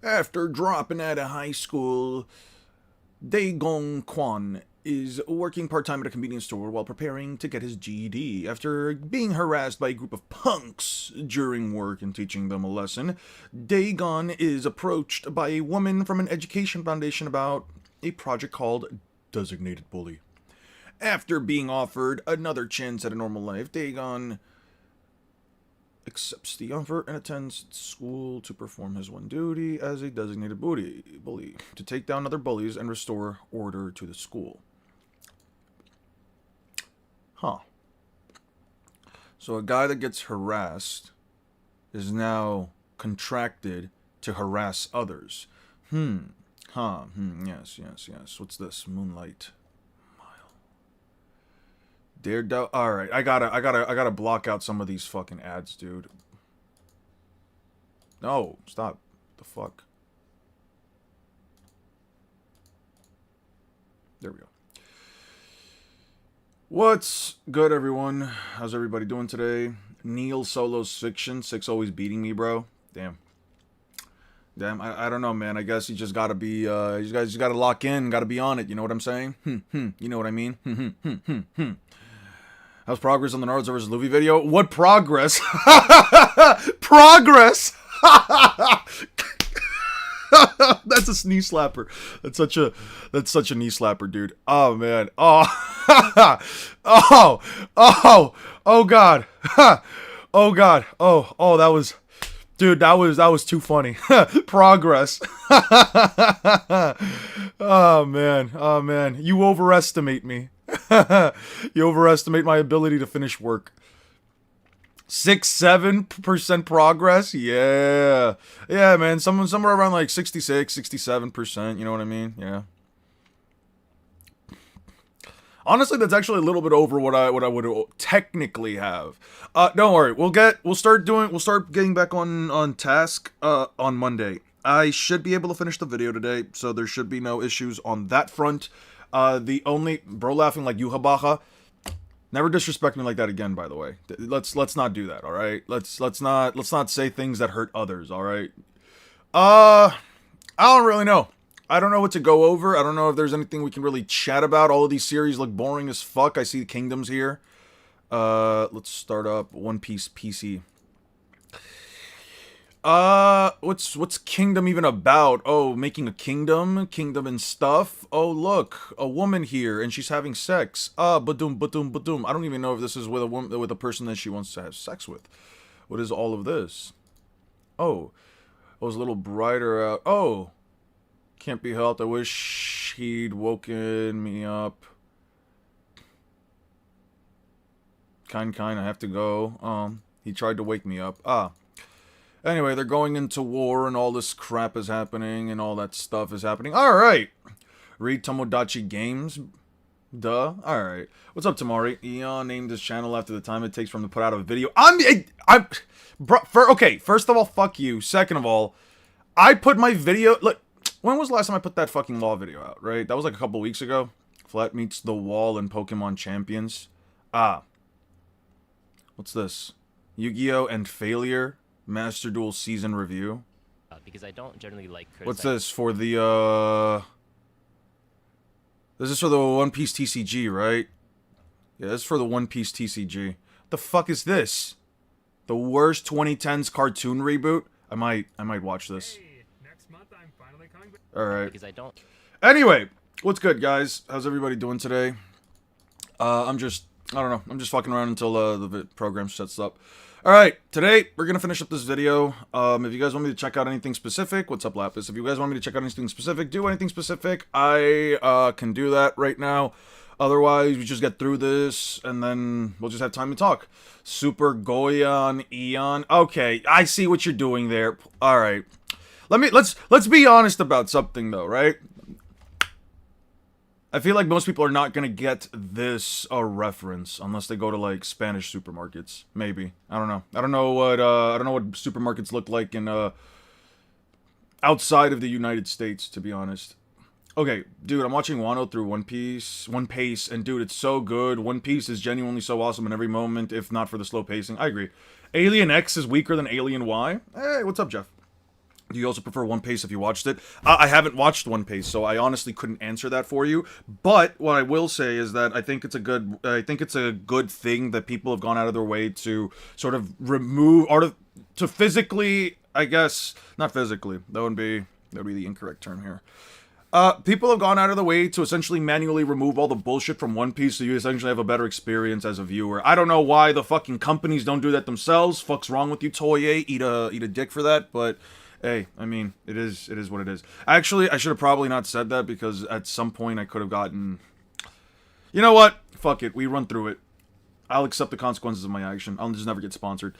After dropping out of high school, Daegong Kwon is working part-time at a convenience store while preparing to get his GED. After being harassed by a group of punks during work and teaching them a lesson, Daegon is approached by a woman from an education foundation about a project called Designated Bully. After being offered another chance at a normal life, Daegon accepts the offer and attends school to perform his one duty as a designated bully, to take down other bullies and restore order to the school. Huh. So a guy that gets harassed is now contracted to harass others. Yes. What's this? Moonlight. Daredevil. All right, I gotta block out some of these fucking ads, dude. No, stop. The fuck. There we go. What's good, everyone? How's everybody doing today? Neil Solo's Fiction 6 always beating me, bro. Damn. I don't know, man. I guess you just gotta be. You guys just gotta lock in. Gotta be on it. You know what I'm saying? You know what I mean? How's progress on the Naruto vs. Luffy video? What progress? Progress! That's a knee slapper. That's such a knee slapper, dude. Oh man. Oh. Oh god. Oh god. Oh, that was, dude, that was too funny. Progress. Oh man. You overestimate me. You overestimate my ability to finish work. 6-7% progress? Yeah, man. Somewhere around like 66-67%. You know what I mean? Yeah. Honestly, that's actually a little bit over what I would technically have. Don't worry. We'll start getting back on task on Monday. I should be able to finish the video today, so there should be no issues on that front. The only bro laughing like Yuhabaha. Never disrespect me like that again, by the way. Let's not do that, all right? Let's not say things that hurt others, all right? I don't really know. I don't know what to go over. I don't know if there's anything we can really chat about. All of these series look boring as fuck. I see Kingdoms here. Let's start up One Piece PC. What's Kingdom even about? Oh, making a kingdom and stuff. Oh, look, a woman here, and she's having sex. Badoom. I don't even know if this is with a woman, with a person that she wants to have sex with. What is all of this? Oh, it was a little brighter out. Oh, can't be helped. I wish he'd woken me up. Kind, I have to go. He tried to wake me up. Anyway, they're going into war and all this crap is happening and all that stuff is happening. Alright. Read Tomodachi Games. Duh. Alright. What's up, Tamari? Eon named his channel after the time it takes for him to put out a video. Okay, first of all, fuck you. Second of all, I put my video... Look, when was the last time I put that fucking Law video out, right? That was like a couple weeks ago. Flat meets the wall and Pokemon Champions. What's this? Yu-Gi-Oh! And Failure. Master Duel Season Review. Because I don't generally like criticizing. What's this for the This is for the One Piece TCG, right? Yeah, this is for the One Piece TCG. The fuck is this? The worst 2010s cartoon reboot? I might watch this. Hey, next month I'm finally coming back. Alright. Because I don't. Anyway, what's good, guys? How's everybody doing today? I don't know. I'm just fucking around until the program sets up. Alright, today we're gonna finish up this video. If you guys want me to check out anything specific, what's up, Lapis? If you guys want me to check out anything specific, do anything specific, I can do that right now. Otherwise, we just get through this, and then we'll just have time to talk. Super Goyon Eon. Okay, I see what you're doing there. Alright. Let's be honest about something, though, right? I feel like most people are not gonna get this reference unless they go to like Spanish supermarkets. Maybe, I don't know. I don't know what supermarkets look like in outside of the United States, to be honest. Okay, dude, I'm watching Wano through One Piece, and dude, it's so good. One Piece is genuinely so awesome in every moment, if not for the slow pacing. I agree. Alien X is weaker than Alien Y. Hey, what's up, Jeff? Do you also prefer One Piece if you watched it? I haven't watched One Piece, so I honestly couldn't answer that for you. But what I will say is that I think it's a good thing that people have gone out of their way to sort of remove to physically, I guess, not physically. That would be the incorrect term here. People have gone out of the way to essentially manually remove all the bullshit from One Piece so you essentially have a better experience as a viewer. I don't know why the fucking companies don't do that themselves. Fuck's wrong with you, Toei? Eat a dick for that, but hey, I mean, it is what it is. Actually, I should have probably not said that because at some point I could have gotten... You know what? Fuck it, we run through it. I'll accept the consequences of my action. I'll just never get sponsored.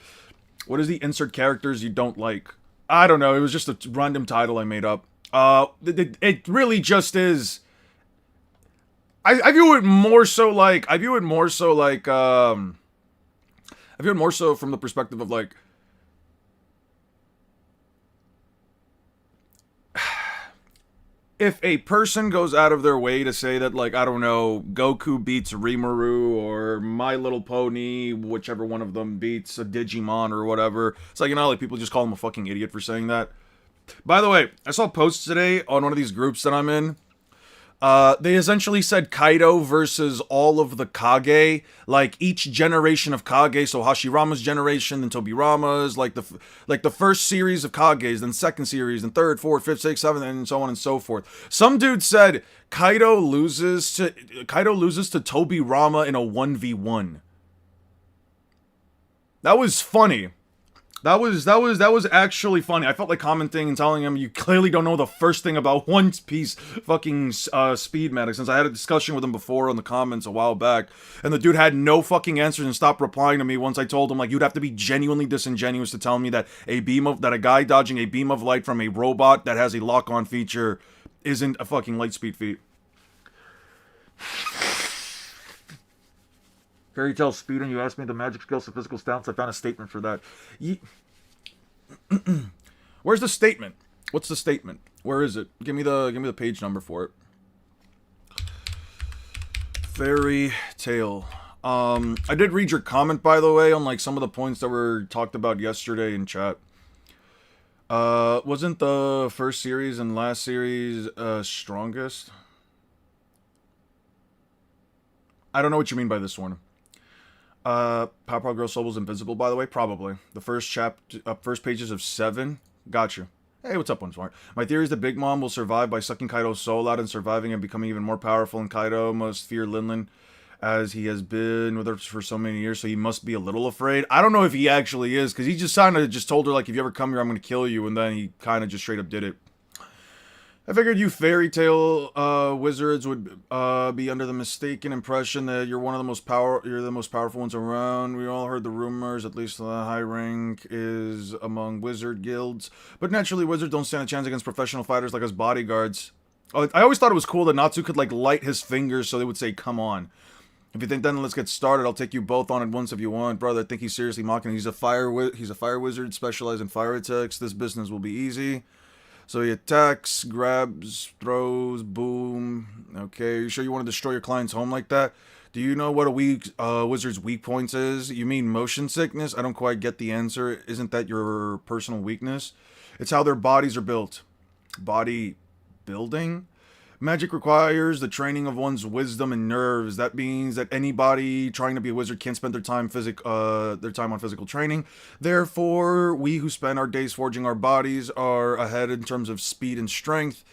What is the insert characters you don't like? I don't know, it was just a random title I made up. It really just is. I view it more so from the perspective of like, if a person goes out of their way to say that, like, I don't know, Goku beats Rimuru or My Little Pony, whichever one of them beats a Digimon or whatever, it's like, you know, like people just call him a fucking idiot for saying that. By the way, I saw posts today on one of these groups that I'm in. They essentially said Kaido versus all of the Kage, like each generation of Kage. So Hashirama's generation, then Tobirama's, like the first series of Kages, then second series, then third, fourth, fifth, sixth, seventh, and so on and so forth. Some dude said Kaido loses to Tobirama in a 1v1. That was funny. That was actually funny. I felt like commenting and telling him, you clearly don't know the first thing about One Piece fucking speed meta, since I had a discussion with him before on the comments a while back, and the dude had no fucking answers and stopped replying to me once I told him, like, you'd have to be genuinely disingenuous to tell me that a guy dodging a beam of light from a robot that has a lock-on feature isn't a fucking light speed feat. Fairy Tail speed, and you asked me the magic skills of physical stance. I found a statement for that. Where's the statement? What's the statement? Where is it? Give me the page number for it. Fairy Tail. I did read your comment, by the way, on like some of the points that were talked about yesterday in chat. Wasn't the first series and last series strongest? I don't know what you mean by this one. Powerpuff Girls Soul was invisible, by the way. Probably the first pages of 7. Got you. Hey, what's up, One Smart? My theory is that Big Mom will survive by sucking Kaido's soul out and surviving and becoming even more powerful. And Kaido must fear Linlin, as he has been with her for so many years. So he must be a little afraid. I don't know if he actually is, because he just kind of just told her, like, if you ever come here, I'm going to kill you. And then he kind of just straight up did it. I figured you Fairy Tail wizards would be under the mistaken impression that you're the most powerful ones around. We all heard the rumors, at least the high rank is among wizard guilds. But naturally, wizards don't stand a chance against professional fighters like us bodyguards. I always thought it was cool that Natsu could like light his fingers so they would say, "Come on." If you think then let's get started, I'll take you both on at once if you want. Brother, I think he's seriously mocking. He's a fire wizard specialized in fire attacks. This business will be easy. So he attacks, grabs, throws, boom. Okay, you sure you want to destroy your client's home like that? Do you know what a wizard's weak points is? You mean motion sickness? I don't quite get the answer. Isn't that your personal weakness? It's how their bodies are built. Body building? Magic requires the training of one's wisdom and nerves. That means that anybody trying to be a wizard can't spend their time on physical training. Therefore, we who spend our days forging our bodies are ahead in terms of speed and strength.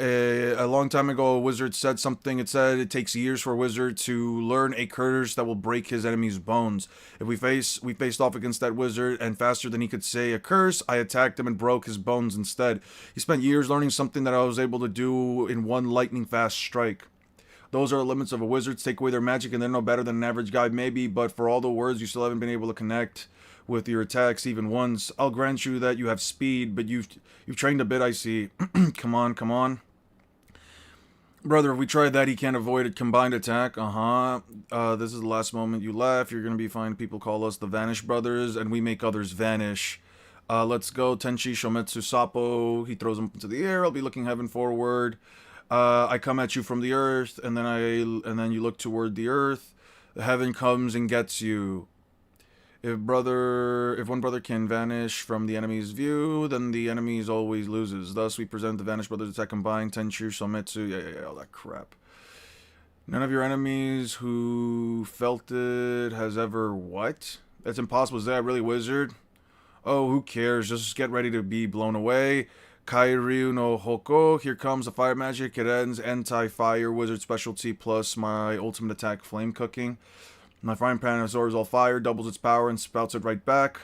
A long time ago, a wizard said something. It said it takes years for a wizard to learn a curse that will break his enemy's bones. If we faced off against that wizard, and faster than he could say a curse, I attacked him and broke his bones instead. He spent years learning something that I was able to do in one lightning-fast strike. Those are the limits of a wizard. Take away their magic and they're no better than an average guy, maybe, but for all the words, you still haven't been able to connect with your attacks even once. I'll grant you that you have speed, but you've trained a bit, I see. Come on. Brother, if we tried that, he can't avoid it. Combined attack. This is the last moment you laugh. You're gonna be fine. People call us the Vanish Brothers, and we make others vanish. Let's go. Tenchi Shometsu Sapo. He throws him into the air. I'll be looking heaven forward. I come at you from the earth, and then you look toward the earth. The heaven comes and gets you. If one brother can vanish from the enemy's view, then the enemy always loses. Thus, we present the Vanish Brothers attack combined, Tenchi, Shometsu, yeah, all that crap. None of your enemies who felt it has ever what? That's impossible. Is that really, wizard? Oh, who cares? Just get ready to be blown away. Kairyu no Hoko. Here comes the fire magic. It ends anti-fire wizard specialty plus my ultimate attack, flame cooking. My frying pan absorbs all fire, doubles its power, and spouts it right back.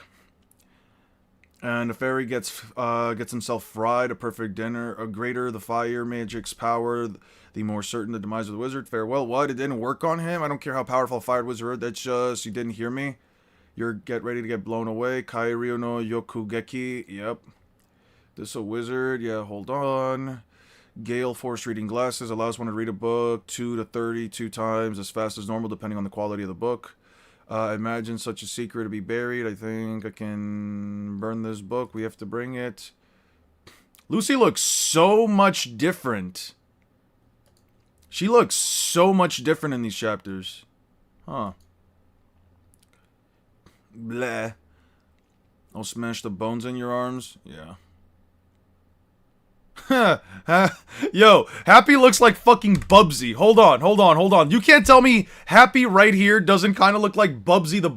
And the fairy gets himself fried, a perfect dinner. A greater the fire magic's power, the more certain the demise of the wizard. Farewell. What? It didn't work on him? I don't care how powerful a fired wizard. That's just, you didn't hear me? You're get ready to get blown away. Kairyu no Yokugeki. Yep. This a wizard? Yeah, hold on. Gale Force reading glasses allows one to read a book 2 to 32 times as fast as normal, depending on the quality of the book. Imagine such a secret to be buried. I think I can burn this book. We have to bring it. Lucy looks so much different. She looks so much different in these chapters. Huh. Bleh. I'll smash the bones in your arms. Yeah. Yo, Happy looks like fucking Bubsy. Hold on. You can't tell me Happy right here doesn't kind of look like Bubsy the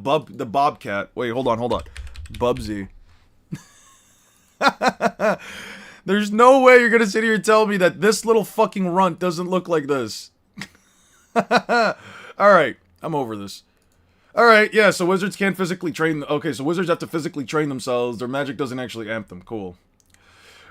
Bobcat. Wait, hold on. Bubsy. There's no way you're gonna sit here and tell me that this little fucking runt doesn't look like this. Alright, I'm over this. Alright, yeah, so wizards can't physically train... Okay, so wizards have to physically train themselves. Their magic doesn't actually amp them. Cool.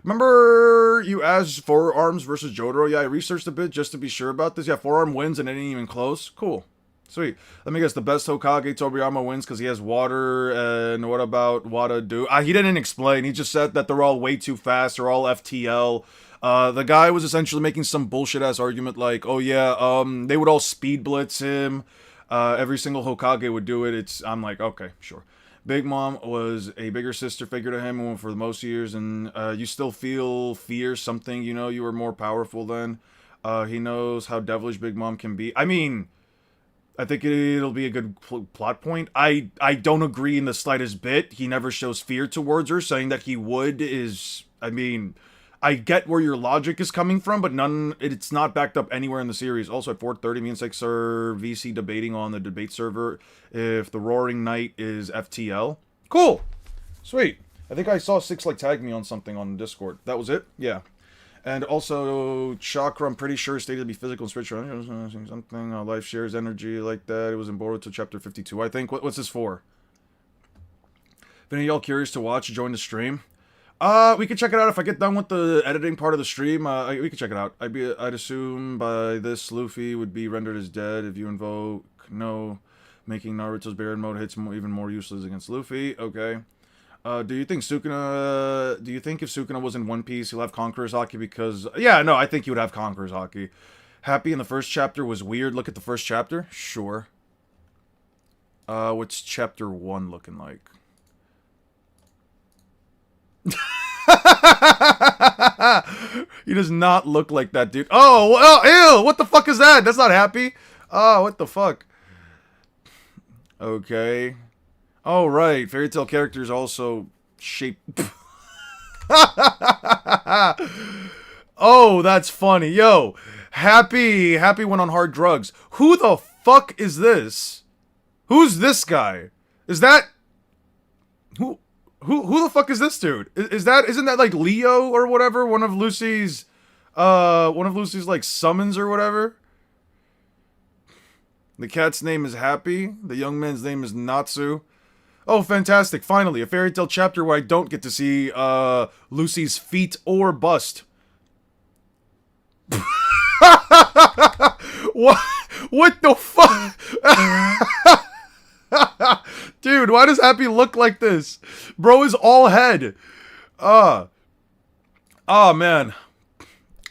Remember you asked Forearms versus Jotaro? Yeah, I researched a bit just to be sure about this. Yeah, Forearm wins and it ain't even close. Cool. Sweet. Let me guess, the best Hokage, Tobirama, wins because he has water, and what about Wada do? He didn't explain. He just said that they're all way too fast. They're all FTL. The guy was essentially making some bullshit-ass argument like, oh yeah, they would all speed blitz him. Every single Hokage would do it. I'm like, okay, sure. Big Mom was a bigger sister figure to him for the most years, and you still fear something, you know, you were more powerful then. He knows how devilish Big Mom can be. I mean, I think it'll be a good plot point. I don't agree in the slightest bit. He never shows fear towards her. Saying that he would is, I mean, I get where your logic is coming from, but it's not backed up anywhere in the series. Also at 4:30, me and Six are VC debating on the debate server if the Roaring Knight is FTL. Cool. Sweet. I think I saw Six like tag me on something on Discord. That was it? Yeah. And also, Chakra, I'm pretty sure stated to be physical and spiritual. Something, life shares energy like that. It was in Boruto chapter 52, I think. What's this for? If any of y'all curious to watch, join the stream. We could check it out if I get done with the editing part of the stream. We could check it out. I'd assume by this Luffy would be rendered as dead if you invoke no, making Naruto's Baron mode hits even more useless against Luffy. Okay. Do you think if Sukuna was in One Piece, he'll have Conqueror's Haki because... Yeah, no, I think he would have Conqueror's Haki. Happy in the first chapter was weird. Look at the first chapter. Sure. What's chapter 1 looking like? He does not look like that, dude. Oh, ew! What the fuck is that? That's not Happy. Oh, what the fuck? Okay. Oh, right. Fairy Tail characters also shape. Oh, that's funny. Yo, Happy went on hard drugs. Who the fuck is this? Who's this guy? Is that... Who the fuck is this dude? Isn't that like Leo or whatever? One of Lucy's like summons or whatever? The cat's name is Happy. The young man's name is Natsu. Oh, fantastic. Finally, a Fairy Tail chapter where I don't get to see, Lucy's feet or bust. What the fuck? Dude, why does Happy look like this? Bro is all head. Oh, man.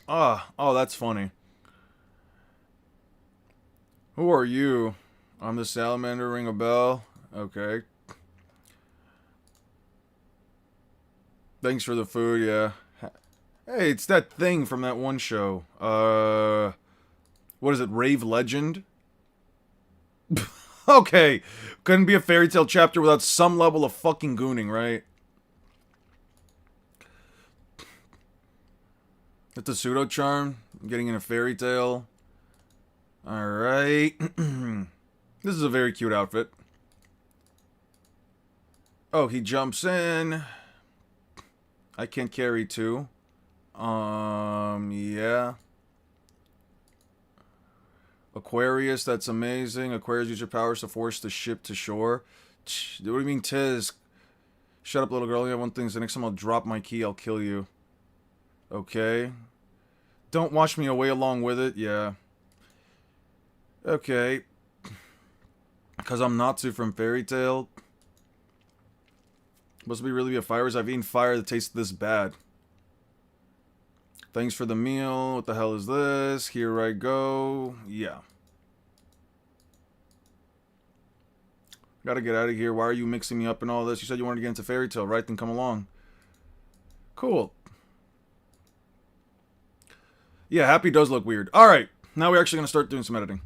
Oh, that's funny. Who are you? I'm the salamander, ring a bell. Okay. Thanks for the food, yeah. Hey, it's that thing from that one show. What is it, Rave Legend? Okay. Couldn't be a fairy tale chapter without some level of fucking gooning, right? It's a pseudo charm. Getting in a fairy tale. Alright. This is a very cute outfit. Oh, he jumps in. I can't carry two. Yeah. Aquarius, that's amazing. Aquarius, use your powers to force the ship to shore. What do you mean, Tiz? Shut up, little girl. You have one thing. The next time I'll drop my key, I'll kill you. Okay. Don't wash me away along with it. Yeah. Okay. Because I'm Natsu from Fairy Tail. Must be really be a fire. I've eaten fire that tastes this bad. Thanks for the meal. What the hell is this? Here I go. Yeah. Gotta get out of here. Why are you mixing me up in all this? You said you wanted to get into Fairy Tail, right? Then come along. Cool. Yeah, Happy does look weird. Alright. Now we're actually gonna start doing some editing.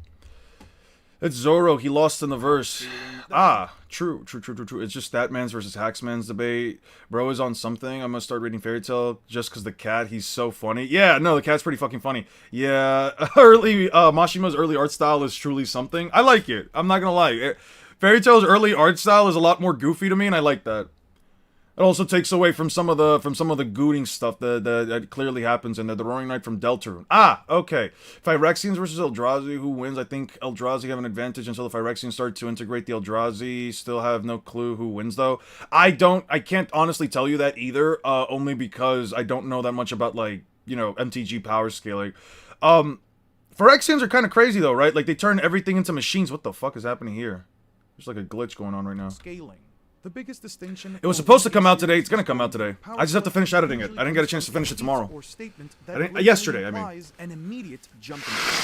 It's Zoro. He lost in the verse. Ah, true. It's just Statman's versus Hacksman's debate. Bro is on something. I'm gonna start reading Fairy Tail just because the cat, he's so funny. Yeah, no, the cat's pretty fucking funny. Yeah, Mashima's early art style is truly something. I like it. I'm not gonna lie. Fairy Tail's early art style is a lot more goofy to me, and I like that. It also takes away from some of the gooting stuff that clearly happens in the Roaring Knight from Deltarune. Ah, okay. Phyrexians versus Eldrazi, who wins? I think Eldrazi have an advantage until the Phyrexians start to integrate the Eldrazi. Still have no clue who wins though. I can't honestly tell you that either. Only because I don't know that much about, like, you know, MTG power scaling. Phyrexians are kind of crazy though, right? Like, they turn everything into machines. What the fuck is happening here? There's like a glitch going on right now. Scaling. The biggest distinction. It was supposed to come out today. It's gonna come out today. I just have to finish editing it. I didn't get a chance to finish it tomorrow. Yesterday, I mean. An immediate jump in power.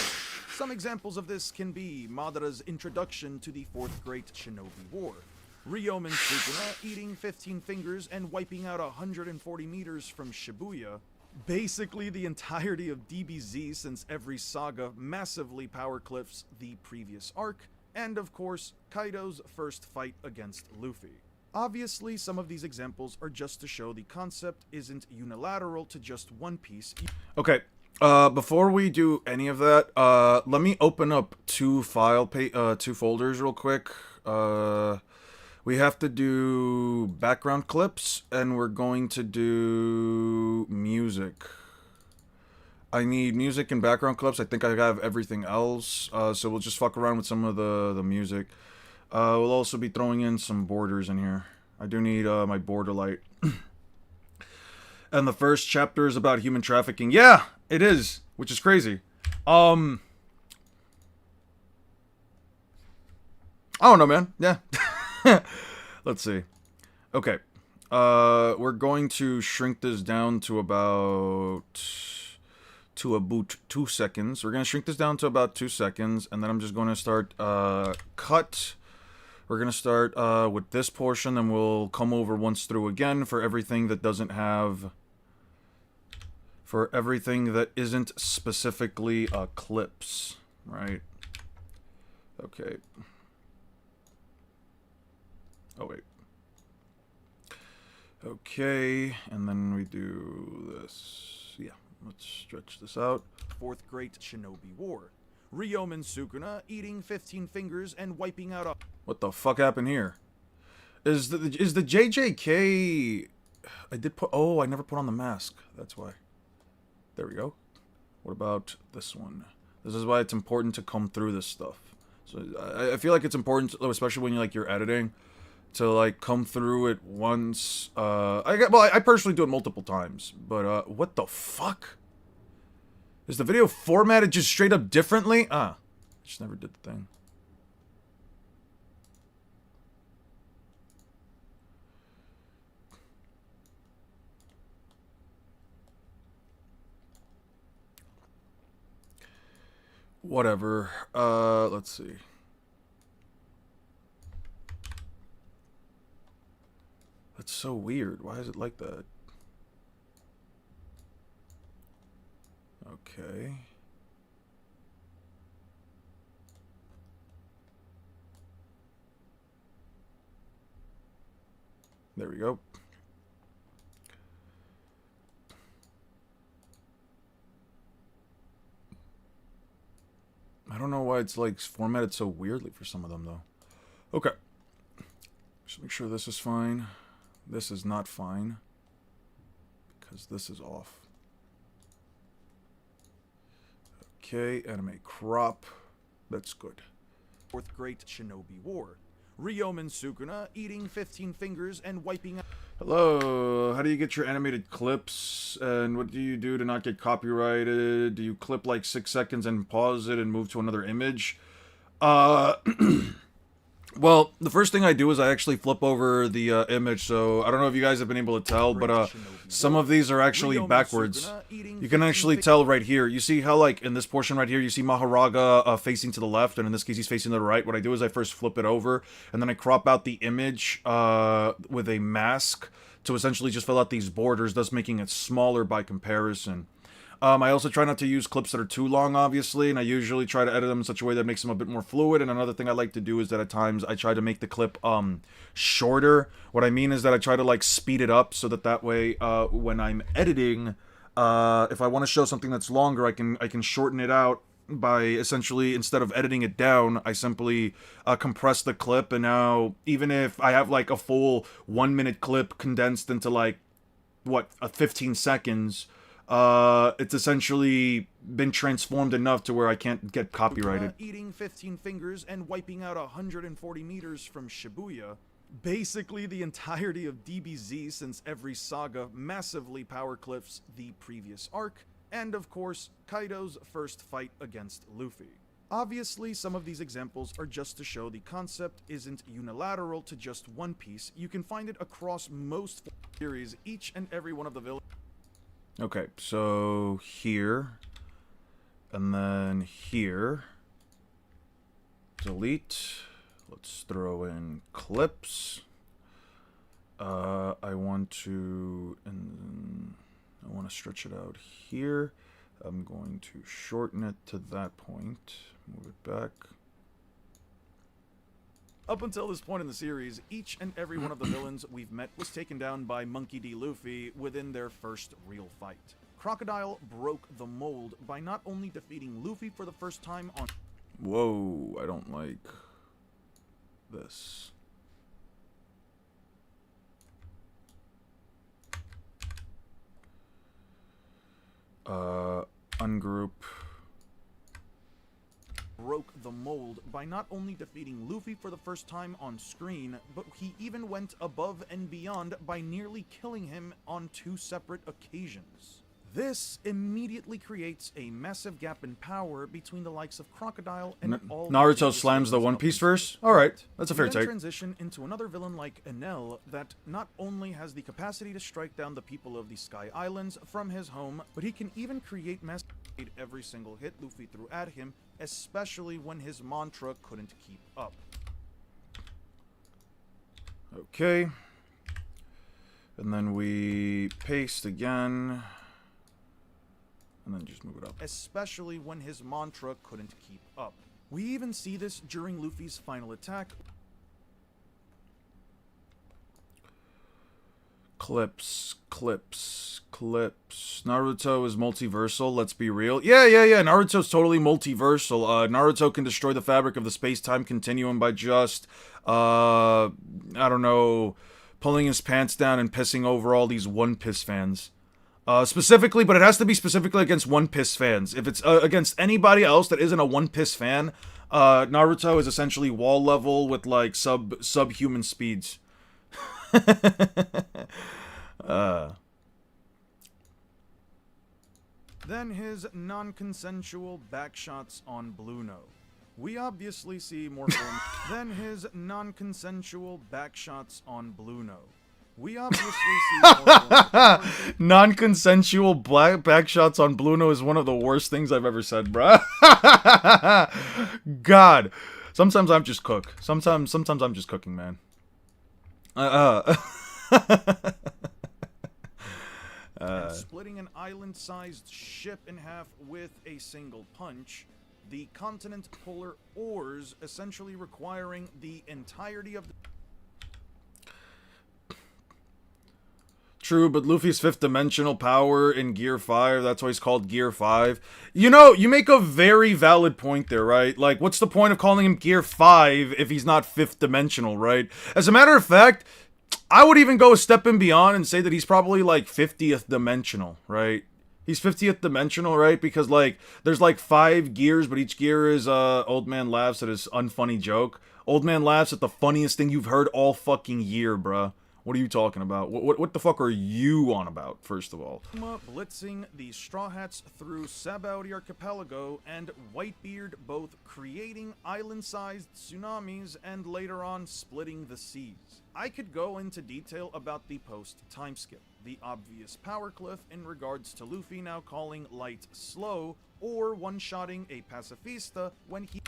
Some examples of this can be Madara's introduction to the Fourth Great Shinobi War, Ryomen Sukuna eating 15 fingers and wiping out 140 meters from Shibuya. Basically, the entirety of DBZ since every saga massively power clips the previous arc, and of course, Kaido's first fight against Luffy. Obviously, some of these examples are just to show the concept isn't unilateral to just One Piece. Okay, before we do any of that, let me open up two folders real quick. We have to do background clips, and we're going to do music. I need music and background clips. I think I have everything else, so we'll just fuck around with some of the music. We'll also be throwing in some borders in here. I do need my border light. And the first chapter is about human trafficking. Yeah, it is, which is crazy. I don't know, man. Yeah. Let's see. Okay. We're going to shrink this down to about 2 seconds. We're going to shrink this down to about 2 seconds, and then I'm just going to start cut. We're going to start with this portion, and we'll come over once through again for everything that doesn't have... For everything that isn't specifically clips, right? Okay. Oh, wait. Okay, and then we do this. Yeah, let's stretch this out. Fourth Great Shinobi War. Ryomen Sukuna eating 15 fingers and wiping out a... What the fuck happened here? Is the JJK... I did put... Oh, I never put on the mask. That's why. There we go. What about this one? This is why it's important to comb through this stuff. So I feel like it's important, especially when you're editing, to like come through it once. I personally do it multiple times, but what the fuck? Is the video formatted just straight up differently? Ah, just never did the thing. Whatever. Let's see. That's so weird. Why is it like that? Okay. There we go. I don't know why it's like formatted so weirdly for some of them though. Okay. Just make sure this is fine. This is not fine. Because this is off. Okay, anime crop. That's good. Fourth Great Shinobi War. Ryomen Sukuna eating 15 fingers and wiping out. Hello, how do you get your animated clips? And what do you do to not get copyrighted? Do you clip like 6 seconds and pause it and move to another image? Well, the first thing I do is I actually flip over the image, so I don't know if you guys have been able to tell, but some of these are actually backwards. You can actually tell right here. You see how, like, in this portion right here, you see Mahoraga facing to the left, and in this case, he's facing to the right. What I do is I first flip it over, and then I crop out the image with a mask to essentially just fill out these borders, thus making it smaller by comparison. I also try not to use clips that are too long, obviously, and I usually try to edit them in such a way that makes them a bit more fluid. And another thing I like to do is that at times I try to make the clip shorter. What I mean is that I try to like speed it up so that that way when I'm editing, if I want to show something that's longer, I can shorten it out by essentially, instead of editing it down, I simply compress the clip, and now even if I have like a full 1 minute clip condensed into like what 15 seconds, it's essentially been transformed enough to where I can't get copyrighted. Eating 15 fingers and wiping out 140 meters from Shibuya. Basically the entirety of DBZ, since every saga massively power clips the previous arc, and of course, Kaido's first fight against Luffy. Obviously, some of these examples are just to show the concept isn't unilateral to just One Piece. You can find it across most series, each and every one of the villains. Okay, so here, and then here, delete, let's throw in clips, I want to stretch it out here, I'm going to shorten it to that point, move it back. Up until this point in the series, each and every one of the villains we've met was taken down by Monkey D. Luffy within their first real fight. Crocodile broke the mold by not only defeating Luffy for the first time on... Whoa, I don't like this. Ungroup. Broke the mold by not only defeating Luffy for the first time on screen, but he even went above and beyond by nearly killing him on 2 separate occasions. This immediately creates a massive gap in power between the likes of Crocodile and all... Naruto slams the One Piece verse? Alright, that's a fair take. Transition into another villain like Enel that not only has the capacity to strike down the people of the Sky Islands from his home, but he can even create mass every single hit Luffy threw at him, especially when his mantra couldn't keep up. Okay. And then we paste again. And then just move it up. Especially when his mantra couldn't keep up. We even see this during Luffy's final attack. Clips. Naruto is multiversal, let's be real. Yeah, Naruto's totally multiversal. Naruto can destroy the fabric of the space-time continuum by just, I don't know, pulling his pants down and pissing over all these One Piece fans. Specifically, but it has to be specifically against One Piece fans. If it's against anybody else that isn't a One Piece fan, Naruto is essentially wall level with like subhuman speeds. Then his non-consensual backshots on Blueno. We obviously see more form. Then his non-consensual backshots on Blueno. We obviously see more forms of power creep. Non-consensual black backshots on Bluno is one of the worst things I've ever said, bruh. God. Sometimes I'm just cook. Sometimes I'm just cooking, man. And splitting an island-sized ship in half with a single punch, the continent polar ores essentially requiring the entirety of the True, but Luffy's fifth dimensional power in Gear 5, that's why he's called Gear 5. You know, you make a very valid point there, right? Like, what's the point of calling him Gear 5 if he's not fifth dimensional, right? As a matter of fact, I would even go a step in beyond and say that he's probably like 50th dimensional, right? He's 50th dimensional, right? Because like there's like 5 gears, but each gear is Old Man laughs at his unfunny joke. Old Man laughs at the funniest thing you've heard all fucking year, bruh. What are you talking about? What the fuck are you on about, first of all? blitzing the Straw Hats through Sabaody Archipelago and Whitebeard both creating island-sized tsunamis and later on splitting the seas. I could go into detail about the post-time skip, the obvious power cliff in regards to Luffy now calling Light slow, or one-shotting a pacifista when he...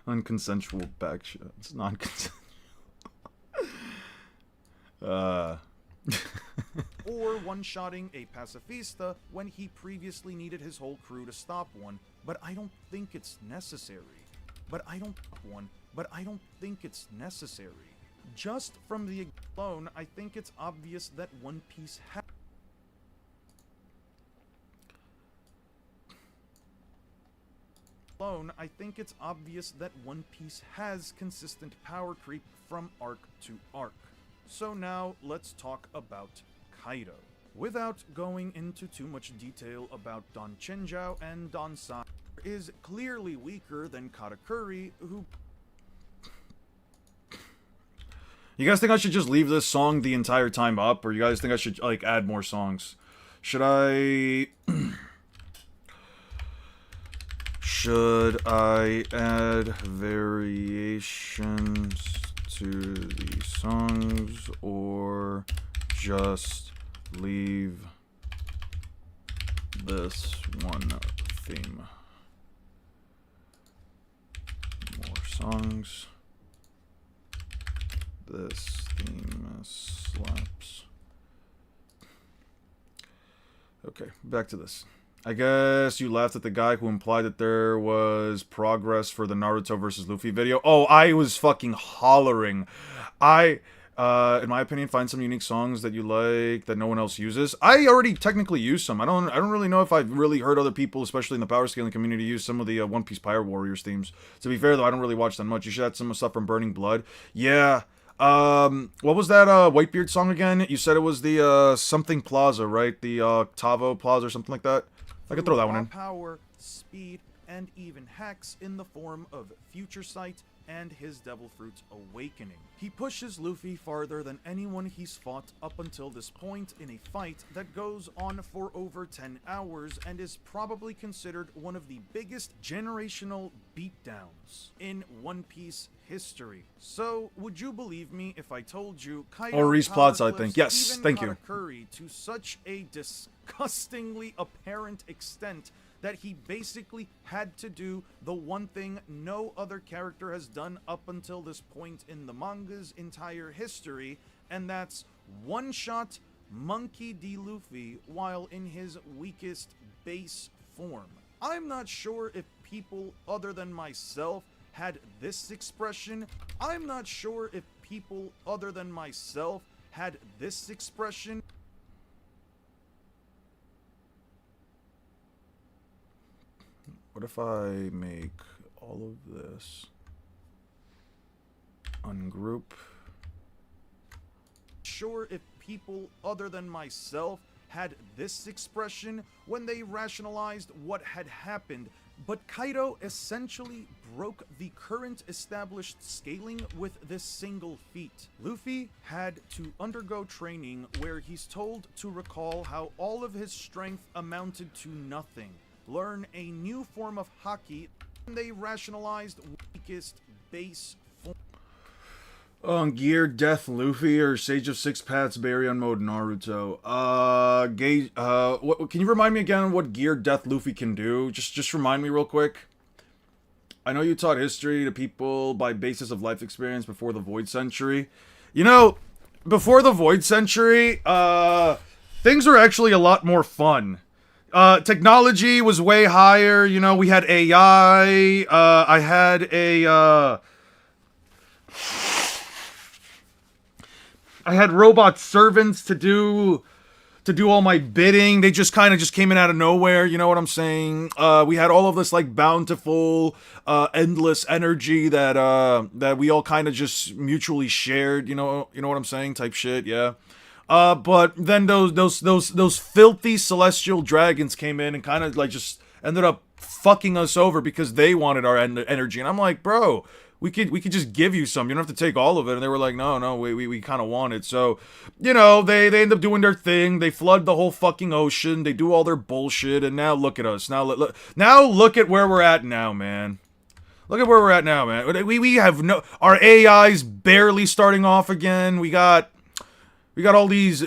Unconsensual backshots. Non-consensual. or one-shotting a pacifista when he previously needed his whole crew to stop one, but I don't think it's necessary. Just from the alone, I think it's obvious that One Piece has consistent power creep from arc to arc. So now let's talk about Kaido. Without going into too much detail about Don Chinjao and Don Sai, is clearly weaker than Katakuri, who... You guys think I should just leave this song the entire time up, or you guys think I should like add more songs? Should I... Should I add variations to the songs, or just leave this one theme? More songs. This theme slaps. Okay, back to this. I guess you laughed at the guy who implied that there was progress for the Naruto versus Luffy video. Oh, I was fucking hollering. In my opinion, find some unique songs that you like that no one else uses. I already technically use some. I don't really know if I've really heard other people, especially in the power scaling community, use some of the One Piece Pirate Warriors themes. To be fair, though, I don't really watch that much. You should add some stuff from Burning Blood. Yeah. What was that Whitebeard song again? You said it was the something Plaza, right? The Tavo Plaza or something like that. I could throw that one in. Power, speed, and even hacks in the form of Future Sight and his Devil Fruit Awakening. He pushes Luffy farther than anyone he's fought up until this point in a fight that goes on for over 10 hours and is probably considered one of the biggest generational beatdowns in One Piece history. So, would you believe me if I told you Kaido Or Reese Plots, I powercliffs think. Yes, even thank you. Katakuri to such a disgustingly apparent extent that he basically had to do the one thing no other character has done up until this point in the manga's entire history, and that's one-shot Monkey D. Luffy while in his weakest base form. I'm not sure if people other than myself had this expression. What if I make all of this ungroup? Sure if people other than myself had this expression when they rationalized what had happened, but Kaido essentially broke the current established scaling with this single feat. Luffy had to undergo training where he's told to recall how all of his strength amounted to nothing, learn a new form of haki, and they rationalized weakest base form. Gear Death Luffy or Sage of Six Paths Baryon mode Naruto. What can you remind me again what Gear Death Luffy can do? Just remind me real quick. I know you taught history to people by basis of life experience before the Void Century. You know, before the Void Century, things were actually a lot more fun. Technology was way higher. You know, we had AI. I had robot servants to do all my bidding. They just kind of just came in out of nowhere, you know what I'm saying? We had all of this like bountiful, endless energy that we all kind of just mutually shared, you know what I'm saying? Type shit, yeah. But then those filthy celestial dragons came in and kind of like just ended up fucking us over because they wanted our energy, and I'm like, bro. We could just give you some. You don't have to take all of it. And they were like, no, we kind of want it. So, you know, they end up doing their thing. They flood the whole fucking ocean. They do all their bullshit. And now look at us. Now look at where we're at now, man. Look at where we're at now, man. We have our AI's barely starting off again. We got all these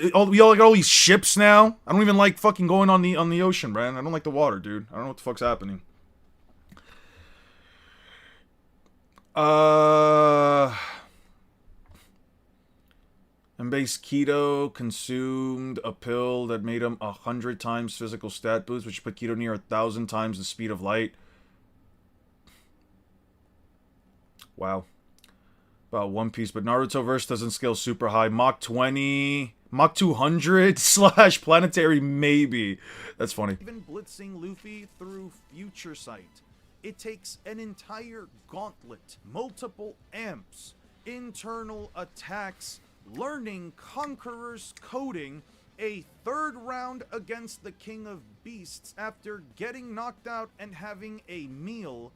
ships now. I don't even like fucking going on the ocean, man. I don't like the water, dude. I don't know what the fuck's happening. And base Keto consumed a pill that made him 100 times physical stat boost, which put Keto near 1,000 times the speed of light. Wow. About One Piece, but Naruto verse doesn't scale super high. Mach 20, Mach 200 / planetary maybe. That's funny. Even blitzing Luffy through Future Sight. It takes an entire gauntlet, multiple amps, internal attacks, learning Conqueror's coding, a third round against the King of Beasts after getting knocked out and having a meal,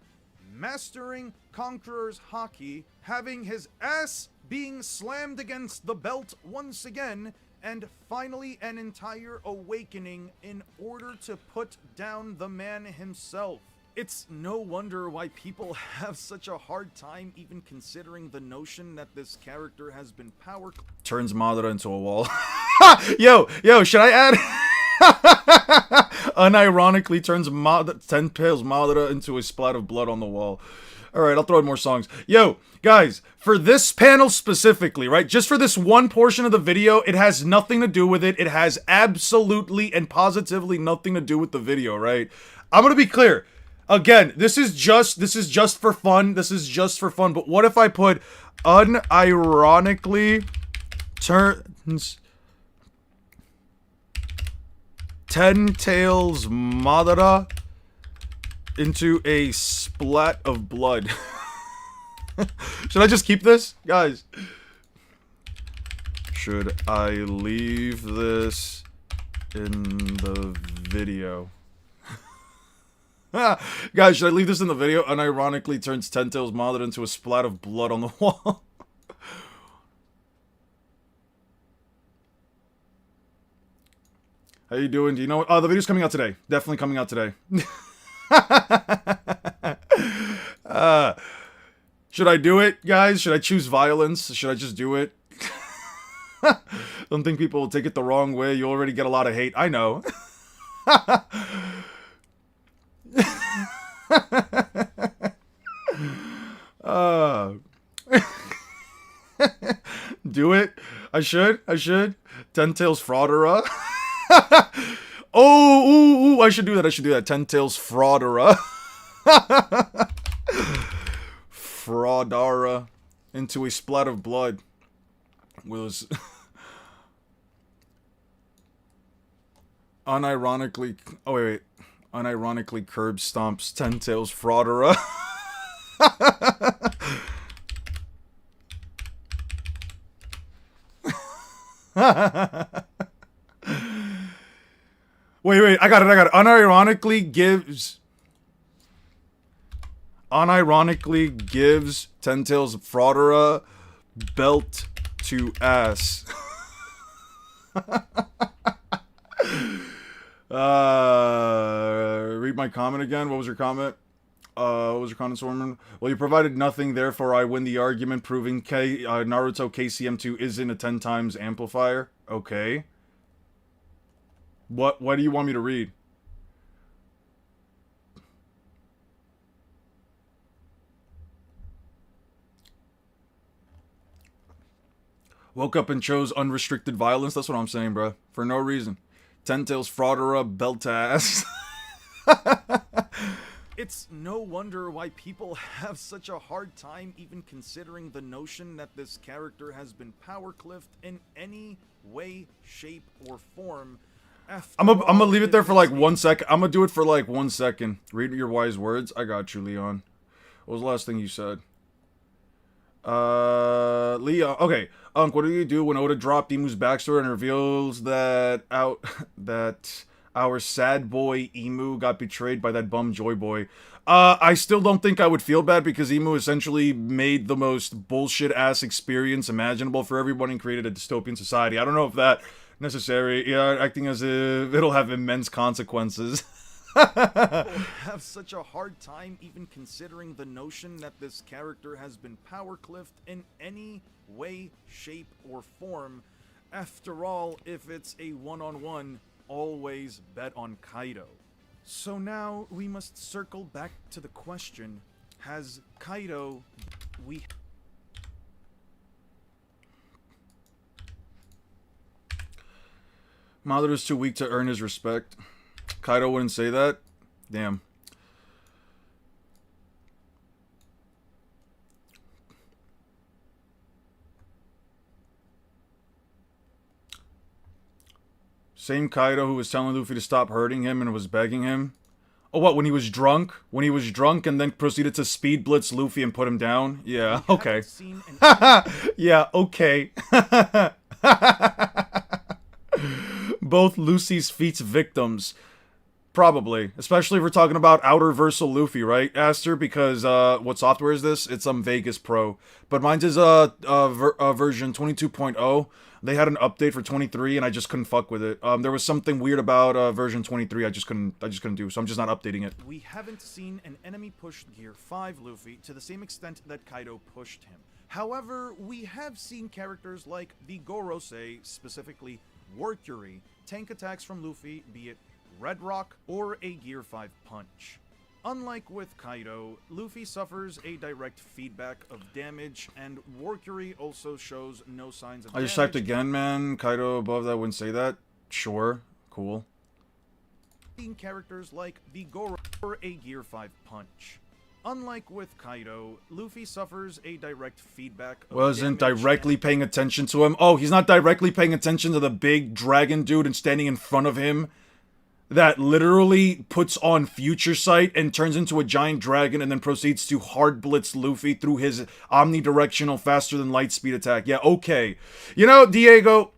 mastering Conqueror's Haki, having his ass being slammed against the belt once again, and finally an entire awakening in order to put down the man himself. It's no wonder why people have such a hard time even considering the notion that this character has been power... Turns Madara into a wall. Yo, should I add... Unironically turns Ten Tails Madara into a splat of blood on the wall. Alright, I'll throw in more songs. Yo, guys, for this panel specifically, right? Just for this one portion of the video, it has nothing to do with it. It has absolutely and positively nothing to do with the video, right? I'm gonna be clear. Again, this is just for fun. This is just for fun. But what if I put unironically turns Ten Tails Madara into a splat of blood? Should I just keep this? Guys, should I leave this in the video? Guys, should I leave this in the video? Unironically turns Ten Tails Madara into a splat of blood on the wall. How you doing? Do you know what? Oh, the video's coming out today. Definitely coming out today. Should I do it, guys? Should I choose violence? Should I just do it? Don't think people will take it the wrong way. You already get a lot of hate. I know. Do it. I should. Ten Tails Fraudera. Ooh, I should do that. Ten Tails Fraudera. Fraudara into a splat of blood. Was unironically. Oh wait. Unironically curb stomps Ten Tails Fraudera. Wait, I got it. Unironically gives Ten Tails Fraudera belt to ass. Read my comment again. What was your comment? What was your comment, Storman? Well, you provided nothing, therefore I win the argument, proving Naruto KCM2 isn't a 10 times amplifier. Okay. What do you want me to read? Woke up and chose unrestricted violence. That's what I'm saying, bro. For no reason. Ten Tails fraudera belt ass. It's no wonder why people have such a hard time even considering the notion that this character has been power cliffed in any way, shape, or form. I'm gonna leave it there for like 1 second. I'm gonna do it for like 1 second. Read your wise words. I got you, Leon. What was the last thing you said? Leon. Okay. What do you do when Oda dropped Emu's backstory and reveals that our sad boy Emu got betrayed by that bum Joy Boy? I still don't think I would feel bad because Emu essentially made the most bullshit ass experience imaginable for everyone and created a dystopian society. I don't know if that necessary. Yeah, acting as if it'll have immense consequences. People have such a hard time even considering the notion that this character has been power cliffed in any way, shape, or form. After all, if it's a one-on-one, always bet on Kaido. So now we must circle back to the question, has Kaido... Madara's too weak to earn his respect. Kaido wouldn't say that? Damn. Same Kaido who was telling Luffy to stop hurting him and was begging him. Oh, what, when he was drunk? When he was drunk and then proceeded to speed blitz Luffy and put him down? Yeah, okay. Yeah, okay. Both Lucy's feat's victims. Probably. Especially if we're talking about Outer Versal Luffy, right, Aster? Because, what software is this? It's Vegas Pro. But mine's is, version 22.0. They had an update for 23, and I just couldn't fuck with it. There was something weird about, version 23 I just couldn't do, so I'm just not updating it. We haven't seen an enemy push Gear 5 Luffy to the same extent that Kaido pushed him. However, we have seen characters like the Gorosei, specifically Warcury, tank attacks from Luffy, be it Red Rock or a Gear 5 punch. Unlike with Kaido, Luffy suffers a direct feedback of damage, and Warcury also shows no signs of damage. I just typed again, man. Kaido above that wouldn't say that. Sure. Cool. Characters like the Goro or a Gear 5 punch. Unlike with Kaido, Luffy suffers a direct feedback of Wasn't damage directly paying attention to him. Oh, he's not directly paying attention to the big dragon dude and standing in front of him that literally puts on Future Sight and turns into a giant dragon and then proceeds to hard blitz Luffy through his omnidirectional faster than light speed attack. Yeah, okay. You know, Diego,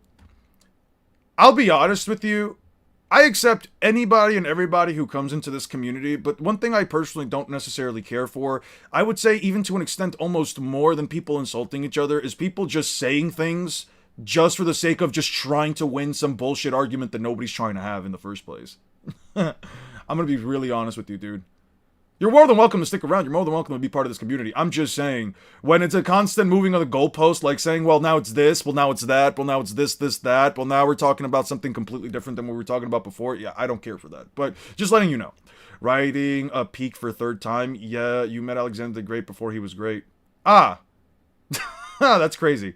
I'll be honest with you. I accept anybody and everybody who comes into this community, but one thing I personally don't necessarily care for, I would say even to an extent almost more than people insulting each other, is people just saying things just for the sake of just trying to win some bullshit argument that nobody's trying to have in the first place. I'm gonna be really honest with you, dude. You're more than welcome to stick around. You're more than welcome to be part of this community. I'm just saying, when it's a constant moving of the goalpost, like saying, well, now it's this, well, now it's that, well, now it's this, that, well, now we're talking about something completely different than what we were talking about before. Yeah, I don't care for that. But just letting you know. Riding a peak for third time. Yeah, you met Alexander the Great before he was great. Ah! That's crazy.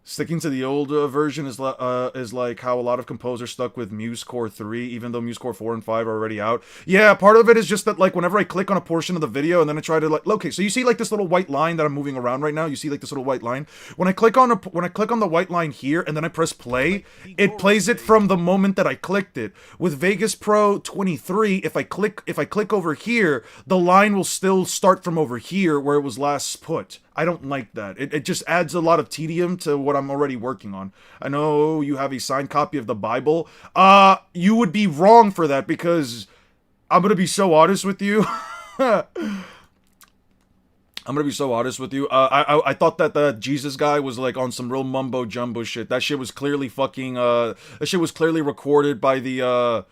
Sticking to the old version is like how a lot of composers stuck with Muse Core 3, even though Muse Core 4 and 5 are already out. Yeah, part of it is just that, like, whenever I click on a portion of the video and then I try to, like, okay, so you see, like, this little white line that I'm moving around right now? You see, like, this little white line? When I click on the white line here and then I press play, it plays it from the moment that I clicked it. With Vegas Pro 23, if I click over here, the line will still start from over here where it was last put. I don't like that. It just adds a lot of tedium to what I'm already working on. I know you have a signed copy of the Bible. You would be wrong for that because I'm gonna be so honest with you. I'm gonna be so honest with you. I thought that the Jesus guy was like on some real mumbo jumbo shit. That shit was clearly fucking. That shit was clearly recorded by the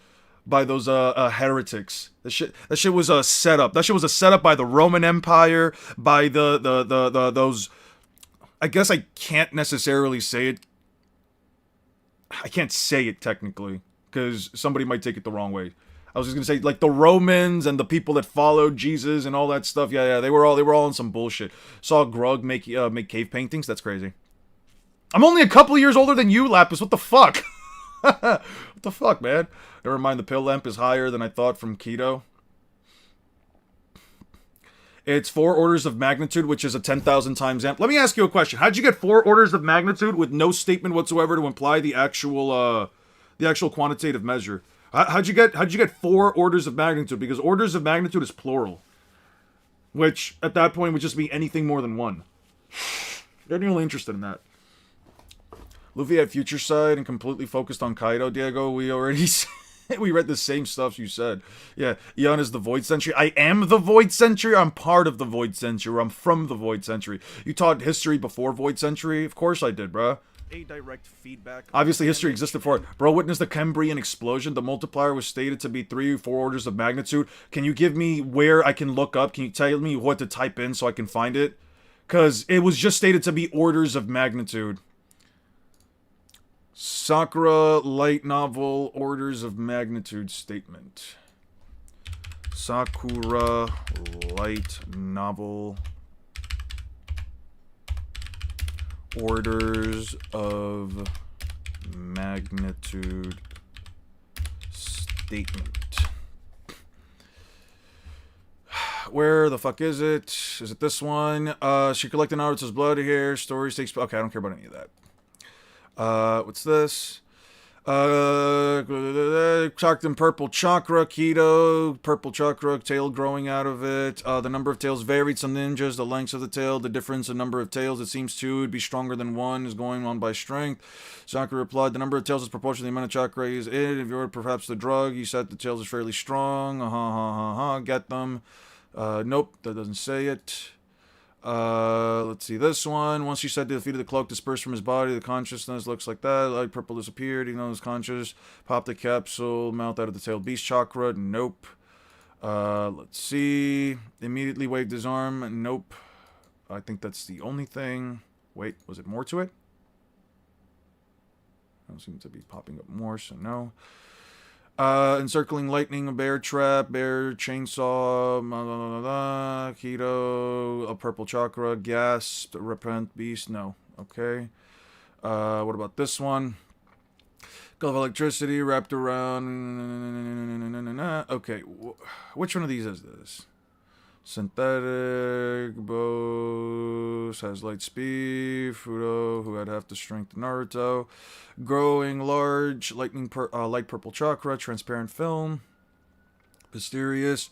by those heretics. That shit was a setup. That shit was a setup by the Roman Empire, by the those. I guess I can't necessarily say it. I can't say it technically because somebody might take it the wrong way. I was just gonna say like the Romans and the people that followed Jesus and all that stuff. Yeah, they were all in some bullshit. Saw Grug make cave paintings. That's crazy. I'm only a couple years older than you, Lapis. What the fuck? What the fuck, man? Never mind. The pill lamp is higher than I thought from keto. It's 4 orders of magnitude, which is a 10,000 times amp. Let me ask you a question. How'd you get 4 orders of magnitude with no statement whatsoever to imply the actual quantitative measure? How'd you get 4 orders of magnitude? Because orders of magnitude is plural, which at that point would just be anything more than 1. They're really interested in that. Luffy had Future Side and completely focused on Kaido, Diego. We already we read the same stuff you said. Yeah, Eon is the Void Century. I am the Void Century. I'm part of the Void Century. I'm from the Void Century. You taught history before Void Century? Of course I did, bruh. A direct feedback. Obviously, history existed for it. Bro, witnessed the Cambrian explosion. The multiplier was stated to be 3 or 4 orders of magnitude. Can you give me where I can look up? Can you tell me what to type in so I can find it? Because it was just stated to be orders of magnitude. Sakura light novel orders of magnitude statement. Sakura light novel orders of magnitude statement. Where the fuck is it? Is it this one? She collected Naruto's blood here. Stories takes. Okay, I don't care about any of that. What's this? Talked in purple chakra, keto, purple chakra, tail growing out of it. The number of tails varied. Some ninjas, the lengths of the tail, the difference in number of tails. It seems 2 would be stronger than 1 is going on by strength. Sakura replied, the number of tails is proportional to the amount of chakra is in. If you were perhaps the drug, you said the tails is fairly strong. Get them. Nope, that doesn't say it. Let's see this one. Once you said the defeated the cloak dispersed from his body, the consciousness looks like that. Light purple disappeared. He knows conscious. Pop the capsule. Mouth out of the tail. Beast chakra. Nope. Let's see. Immediately waved his arm. Nope. I think that's the only thing. Wait, was it more to it? I don't seem to be popping up more, so no. Encircling lightning, a bear trap, bear chainsaw, keto, a purple chakra, gas, repent, beast, no. Okay. What about this one? Glove of electricity wrapped around. Okay, which one of these is this? Synthetic, Bose has light speed, Fudo, who had half the strength of Naruto, growing large, light purple chakra, transparent film, mysterious,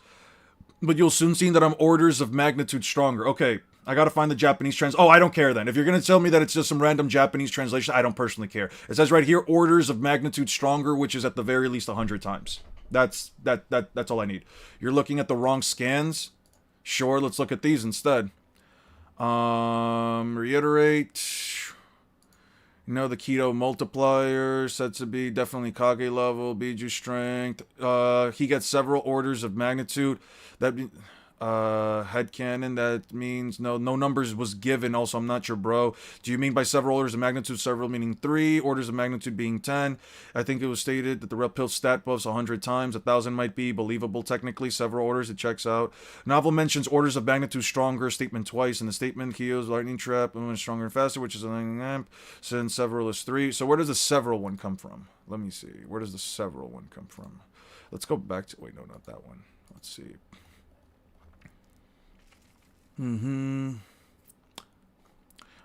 but you'll soon see that I'm orders of magnitude stronger. Okay, I gotta find the Japanese Oh, I don't care then. If you're gonna tell me that it's just some random Japanese translation, I don't personally care. It says right here, orders of magnitude stronger, which is at the very least 100 times. That's all I need. You're looking at the wrong scans. Sure, let's look at these instead. Reiterate. You know, the keto multiplier said to be definitely Kage level, Biju strength. He gets several orders of magnitude. That headcanon, that means no numbers was given. Also, I'm not sure, bro. Do you mean by several orders of magnitude, several meaning 3, orders of magnitude being 10? I think it was stated that the red pill stat buffs 100 times. 1,000 might be believable technically. Several orders, it checks out. Novel mentions orders of magnitude stronger statement twice. In the statement, Kyo's lightning trap and stronger and faster, which is a lightning amp. Since several is 3. So where does the several one come from? Let me see. Where does the several one come from? Let's go back to... Wait, no, not that one. Let's see.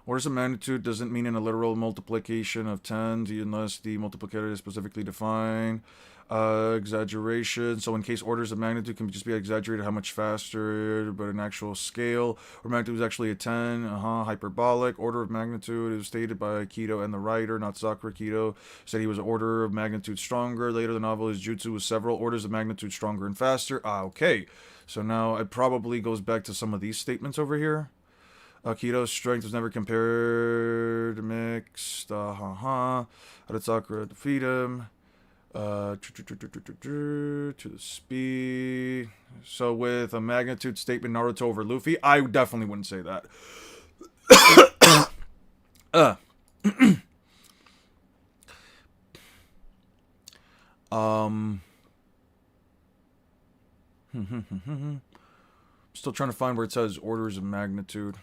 Orders of magnitude doesn't mean in a literal multiplication of 10 unless the multiplicator is specifically defined. Exaggeration. So in case orders of magnitude can just be exaggerated how much faster, but an actual scale or magnitude is actually a 10. Hyperbolic. Order of magnitude is stated by Keto and the writer, not Sakura. Keto said he was an order of magnitude stronger. Later the novel is Jutsu was several orders of magnitude stronger and faster. Okay. So now it probably goes back to some of these statements over here. Keto's strength was never compared, mixed, How did Sakura defeat him? To the speed. So with a magnitude statement, Naruto over Luffy, I definitely wouldn't say that. Still trying to find where it says orders of magnitude.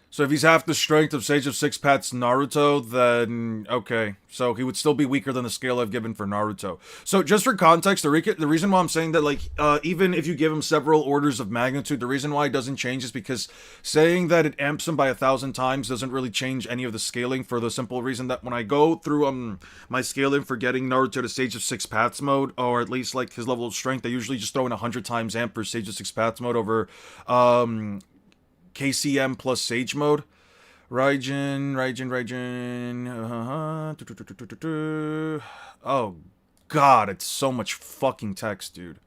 So if he's half the strength of Sage of Six Paths Naruto, then okay. So he would still be weaker than the scale I've given for Naruto. So just for context, the reason why I'm saying that, like, even if you give him several orders of magnitude, the reason why it doesn't change is because saying that it amps him by 1,000 times doesn't really change any of the scaling, for the simple reason that when I go through my scaling for getting Naruto to Sage of Six Paths mode, or at least like his level of strength, I usually just throw in 100 times amp for Sage of Six Paths mode over KCM plus Sage mode. Raijin. Oh, God, it's so much fucking text, dude.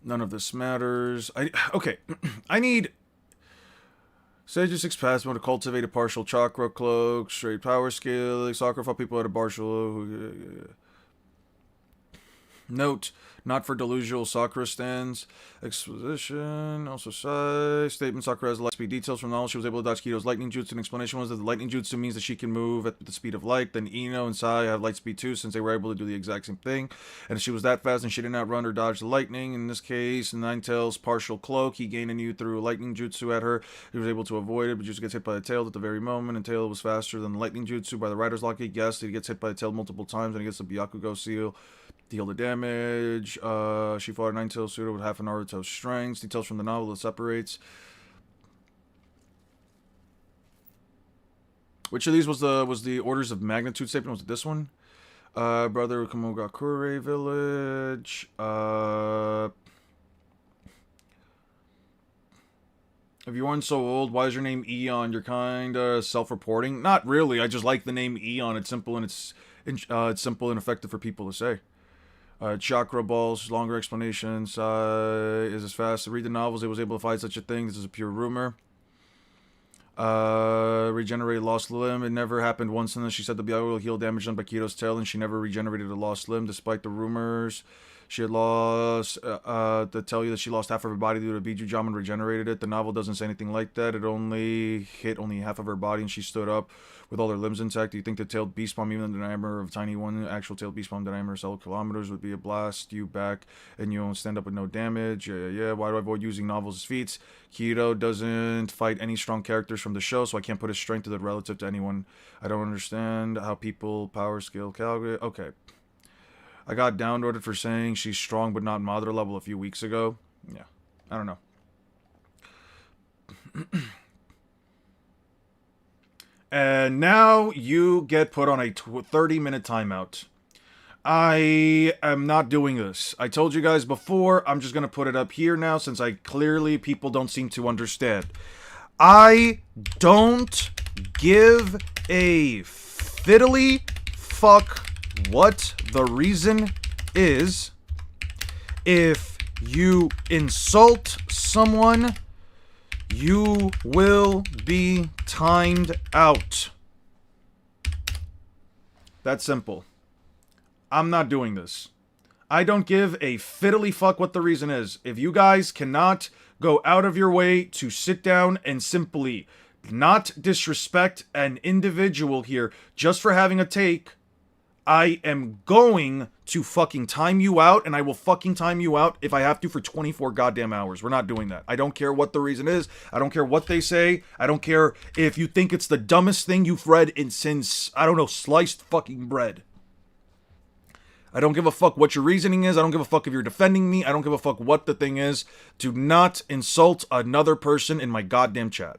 None of this matters. Okay, I need Sage of Six Paths mode to cultivate a partial chakra cloak, straight power scaling, soccer for people at a partial. Note, not for delusional Sakura stands. Exposition, also size. Statement, Sakura has light speed details from knowledge. She was able to dodge Kito's lightning jutsu. An explanation was that the lightning jutsu means that she can move at the speed of light. Then Ino and Sai have light speed too, since they were able to do the exact same thing. And if she was that fast and she did not run or dodge the lightning, in this case, Ninetales' partial cloak, he gained a new through lightning jutsu at her. He was able to avoid it, but just gets hit by the tail at the very moment. And tail was faster than the lightning jutsu. By the rider's lock, he guessed he gets hit by the tail multiple times and he gets the Byakugo seal. Deal the damage. She fought a Ninetales pseudo with half an Naruto's strength. Details from the novel that separates. Which of these was the orders of magnitude statement? Was it this one? Brother Kamogakure village. If you weren't so old, why is your name Eon? You're kinda self-reporting. Not really. I just like the name Eon. It's simple and it's simple and effective for people to say. Chakra balls, longer explanations. Is as fast to read the novels. It was able to find such a thing. This is a pure rumor. Regenerate lost limb. It never happened once unless she said the Byakugo will heal damage done by Kito's tail, and she never regenerated a lost limb despite the rumors. She had lost, to tell you that she lost half of her body due to Bijujama and regenerated it. The novel doesn't say anything like that. It only hit half of her body and she stood up with all her limbs intact. Do you think the tailed beast bomb, even the diameter of tiny one, actual tailed beast bomb diameter several kilometers, would be a blast you back and you won't stand up with no damage? Yeah. Why do I avoid using novels as feats? Kito doesn't fight any strong characters from the show, so I can't put his strength to the relative to anyone. I don't understand how people power scale calculate. Okay. I got downvoted for saying she's strong but not Madara level a few weeks ago. Yeah, I don't know. And now you get put on a 30-minute timeout. I am not doing this. I told you guys before, I'm just going to put it up here now since people don't seem to understand. I don't give a fiddly fuck what the reason is. If you insult someone, you will be timed out. That's simple. I'm not doing this. I don't give a fiddly fuck what the reason is. If you guys cannot go out of your way to sit down and simply not disrespect an individual here just for having a take, I am going to fucking time you out, and I will fucking time you out if I have to for 24 goddamn hours. We're not doing that. I don't care what the reason is. I don't care what they say. I don't care if you think it's the dumbest thing you've read since, I don't know, sliced fucking bread. I don't give a fuck what your reasoning is. I don't give a fuck if you're defending me. I don't give a fuck what the thing is. Do not insult another person in my goddamn chat.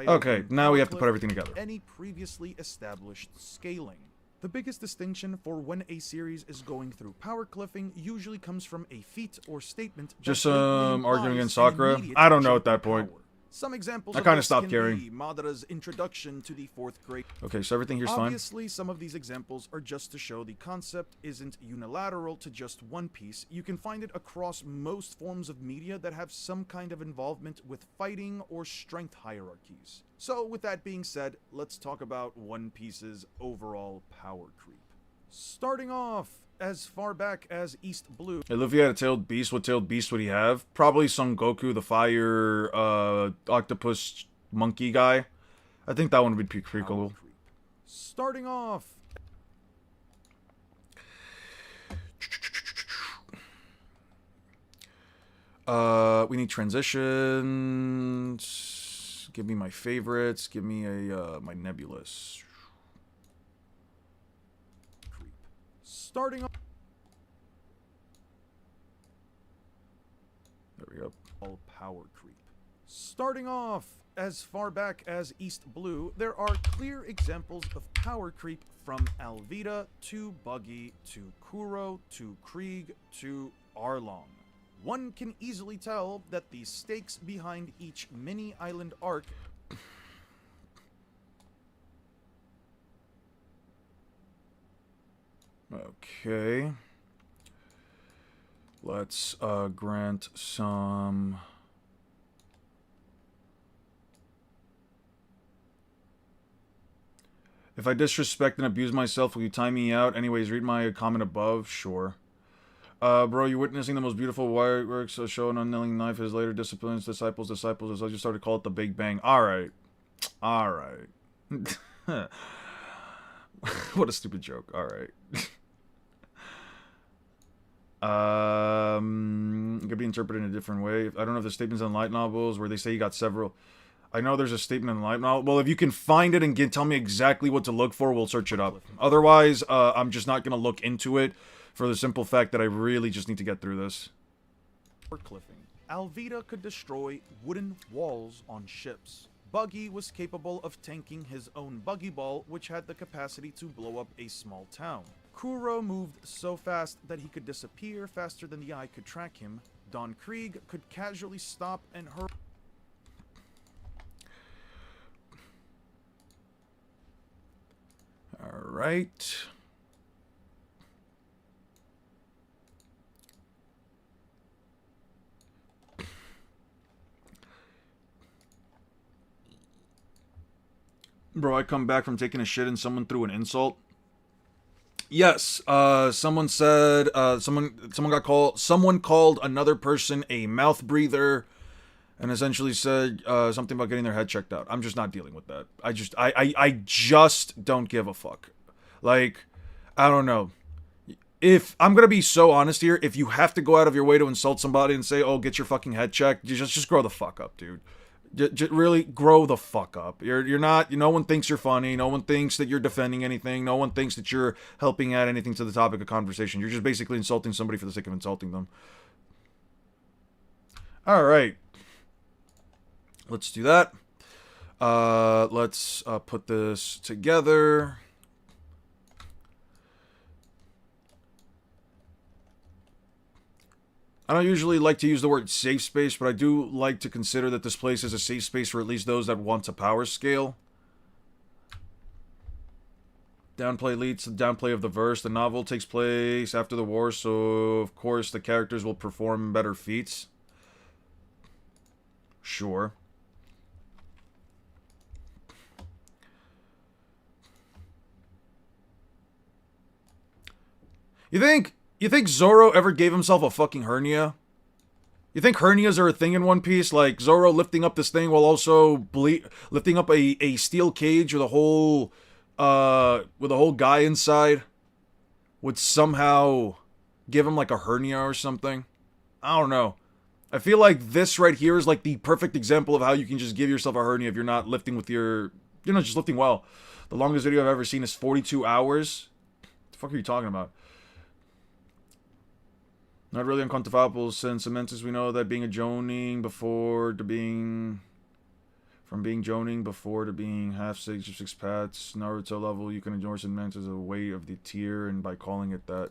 Okay, now we have to put everything together. Any previously established scaling. The biggest distinction for when a series is going through power cliffing usually comes from a feat or statement. Just arguing against Sakura. I don't know at that point. Some examples I of kinda this stopped can caring. be Madara's introduction to the fourth grade. Okay, so everything here's fine. Obviously, some of these examples are just to show the concept isn't unilateral to just One Piece. You can find it across most forms of media that have some kind of involvement with fighting or strength hierarchies. So, with that being said, let's talk about One Piece's overall power creep. Starting off, as far back as East Blue, Hey, Luffy had a tailed beast. What tailed beast would he have? Probably Son Goku, the fire octopus monkey guy. I think that one would be pretty cool. creep. Starting off, We need transitions. Give me my favorites. Give me a my Nebulous. creep. Starting off, There we go. all power creep. Starting off, as far back as East Blue, there are clear examples of power creep from Alvida to Buggy to Kuro to Krieg to Arlong. One can easily tell that the stakes behind each mini island arc Okay. Let's grant some. If I disrespect and abuse myself, will you time me out? Anyways, read my comment above. Sure. Bro, you're witnessing the most beautiful fireworks show an unknowing knife his later disciples, as I just started to call it the Big Bang. Alright. Alright. What a stupid joke. Alright. It could be interpreted in a different way. I don't know if the statements in light novels where they say you got several. I know there's a statement in light novel. Well, if you can find it and tell me exactly what to look for, we'll search it up. Otherwise, I'm just not gonna look into it for the simple fact that I really just need to get through this. or cliffing. Alvida could destroy wooden walls on ships. Buggy was capable of tanking his own buggy ball, which had the capacity to blow up a small town. Kuro moved so fast that he could disappear faster than the eye could track him. Don Krieg could casually stop and hurl. Alright. Bro, I come back from taking a shit and someone threw an insult. Yes, someone said, someone called another person a mouth breather and essentially said something about getting their head checked out. I'm just not dealing with that. I just don't give a fuck. Like, I don't know. If I'm gonna be so honest here, if you have to go out of your way to insult somebody and say, "Oh, get your fucking head checked," just grow the fuck up, dude. Just really grow the fuck up. You're not. No one thinks you're funny. No one thinks that you're defending anything. No one thinks that you're helping add anything to the topic of conversation. You're just basically insulting somebody for the sake of insulting them. All right. Let's do that. Let's put this together. I don't usually like to use the word safe space, but I do like to consider that this place is a safe space for at least those that want to power scale. Downplay leads to the downplay of the verse. The novel takes place after the war, so of course the characters will perform better feats. Sure. You think Zoro ever gave himself a fucking hernia? You think hernias are a thing in One Piece? Like Zoro lifting up this thing while also lifting up a steel cage with a whole guy inside would somehow give him like a hernia or something? I don't know. I feel like this right here is like the perfect example of how you can just give yourself a hernia if you're not lifting with your, just lifting well. The longest video I've ever seen is 42 hours. What the fuck are you talking about? Not really unquantifiable since Amentus we know that being a Jonin before to being... From being Jonin before to being half six pats, Naruto level, you can endorse Amentus as a weight of the tier and by calling it that.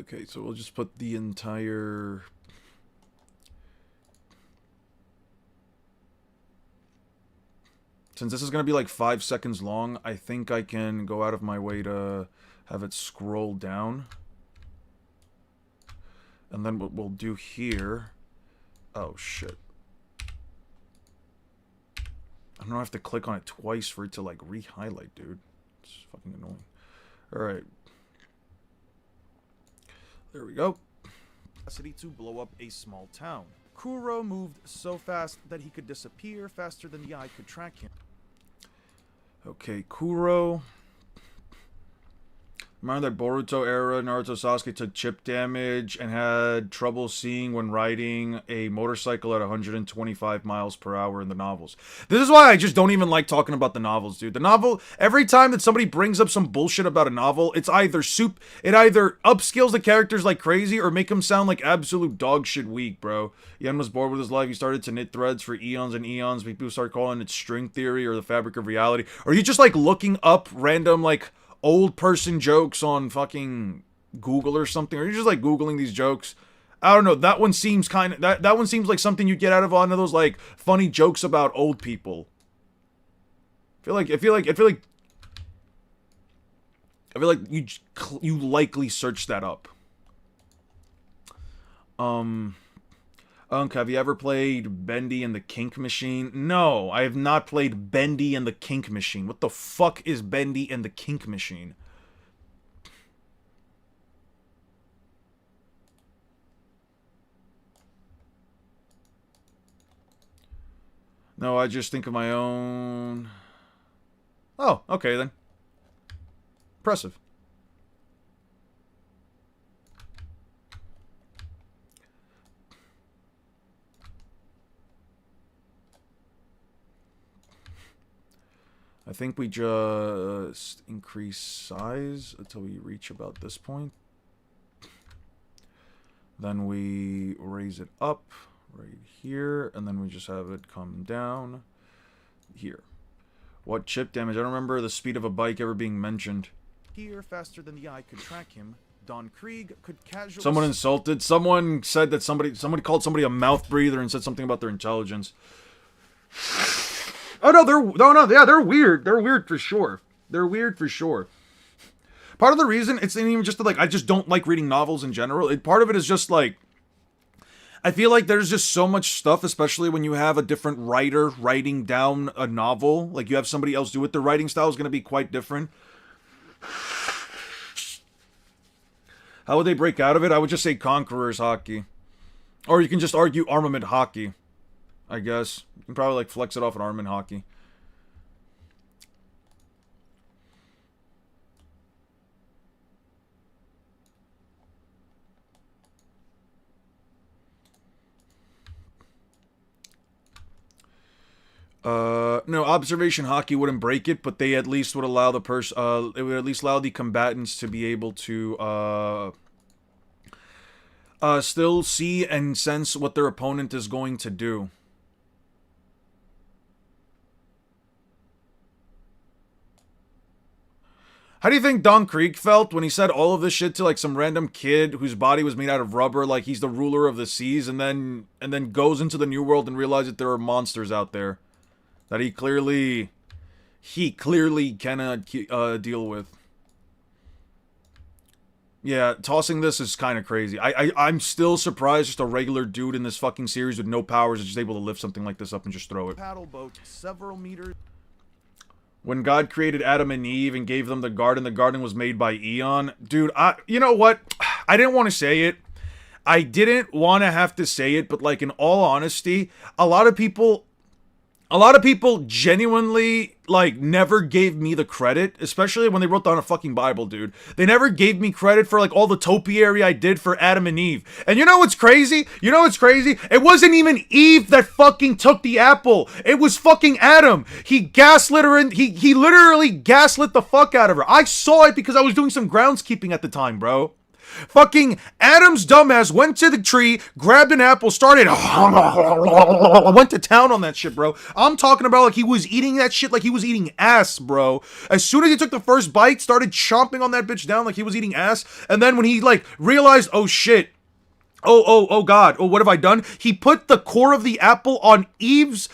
Okay, so we'll just put the entire... Since this is going to be like 5 seconds long, I think I can go out of my way to have it scroll down. And then what we'll do here... Oh, shit. I don't have to click on it twice for it to, like, re-highlight, dude. It's fucking annoying. Alright. There we go. Capacity to blow up a small town. Kuro moved so fast that he could disappear faster than the eye could track him. Okay, Kuro. Remember that Boruto era, Naruto Sasuke took chip damage and had trouble seeing when riding a motorcycle at 125 miles per hour in the novels. This is why I just don't even like talking about the novels, dude. The novel, every time that somebody brings up some bullshit about a novel, it's either it either upskills the characters like crazy or make them sound like absolute dog shit weak, bro. Yen was bored with his life. He started to knit threads for eons and eons. People start calling it string theory or the fabric of reality. Or you just like looking up random like old person jokes on fucking Google or something, or you're just like Googling these jokes. I don't know, that one seems kind of that one seems like something you get out of one of those like funny jokes about old people. I feel like you likely searched that up. Have you ever played Bendy and the Kink Machine? No, I have not played Bendy and the Kink Machine. What the fuck is Bendy and the Kink Machine? No, I just think of my own... Oh, okay then. Impressive. I think we just increase size until we reach about this point. Then we raise it up right here, and then we just have it come down here. What chip damage? I don't remember the speed of a bike ever being mentioned. Here, faster than the eye could track him, Don Krieg could casually... Someone insulted. Someone said that somebody called somebody a mouth breather and said something about their intelligence. Oh no, they're weird. They're weird for sure. They're weird for sure. Part of the reason it's not even just that, like, I just don't like reading novels in general. Part of it is just like, I feel like there's just so much stuff, especially when you have a different writer writing down a novel. Like, you have somebody else do it. The writing style is going to be quite different. How would they break out of it? I would just say Conqueror's Hockey. Or you can just argue Armament Hockey, I guess. You can probably, like, flex it off an Armament Hockey. No, observation hockey wouldn't break it, but they at least would allow the it would at least allow the combatants to be able to, still see and sense what their opponent is going to do. How do you think Don Krieg felt when he said all of this shit to, like, some random kid whose body was made out of rubber, like he's the ruler of the seas, and then goes into the new world and realizes that there are monsters out there that he clearly cannot deal with? Yeah, tossing this is kind of crazy. I'm still surprised just a regular dude in this fucking series with no powers is just able to lift something like this up and just throw it. Paddle boat several meters. When God created Adam and Eve and gave them the garden was made by Eon. Dude, you know what? I didn't want to say it. I didn't want to have to say it, but, like, in all honesty, a lot of people genuinely, like, never gave me the credit, especially when they wrote down a fucking Bible, dude. They never gave me credit for, like, all the topiary I did for Adam and Eve. And you know what's crazy? It wasn't even Eve that fucking took the apple. It was fucking Adam. He gaslit her, and he literally gaslit the fuck out of her. I saw it because I was doing some groundskeeping at the time, bro. Fucking Adam's dumbass went to the tree, grabbed an apple, started went to town on that shit, bro. I'm talking about like he was eating that shit like he was eating ass, bro. As soon as he took the first bite, started chomping on that bitch down like he was eating ass. And then when he like realized, oh shit, oh god, oh what have I done? He put the core of the apple on Eve's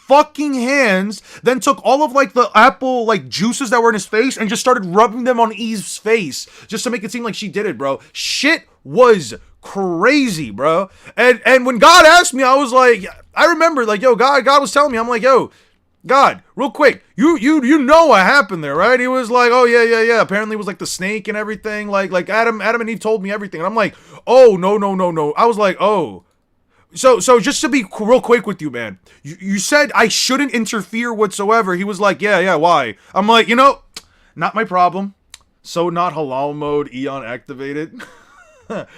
fucking hands, then took all of like the apple like juices that were in his face and just started rubbing them on Eve's face just to make it seem like she did it, bro. Shit was crazy, bro. And when God asked me, I was like, I remember like, yo, God was telling me, I'm like, yo, God, real quick, you know what happened there, right? He was like, oh yeah. Apparently it was like the snake and everything. Like Adam and Eve told me everything, and I'm like, oh no. I was like, oh. So just to be real quick with you, man, you said I shouldn't interfere whatsoever. He was like, yeah, why? I'm like, not my problem. So not halal mode, Eon activated. Has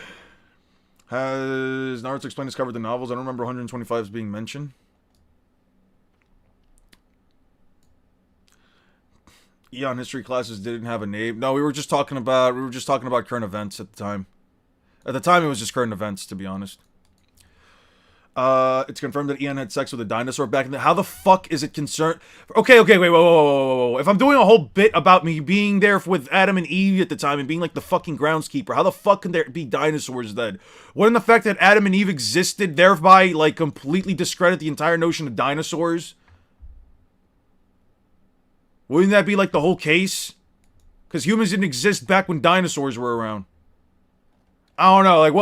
Naruto Explained discovered the novels? I don't remember 125 as being mentioned. Eon history classes didn't have a name. No, we were just talking about current events at the time. At the time, it was just current events, to be honest. It's confirmed that Eon had sex with a dinosaur back in the... How the fuck is it concerned... Okay, wait, whoa. If I'm doing a whole bit about me being there with Adam and Eve at the time and being like the fucking groundskeeper, how the fuck can there be dinosaurs then? Wouldn't the fact that Adam and Eve existed thereby, like, completely discredit the entire notion of dinosaurs? Wouldn't that be, like, the whole case? Because humans didn't exist back when dinosaurs were around. I don't know, like,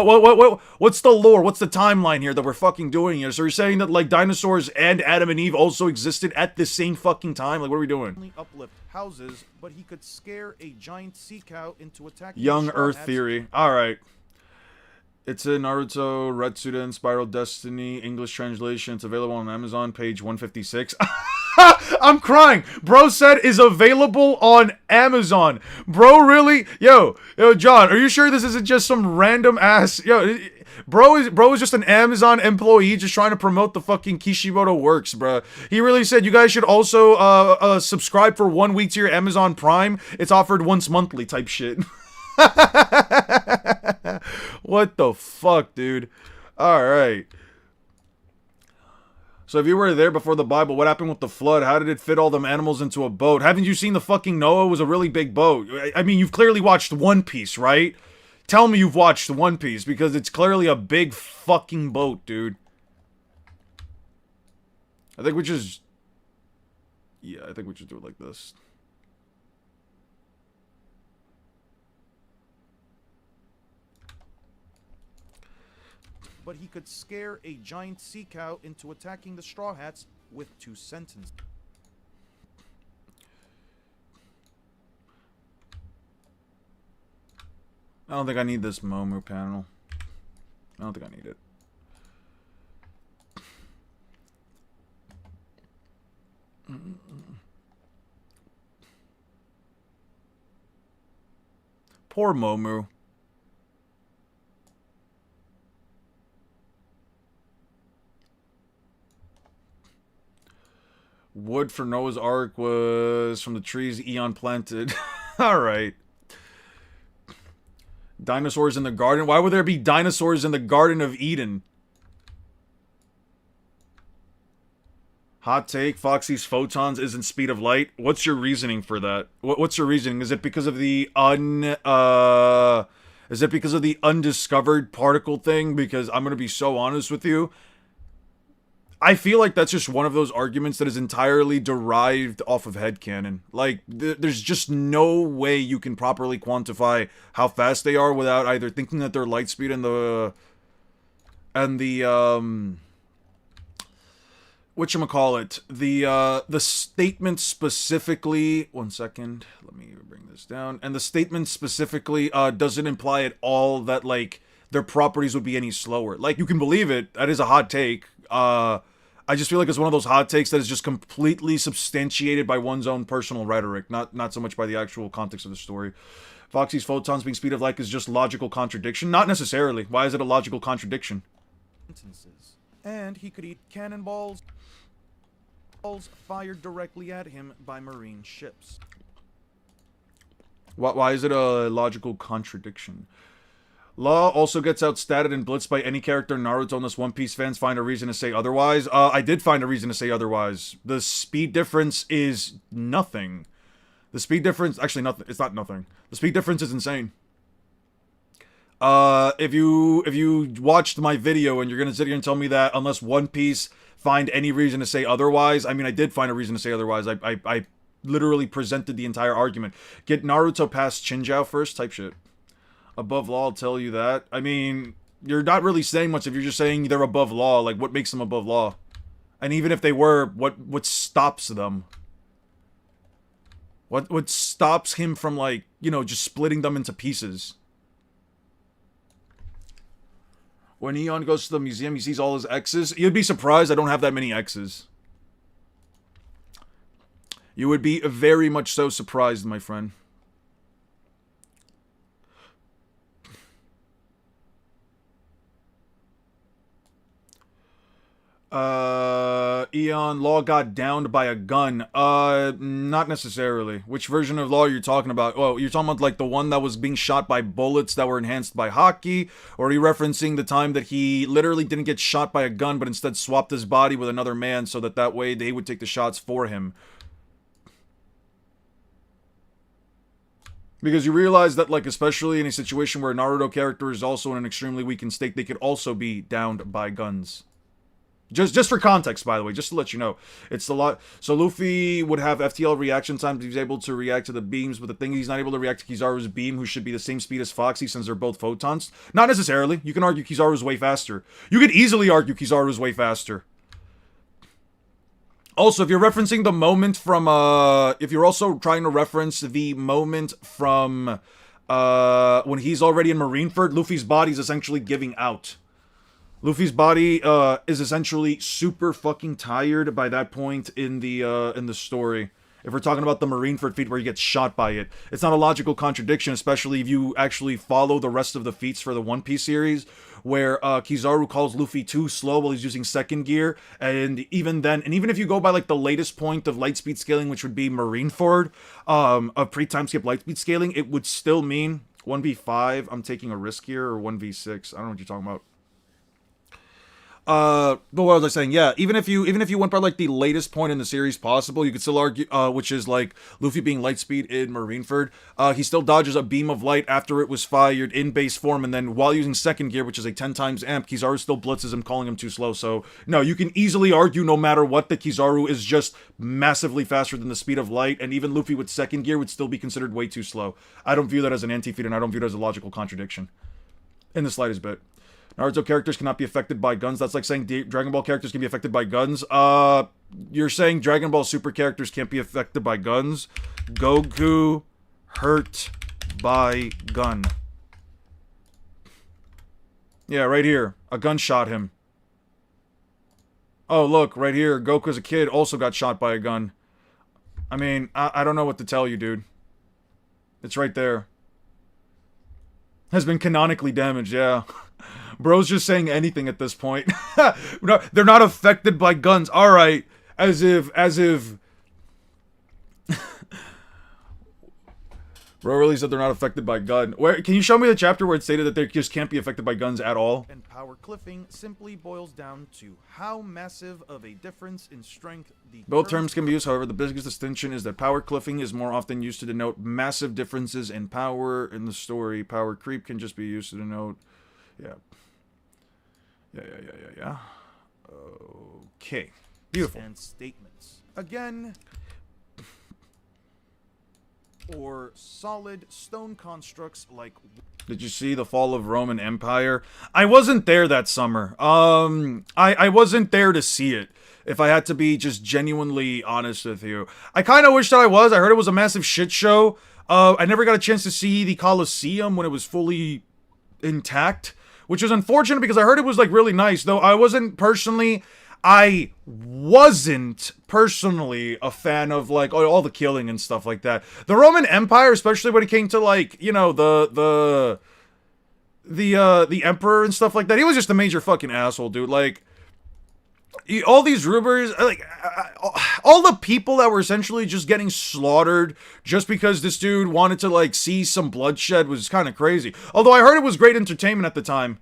what's the lore? What's the timeline here that we're fucking doing here? So you're saying that, like, dinosaurs and Adam and Eve also existed at the same fucking time? Like, what are we doing? Only uplift houses, but he could scare a giant sea cow into attacking Young Earth theory. Alright. It's in Naruto, Red Suda, Spiral Destiny, English translation. It's available on Amazon, page 156. I'm crying. Bro said is available on Amazon. Bro, really? Yo, John, are you sure this isn't just some random ass... Yo, bro is just an Amazon employee just trying to promote the fucking Kishimoto works, bro. He really said you guys should also subscribe for 1 week to your Amazon Prime. It's offered once monthly type shit. What the fuck, dude? Alright. So if you were there before the Bible, what happened with the flood? How did it fit all them animals into a boat? Haven't you seen the fucking Noah? It was a really big boat. I mean, you've clearly watched One Piece, right? Tell me you've watched One Piece, because it's clearly a big fucking boat, dude. I think we just... Yeah, I think we should do it like this. But he could scare a giant sea cow into attacking the Straw Hats with 2 sentences. I don't think I need this Momu panel. I don't think I need it. Poor Momu. Wood for Noah's Ark was from the trees Eon planted. Alright. Dinosaurs in the garden? Why would there be dinosaurs in the Garden of Eden? Hot take, Foxy's photons isn't speed of light. What's your reasoning for that? What's your reasoning? Is it because of the is it because of the undiscovered particle thing? Because I'm gonna be so honest with you, I feel like that's just one of those arguments that is entirely derived off of headcanon. Like, there's just no way you can properly quantify how fast they are without either thinking that their light speed and the whatchamacallit, the statement specifically, one second, let me bring this down, and the statement specifically, doesn't imply at all that, like, their properties would be any slower. Like, you can believe it, that is a hot take, I just feel like it's one of those hot takes that is just completely substantiated by one's own personal rhetoric, not so much by the actual context of the story. Foxy's photons being speed of light is just logical contradiction? Not necessarily. Why is it a logical contradiction? And he could eat cannonballs fired directly at him by marine ships. Why is it a logical contradiction? Law also gets outstatted and blitzed by any character in Naruto unless One Piece fans find a reason to say otherwise. I did find a reason to say otherwise. The speed difference is nothing. The speed difference, actually nothing, it's not nothing. The speed difference is insane. If you watched my video and you're gonna sit here and tell me that unless One Piece find any reason to say otherwise, I mean, I did find a reason to say otherwise. I literally presented the entire argument. Get Naruto past Chinjao first, type shit. Above law, I'll tell you that. I mean, you're not really saying much if you're just saying they're above law. Like, what makes them above law? And even if they were, what stops them? What stops him from, like, you know, just splitting them into pieces? When Eon goes to the museum, he sees all his exes. You'd be surprised I don't have that many exes. You would be very much so surprised, my friend. Eon, Law got downed by a gun. Not necessarily. Which version of Law are you talking about? Oh, you're talking about, like, the one that was being shot by bullets that were enhanced by hockey? Or are you referencing the time that he literally didn't get shot by a gun, but instead swapped his body with another man so that way they would take the shots for him? Because you realize that, like, especially in a situation where a Naruto character is also in an extremely weakened state, they could also be downed by guns. Just for context, by the way, just to let you know. It's a lot. So Luffy would have FTL reaction times. He's able to react to the beams, but the thing he's not able to react to Kizaru's beam, who should be the same speed as Foxy since they're both photons. Not necessarily. You can argue Kizaru's way faster. You could easily argue Kizaru's way faster. Also, if you're referencing the moment from, if you're also trying to reference the moment from, when he's already in Marineford, Luffy's body is essentially giving out. Luffy's body is essentially super fucking tired by that point in the story. If we're talking about the Marineford feat where he gets shot by it, it's not a logical contradiction, especially if you actually follow the rest of the feats for the One Piece series, where Kizaru calls Luffy too slow while he's using second gear, and even then, and even if you go by like the latest point of lightspeed scaling, which would be Marineford, of pre-time skip lightspeed scaling, it would still mean 1v5. I'm taking a risk here, or 1v6. I don't know what you're talking about. But what was I saying? Yeah, even if you went by like the latest point in the series possible, you could still argue, which is like Luffy being lightspeed in Marineford. He still dodges a beam of light after it was fired in base form, and then while using second gear, which is a 10 times amp, Kizaru still blitzes him, calling him too slow. So no, you can easily argue no matter what that Kizaru is just massively faster than the speed of light, and even Luffy with second gear would still be considered way too slow. I don't view that as an anti-feat, and I don't view it as a logical contradiction in the slightest bit. Naruto characters cannot be affected by guns. That's like saying Dragon Ball characters can be affected by guns. You're saying Dragon Ball Super characters can't be affected by guns. Goku hurt by gun. Yeah, right here. A gun shot him. Oh, look, right here. Goku as a kid also got shot by a gun. I mean, I don't know what to tell you, dude. It's right there. Has been canonically damaged, yeah. Bro's just saying anything at this point. No, they're not affected by guns. Alright. As if... Bro really said they're not affected by gun. Where, can you show me the chapter where it stated that they just can't be affected by guns at all? And power cliffing simply boils down to how massive of a difference in strength the... Both terms can be used, however, the biggest distinction is that power cliffing is more often used to denote massive differences in power in the story. Power creep can just be used to denote... Yeah. Yeah. Okay. Beautiful. And statements. Again... or solid stone constructs like... Did you see the fall of Roman Empire? I wasn't there that summer. I wasn't there to see it, if I had to be just genuinely honest with you. I kind of wish that I was. I heard it was a massive shit show. I never got a chance to see the Colosseum when it was fully intact, which is unfortunate because I heard it was, like, really nice, though I wasn't personally a fan of, like, all the killing and stuff like that. The Roman Empire, especially when it came to, like, you know, the emperor and stuff like that, he was just a major fucking asshole, dude. Like, all these rumors, like all the people that were essentially just getting slaughtered just because this dude wanted to like see some bloodshed was kind of crazy. Although I heard it was great entertainment at the time.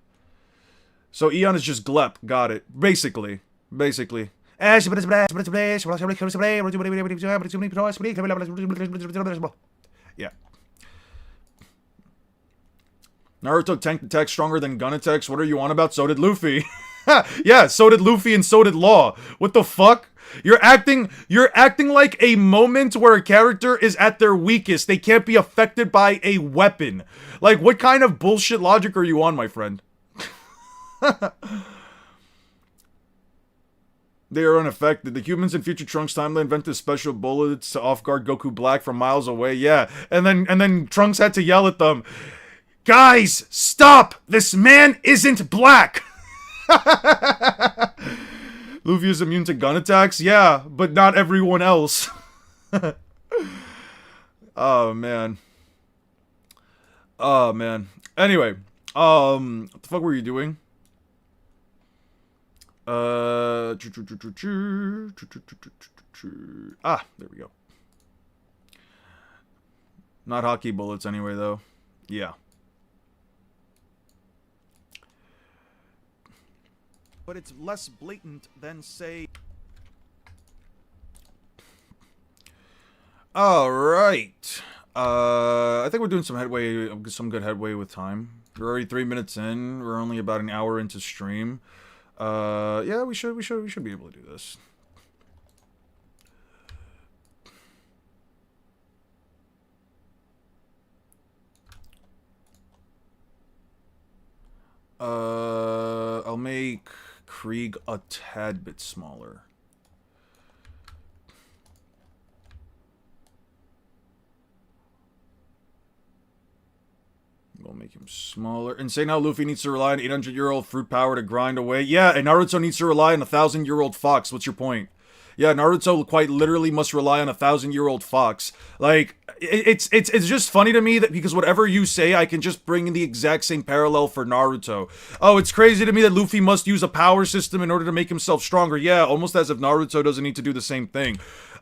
So Eon is just Glep. Got it. Basically. Yeah. Naruto tanked attack stronger than gun attacks. What are you on about? So did Luffy. Yeah, so did Luffy and so did Law. What the fuck? You're acting like a moment where a character is at their weakest. They can't be affected by a weapon. Like, what kind of bullshit logic are you on, my friend? They are unaffected. The humans in Future Trunks timeline invented special bullets to off-guard Goku Black from miles away. Yeah, and then Trunks had to yell at them, "Guys, stop! This man isn't black!" Luffy is immune to gun attacks? Yeah, but not everyone else. Oh, man. Oh, man. Anyway, what the fuck were you doing? There we go. Not hockey bullets anyway, though. Yeah. But it's less blatant than, say... Alright. I think we're doing some good headway with time. We're already 3 minutes in. We're only about an hour into stream. Yeah, we should be able to do this. I'll make Krieg a tad bit smaller. We'll make him smaller. And say now Luffy needs to rely on 800-year-old fruit power to grind away. Yeah, and Naruto needs to rely on a 1,000-year-old fox. What's your point? Yeah, Naruto quite literally must rely on a 1,000-year-old fox. Like, it's just funny to me that because whatever you say, I can just bring in the exact same parallel for Naruto. Oh, it's crazy to me that Luffy must use a power system in order to make himself stronger. Yeah, almost as if Naruto doesn't need to do the same thing.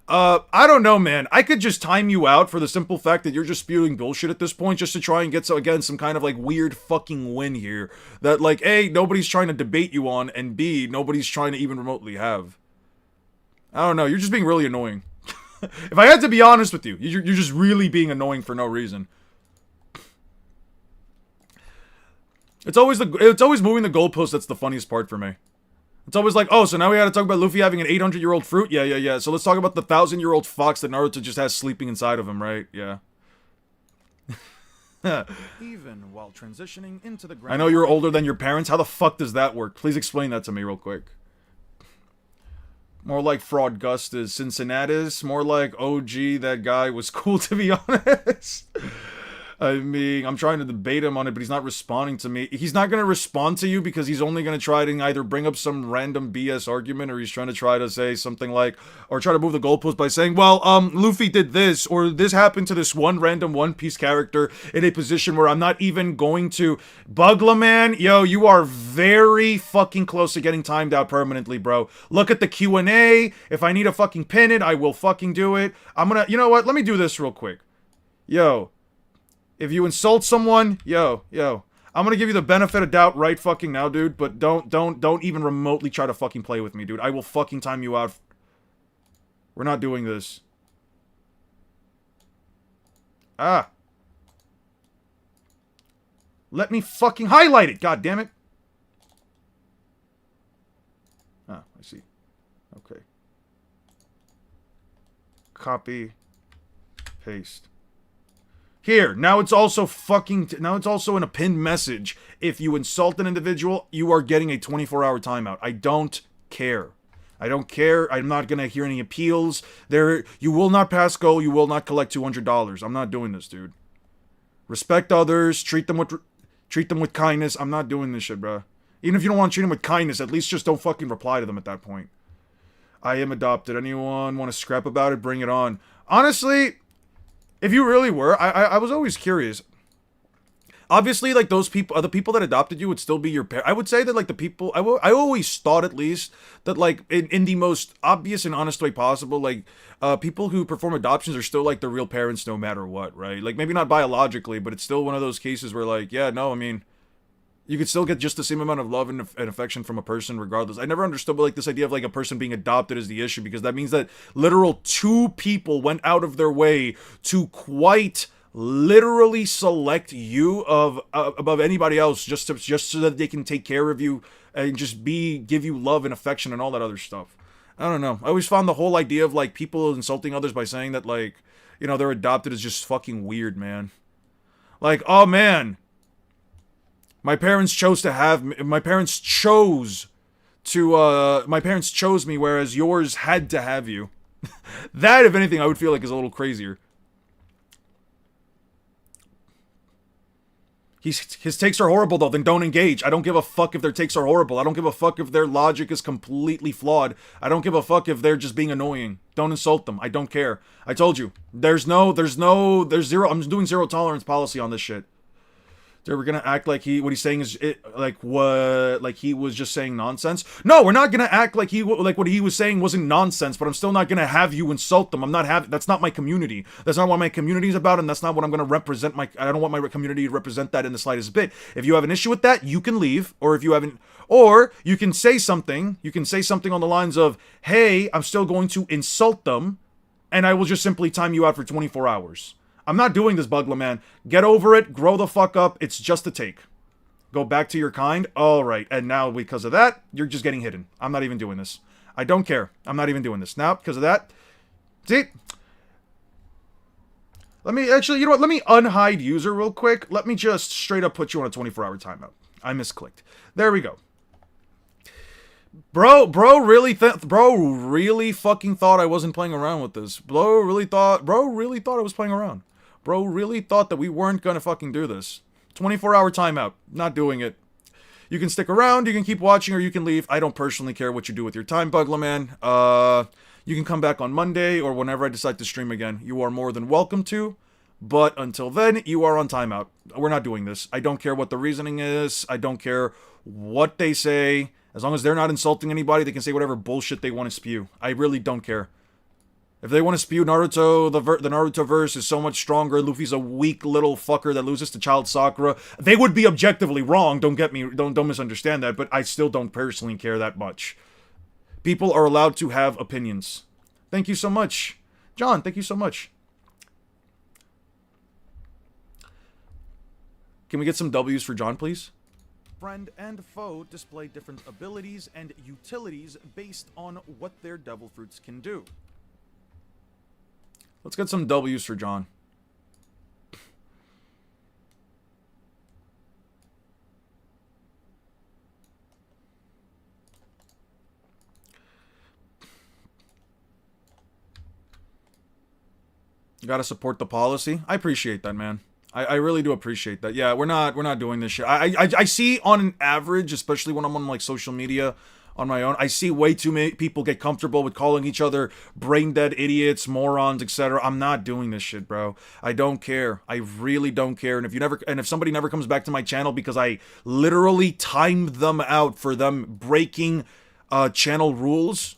I don't know, man. I could just time you out for the simple fact that you're just spewing bullshit at this point just to try and get, some kind of, like, weird fucking win here. That, like, A, nobody's trying to debate you on, and B, nobody's trying to even remotely have. I don't know, you're just being really annoying. If I had to be honest with you, you're just really being annoying for no reason. It's always moving the goalpost that's the funniest part for me. It's always like, oh, so now we gotta talk about Luffy having an 800-year-old fruit? Yeah. So let's talk about the 1,000-year-old fox that Naruto just has sleeping inside of him, right? Yeah. Even while transitioning into the I know you're older than your parents. How the fuck does that work? Please explain that to me real quick. More like Fraud Gustus. Cincinnatus. More like OG, that guy was cool, to be honest. I mean, I'm trying to debate him on it, but he's not responding to me. He's not going to respond to you because he's only going to try to either bring up some random BS argument or he's trying to try to say something like, or try to move the goalpost by saying, well, Luffy did this, or this happened to this one random One Piece character in a position where I'm not even going to. Bugla, man, yo, you are very fucking close to getting timed out permanently, bro. Look at the Q&A. If I need to fucking pin it, I will fucking do it. I'm gonna, you know what? Let me do this real quick. Yo. If you insult someone, yo, I'm gonna give you the benefit of doubt right fucking now, dude, but don't even remotely try to fucking play with me, dude. I will fucking time you out. We're not doing this. Ah. Let me fucking highlight it, god damn it. Ah, I see. Okay. Copy. Paste. Here, now it's also in a pinned message. If you insult an individual, you are getting a 24-hour timeout. I don't care. I don't care. I'm not gonna hear any appeals. You will not pass go. You will not collect $200. I'm not doing this, dude. Respect others. Treat them with kindness. I'm not doing this shit, bro. Even if you don't want to treat them with kindness, at least just don't fucking reply to them at that point. I am adopted. Anyone want to scrap about it? Bring it on. Honestly, if you really were, I was always curious. obviously, like, those people, the people that adopted you would still be your parents. I would say that, like, the people, I always thought, at least, that, like, in the most obvious and honest way possible, like, people who perform adoptions are still, like, the real parents no matter what, right? Like, maybe not biologically, but it's still one of those cases where, like, yeah, no, I mean, you could still get just the same amount of love and affection from a person regardless. I never understood, like, this idea of, like, a person being adopted is the issue, because that means that literal two people went out of their way to quite literally select you above anybody else, just so that they can take care of you and just give you love and affection and all that other stuff. I don't know. I always found the whole idea of, like, people insulting others by saying that, like, you know, they're adopted is just fucking weird, man. Like, oh man, my parents chose me, whereas yours had to have you. That, if anything, I would feel like is a little crazier. His takes are horrible, though, then don't engage. I don't give a fuck if their takes are horrible. I don't give a fuck if their logic is completely flawed. I don't give a fuck if they're just being annoying. Don't insult them. I don't care. I told you. There's zero, I'm doing zero tolerance policy on this shit. Dude, we're gonna act like what he's saying is like he was just saying nonsense. No, we're not gonna act like what he was saying wasn't nonsense. But I'm still not gonna have you insult them. That's not my community. That's not what my community is about, and that's not what I'm gonna represent. I don't want my community to represent that in the slightest bit. If you have an issue with that, you can leave, or you can say something. You can say something on the lines of, "Hey, I'm still going to insult them, and I will just simply time you out for 24 hours." I'm not doing this, Bugla man. Get over it. Grow the fuck up. It's just a take. Go back to your kind. Alright. And now, because of that, you're just getting hidden. I'm not even doing this. I don't care. I'm not even doing this. Now, because of that... See? Let me... Actually, you know what? Let me unhide user real quick. Let me just straight up put you on a 24-hour timeout. I misclicked. There we go. Bro really fucking thought I wasn't playing around with this. Bro really thought I was playing around. Bro really thought that we weren't gonna fucking do this. 24-hour timeout. Not doing it. You can stick around, you can keep watching, or you can leave. I don't personally care what you do with your time, Bugla man. You can come back on Monday, or whenever I decide to stream again. You are more than welcome to. But until then, you are on timeout. We're not doing this. I don't care what the reasoning is. I don't care what they say. As long as they're not insulting anybody, they can say whatever bullshit they want to spew. I really don't care. If they want to spew Naruto, the Naruto verse is so much stronger, Luffy's a weak little fucker that loses to Child Sakura, they would be objectively wrong, don't misunderstand that, but I still don't personally care that much. People are allowed to have opinions. Thank you so much. John, thank you so much. Can we get some W's for John, please? Friend and foe display different abilities and utilities based on what their devil fruits can do. Let's get some W's for John. You gotta support the policy. I appreciate that, man. I really do appreciate that. Yeah, we're not doing this shit. I see on an average, especially when I'm on like social media on my own, I see way too many people get comfortable with calling each other brain dead idiots, morons, etc. I'm not doing this shit, bro. I don't care. I really don't care. And if somebody never comes back to my channel because I literally timed them out for them breaking channel rules,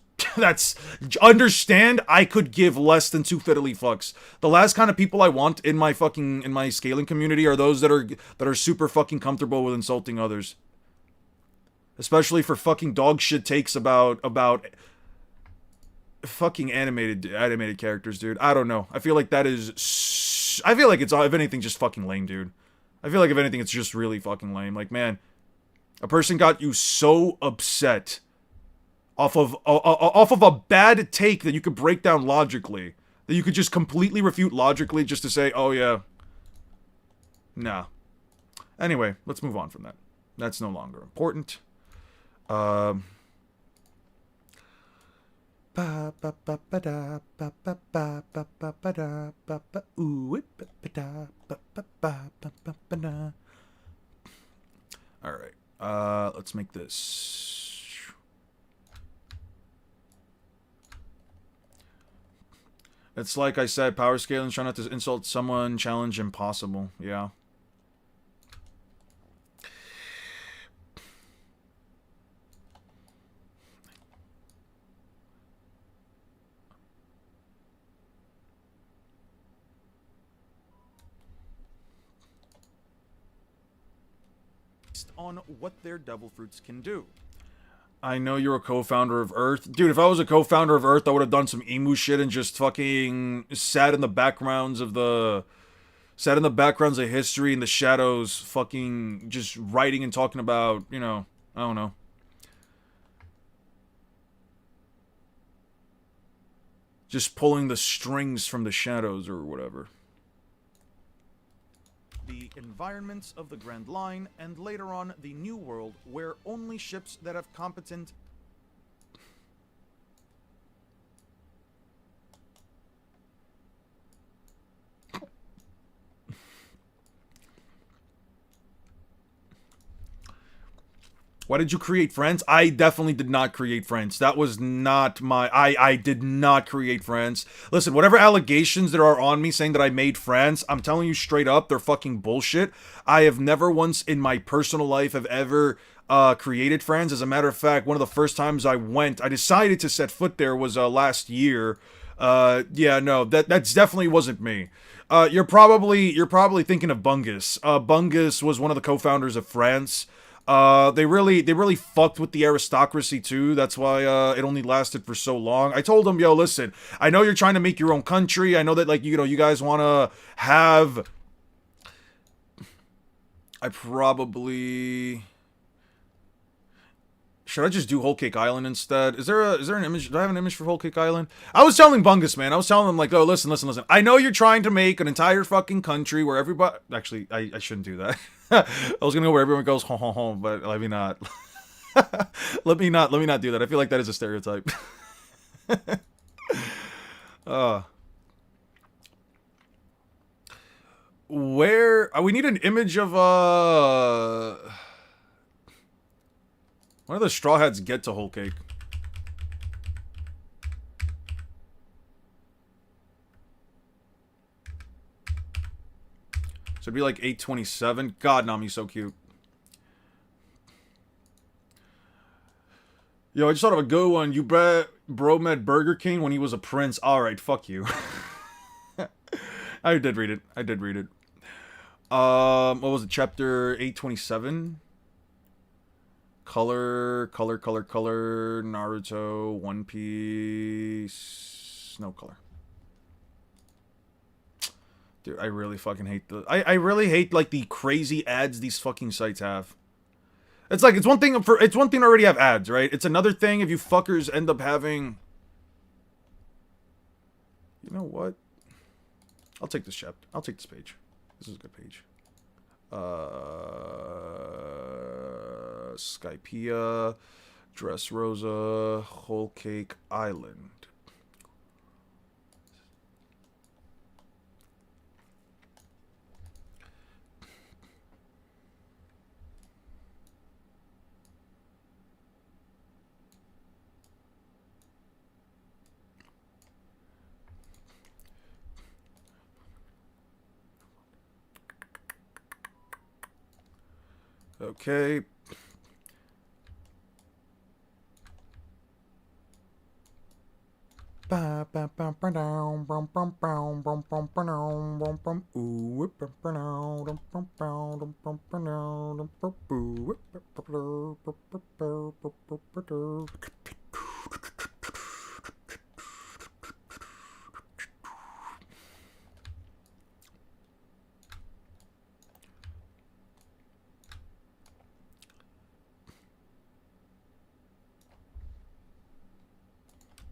understand, I could give less than two fiddly fucks. The last kind of people I want in my scaling community are those that are super fucking comfortable with insulting others. Especially for fucking dog shit takes about fucking animated characters, dude. I don't know. I feel like it's, if anything, just fucking lame, dude. I feel like if anything, it's just really fucking lame. Like, man, a person got you so upset off of a bad take that you could break down logically, that you could just completely refute logically just to say, oh yeah, nah. Anyway, let's move on from that. That's no longer important. Alright, let's make this. It's like I said, power scaling, try not to insult someone, challenge impossible. Yeah. on what their devil fruits can do. I know you're a co-founder of Earth. Dude, if I was a co-founder of Earth, I would have done some emu shit and just fucking sat in the backgrounds of history in the shadows, fucking just writing and talking about, you know, I don't know. Just pulling the strings from the shadows or whatever. The environments of the Grand Line, and later on the New World, where only ships that have competent Why did you create France? I definitely did not create France. That was not my... I did not create France. Listen, whatever allegations there are on me saying that I made France, I'm telling you straight up, they're fucking bullshit. I have never once in my personal life have ever created France. As a matter of fact, one of the first times I decided to set foot there was last year. Yeah, no, that's definitely wasn't me. You're probably thinking of Bungus. Bungus was one of the co-founders of France. They really fucked with the aristocracy too. That's why it only lasted for so long. I told them, yo, listen, I know you're trying to make your own country. I know that, like, you know, you guys want to have... Should I just do Whole Cake Island instead? Is there an image? Do I have an image for Whole Cake Island? I was telling Bungus, man. I was telling him, like, oh, listen. I know you're trying to make an entire fucking country where everybody... Actually, I shouldn't do that. I was gonna go where everyone goes home, home, home, but let me not. let me not do that. I feel like that is a stereotype. Where... we need an image of, when do the Straw Hats get to Whole Cake? So it'd be like 8:27. God, Nami's so cute. Yo, I just thought of a good one. You bet bro met Burger King when he was a prince. Alright, fuck you. I did read it. What was it? Chapter 827? Color, Naruto, One Piece, no color. Dude, I really fucking hate I really hate, like, the crazy ads these fucking sites have. It's like, it's one thing to already have ads, right? It's another thing if you fuckers end up having... You know what? I'll take this chapter. I'll take this page. This is a good page. Skypiea, Dressrosa, Whole Cake Island. Okay.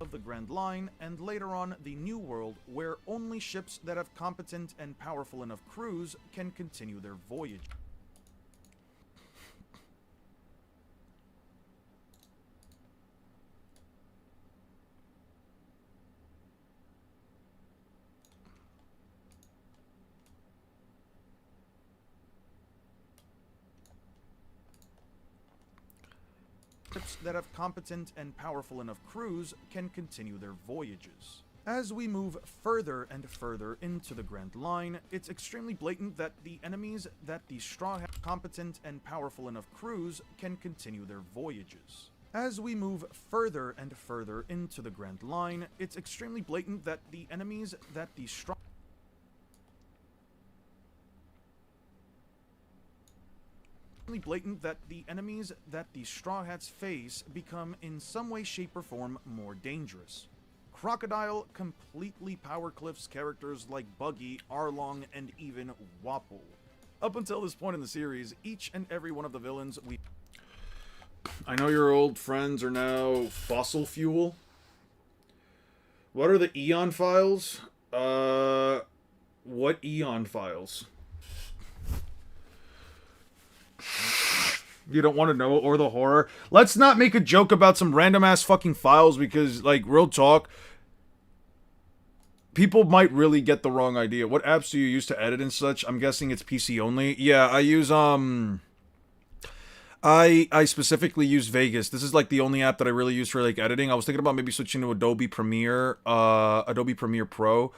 of the Grand Line, and later on the New World, where only ships that have competent and powerful enough crews can continue their voyage. Ships that have competent and powerful enough crews can continue their voyages. As we move further and further into the Grand Line, it's extremely blatant that the enemies that the Straw have competent and powerful enough crews can continue their voyages. As we move further and further into the Grand Line, it's extremely blatant that the enemies that the Straw blatant that the enemies that the Straw Hats face become in some way, shape, or form more dangerous. Crocodile completely power cliffs characters like Buggy, Arlong, and even Wapol. Up until this point in the series, each and every one of the villains we... I know your old friends are now fossil fuel. What are the Eon files? What Eon files? You don't want to know, or the horror? Let's not make a joke about some random-ass fucking files, because, like, real talk, people might really get the wrong idea. What apps do you use to edit and such? I'm guessing it's PC only. Yeah, I use, I specifically use Vegas. This is, like, the only app that I really use for, like, editing. I was thinking about maybe switching to Adobe Premiere Pro.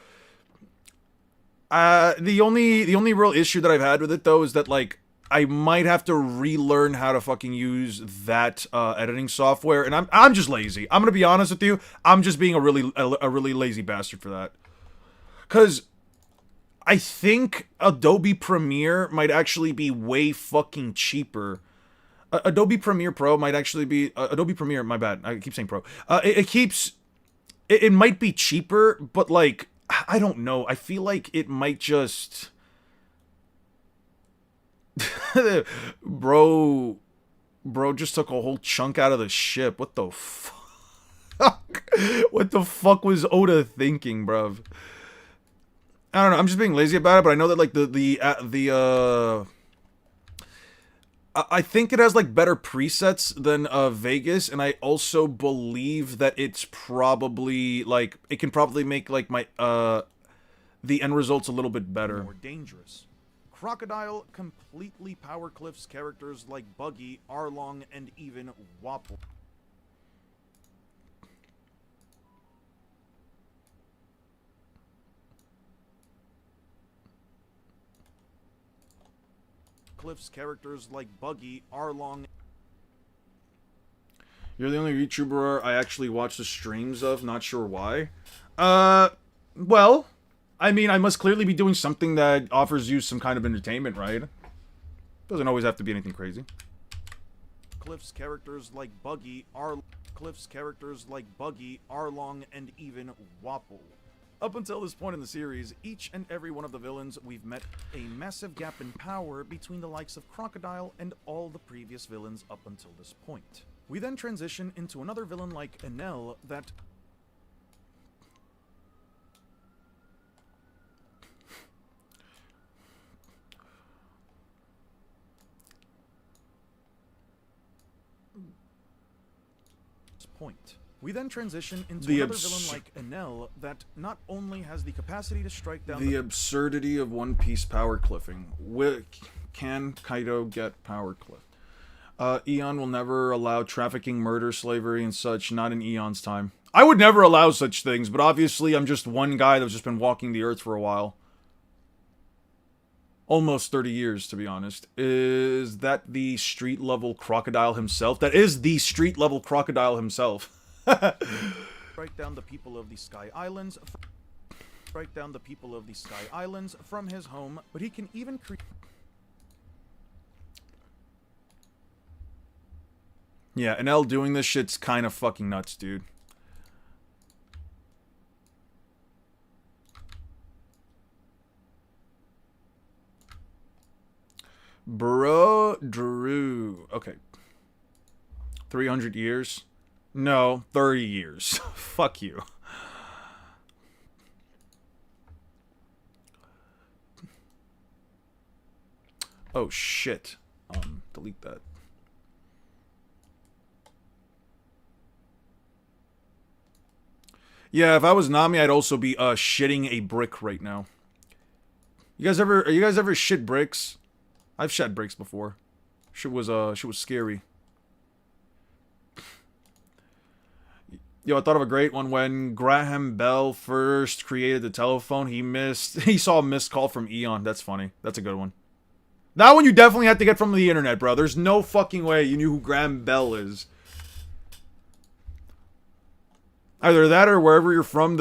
The only real issue that I've had with it, though, is that, like, I might have to relearn how to fucking use that editing software, and I'm just lazy. I'm gonna be honest with you. I'm just being a really lazy bastard for that. Cause I think Adobe Premiere might actually be way fucking cheaper. Adobe Premiere Pro might actually be Adobe Premiere. My bad. I keep saying Pro. It might be cheaper, but like I don't know. I feel like it might just. bro just took a whole chunk out of the ship. What the fuck? What the fuck was Oda thinking, bruv? I don't know. I'm just being lazy about it, but I know that like I think it has like better presets than Vegas, and I also believe that it's probably like it can probably make like my the end results a little bit better. More dangerous. Crocodile completely power cliffs characters like Buggy, Arlong, and even Wapol. Cliffs characters like Buggy, Arlong. You're the only YouTuber I actually watch the streams of, not sure why. Well, I mean, I must clearly be doing something that offers you some kind of entertainment, right? Doesn't always have to be anything crazy. Cliffs characters like Buggy, Arlong, and even Wapol. Up until this point in the series, each and every one of the villains we've met a massive gap in power between the likes of Crocodile and all the previous villains up until this point. We then transition into another villain like Enel that point. We then transition into another villain like Enel that not only has the capacity to strike down the absurdity of One Piece power cliffing. Can Kaido get power cliffed? Eon will never allow trafficking, murder, slavery, and such, not in Eon's time. I would never allow such things, but obviously I'm just one guy that's just been walking the earth for a while. Almost 30 years, to be honest. Is that the street-level crocodile himself? That is the street-level crocodile himself. Strike down the people of the Sky Islands. Strike down the people of the Sky Islands from his home, but he can even create. Yeah, Enel doing this shit's kind of fucking nuts, dude. Bro, Drew. Okay. 300 years? No, 30 years. Fuck you. Oh, shit. Delete that. Yeah, if I was Nami, I'd also be, shitting a brick right now. Are you guys ever shit bricks? I've shat bricks before. Shit was scary. Yo, I thought of a great one. When Graham Bell first created the telephone, he saw a missed call from Eon. That's funny. That's a good one. That one you definitely had to get from the internet, bro. There's no fucking way you knew who Graham Bell is. Either that or wherever you're from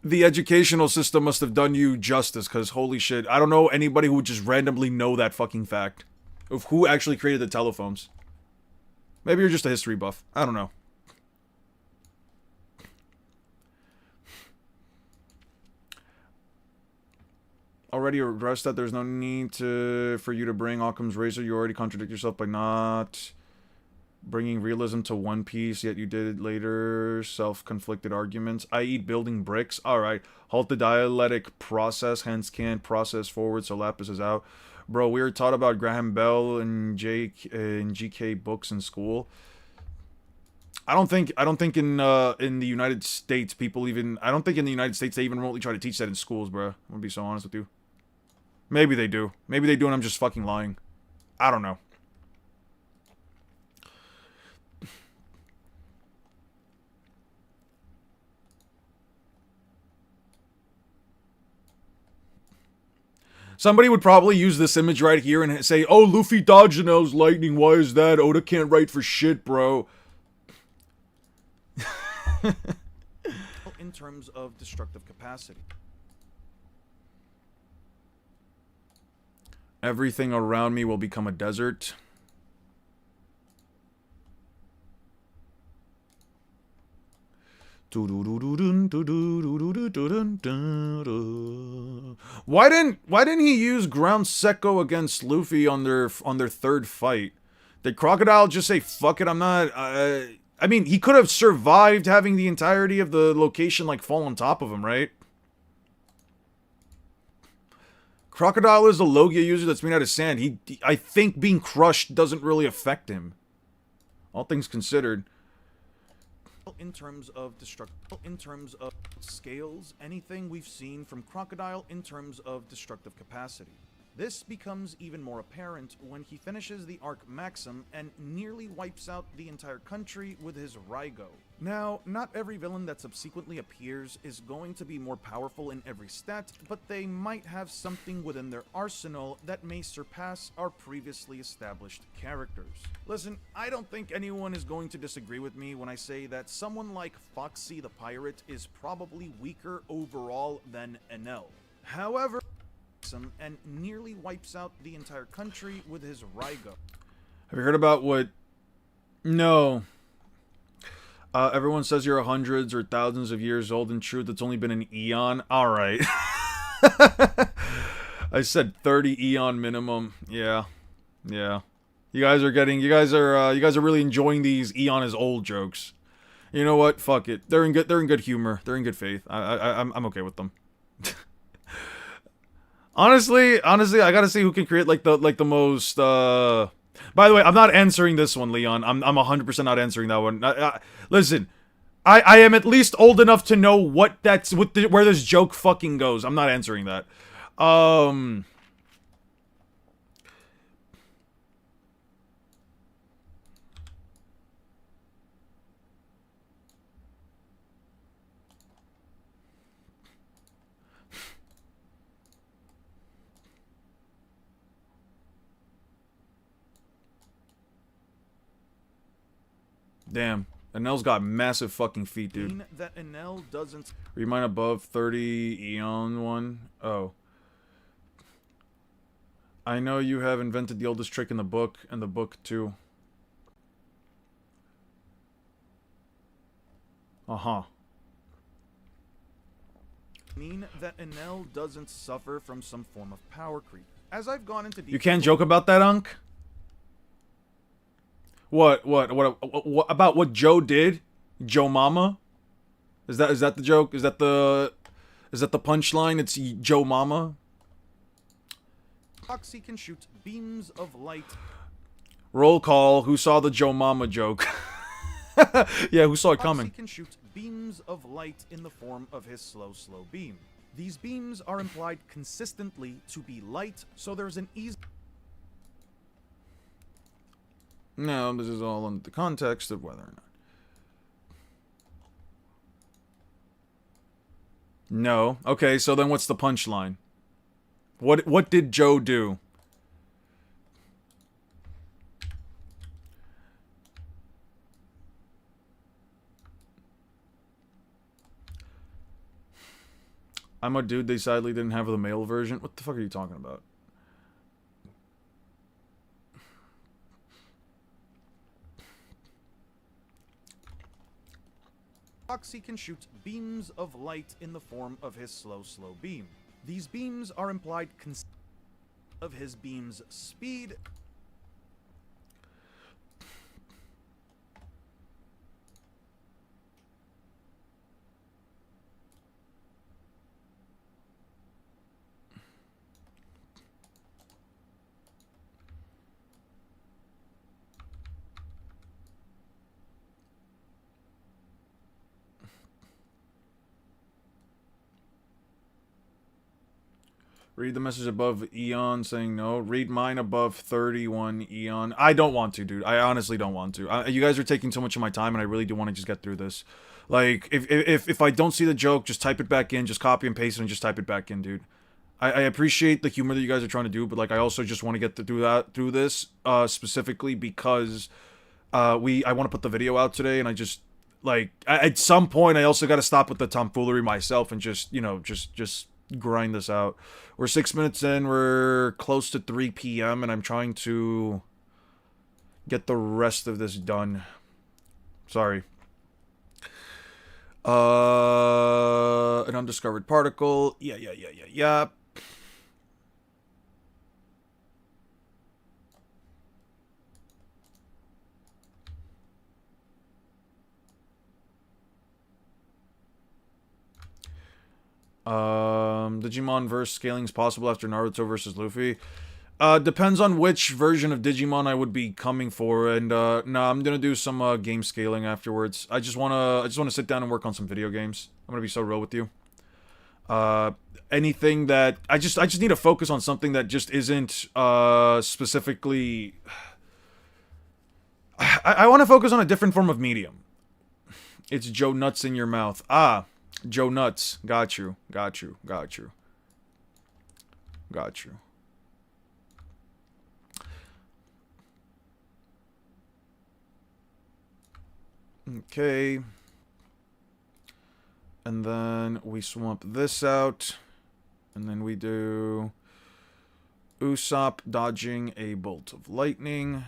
the educational system must have done you justice, because holy shit, I don't know anybody who would just randomly know that fucking fact of who actually created the telephones. Maybe you're just a history buff. I don't know. Already addressed that there's no need for you to bring Occam's razor. You already contradict yourself by not bringing realism to One Piece, yet you did later self-conflicted arguments, i.e. building bricks. Alright, halt the dialectic process, hence can't process forward, so Lapis is out. Bro, we were taught about Graham Bell and GK books in school. I don't think in the United States people even, I don't think in the United States they even remotely try to teach that in schools, bro. I'm gonna be so honest with you. Maybe they do. Maybe they do and I'm just fucking lying. I don't know. Somebody would probably use this image right here and say, oh, Luffy dodged Enel's lightning, why is that? Oda can't write for shit, bro. In terms of destructive capacity. Everything around me will become a desert. Why didn't he use Ground Sekko against Luffy on their third fight? Did Crocodile just say, fuck it, I'm not... I mean, he could have survived having the entirety of the location, like, fall on top of him, right? Crocodile is a Logia user that's made out of sand. I think being crushed doesn't really affect him. All things considered. In terms of scales, anything we've seen from Crocodile in terms of destructive capacity. This becomes even more apparent when he finishes the arc Maxim and nearly wipes out the entire country with his Raigo. Now, not every villain that subsequently appears is going to be more powerful in every stat, but they might have something within their arsenal that may surpass our previously established characters. Listen, I don't think anyone is going to disagree with me when I say that someone like Foxy the Pirate is probably weaker overall than Enel. However, and nearly wipes out the entire country with his Raigo. Have you heard about what... No. Everyone says you're hundreds or thousands of years old. In truth, it's only been an eon. Alright. I said 30 eon minimum. Yeah. Yeah. You guys are really enjoying these eon is old jokes. You know what? Fuck it. They're in good humor. They're in good faith. I'm okay with them. Honestly, I gotta see who can create like the most. By the way, I'm not answering this one, Leon. I'm 100% not answering that one. Listen, I am at least old enough to know where this joke fucking goes. I'm not answering that. Damn. Enel's got massive fucking feet, dude. That Enel doesn't... Are you mine above 30 Eon one? Oh. I know you have invented the oldest trick in the book, and the book too. Uh-huh. Mean that Enel doesn't suffer from some form of power creep. As I've gone into detail... You can't joke about that, Unc? What about what Joe did? Joe Mama? Is that the joke? Is that the punchline? It's Joe Mama? Foxy can shoot beams of light. Roll call. Who saw the Joe Mama joke? Yeah, who saw it coming? Foxy can shoot beams of light in the form of his slow beam. These beams are implied consistently to be light, so there's an easy... No, this is all in the context of whether or not. No. Okay, so then what's the punchline? What did Joe do? I'm a dude, they sadly didn't have the male version. What the fuck are you talking about? Foxy can shoot beams of light in the form of his slow beam. These beams are implied of his beam's speed. Read the message above Eon saying no. Read mine above 31 Eon. I don't want to, dude. I honestly don't want to. You guys are taking too much of my time, and I really do want to just get through this. Like, if I don't see the joke, just type it back in. Just copy and paste it and just type it back in, dude. I appreciate the humor that you guys are trying to do, but, like, I also just want to get through this, specifically because, I want to put the video out today, and I just, like, at some point, I also got to stop with the tomfoolery myself and just, you know, just grind this out. We're 6 minutes in, we're close to 3 p.m. and I'm trying to get the rest of this done. Sorry. An undiscovered particle. Yeah. Digimon verse scaling is possible after Naruto versus Luffy. Depends on which version of Digimon I would be coming for, and no, I'm gonna do some game scaling afterwards. I just wanna sit down and work on some video games. I'm gonna be so real with you. Anything that I just need to focus on something that just isn't specifically. I want to focus on a different form of medium. It's Joe Nuts in your mouth. Ah. Joe Nuts. Got you. Okay. And then we swamp this out. And then we do Usopp dodging a bolt of lightning.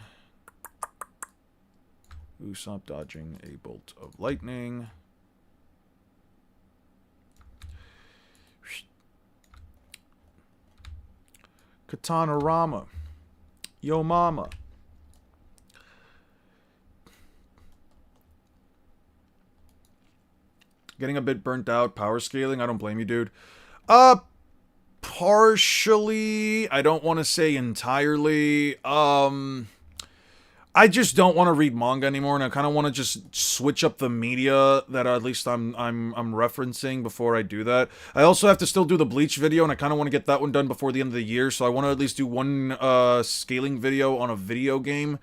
Katana Rama. Yo mama. Getting a bit burnt out, power scaling. I don't blame you, dude. Partially. I don't want to say entirely. I just don't want to read manga anymore, and I kind of want to just switch up the media that at least I'm referencing before I do that. I also have to still do the Bleach video, and I kind of want to get that one done before the end of the year, so I want to at least do one scaling video on a video game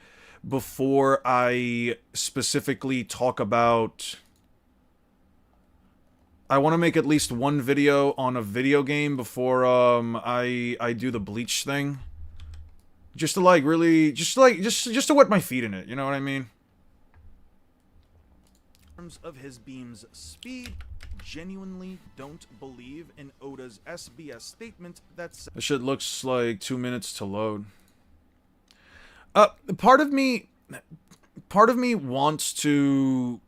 before I specifically talk about. I want to make at least one video on a video game before I do the Bleach thing. Just to like really just to wet my feet in it, you know what I mean? In terms of his beam's speed, genuinely don't believe in Oda's SBS statement that says This shit looks like 2 minutes to load. Part of me wants to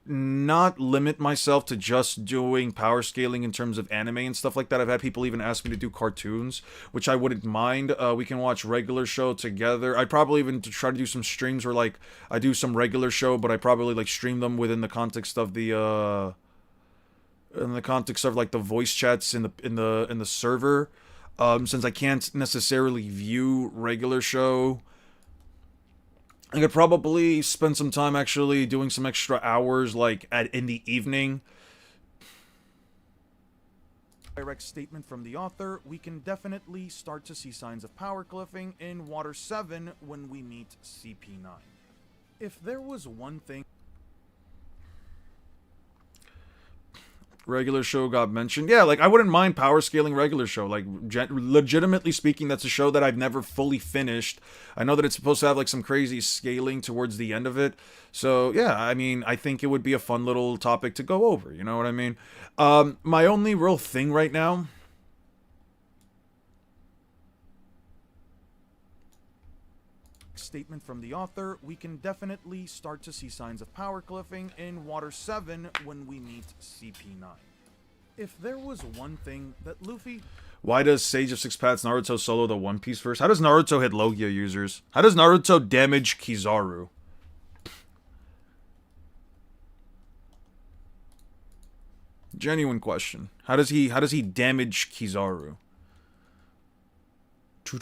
not limit myself to just doing power scaling in terms of anime and stuff like that. I've had people even ask me to do cartoons, which I wouldn't mind. We can watch regular show together. I'd probably even try to do some streams where like I do some regular show, but I probably like stream them within the context of the like the voice chats in the server. Since I can't necessarily view regular show, I could probably spend some time actually doing some extra hours, like, in the evening. Direct statement from the author, we can definitely start to see signs of power cliffing in Water 7 when we meet CP9. If there was one thing... Regular show got mentioned. Yeah, like I wouldn't mind power scaling regular show. Like legitimately speaking, that's a show that I've never fully finished. I know that it's supposed to have like some crazy scaling towards the end of it. So yeah, I mean, I think it would be a fun little topic to go over. You know what I mean? My only real thing right now. Statement from the author, we can definitely start to see signs of power cliffing in Water 7 when we meet CP9. If there was one thing that Luffy... Why does Sage of Six Paths Naruto solo the One Piece first? How does Naruto hit Logia users? How does Naruto damage Kizaru? Genuine question. How does he damage Kizaru? He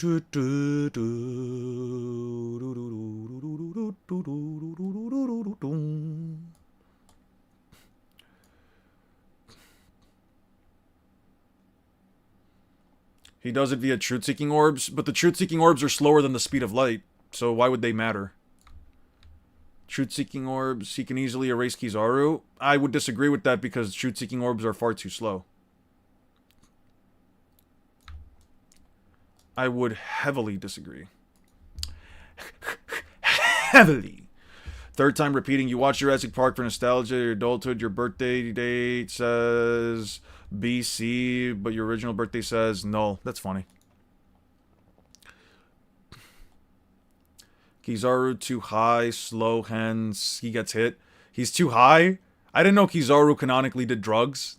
does it via truth-seeking orbs, but the truth-seeking orbs are slower than the speed of light, so why would they matter? Truth-seeking orbs, he can easily erase Kizaru. I would disagree with that because truth-seeking orbs are far too slow. I would heavily disagree. Heavily. Third time repeating, you watch Jurassic Park for nostalgia, your adulthood, your birthday date says BC, but your original birthday says null. That's funny. Kizaru too high, slow, hence he gets hit. He's too high? I didn't know Kizaru canonically did drugs.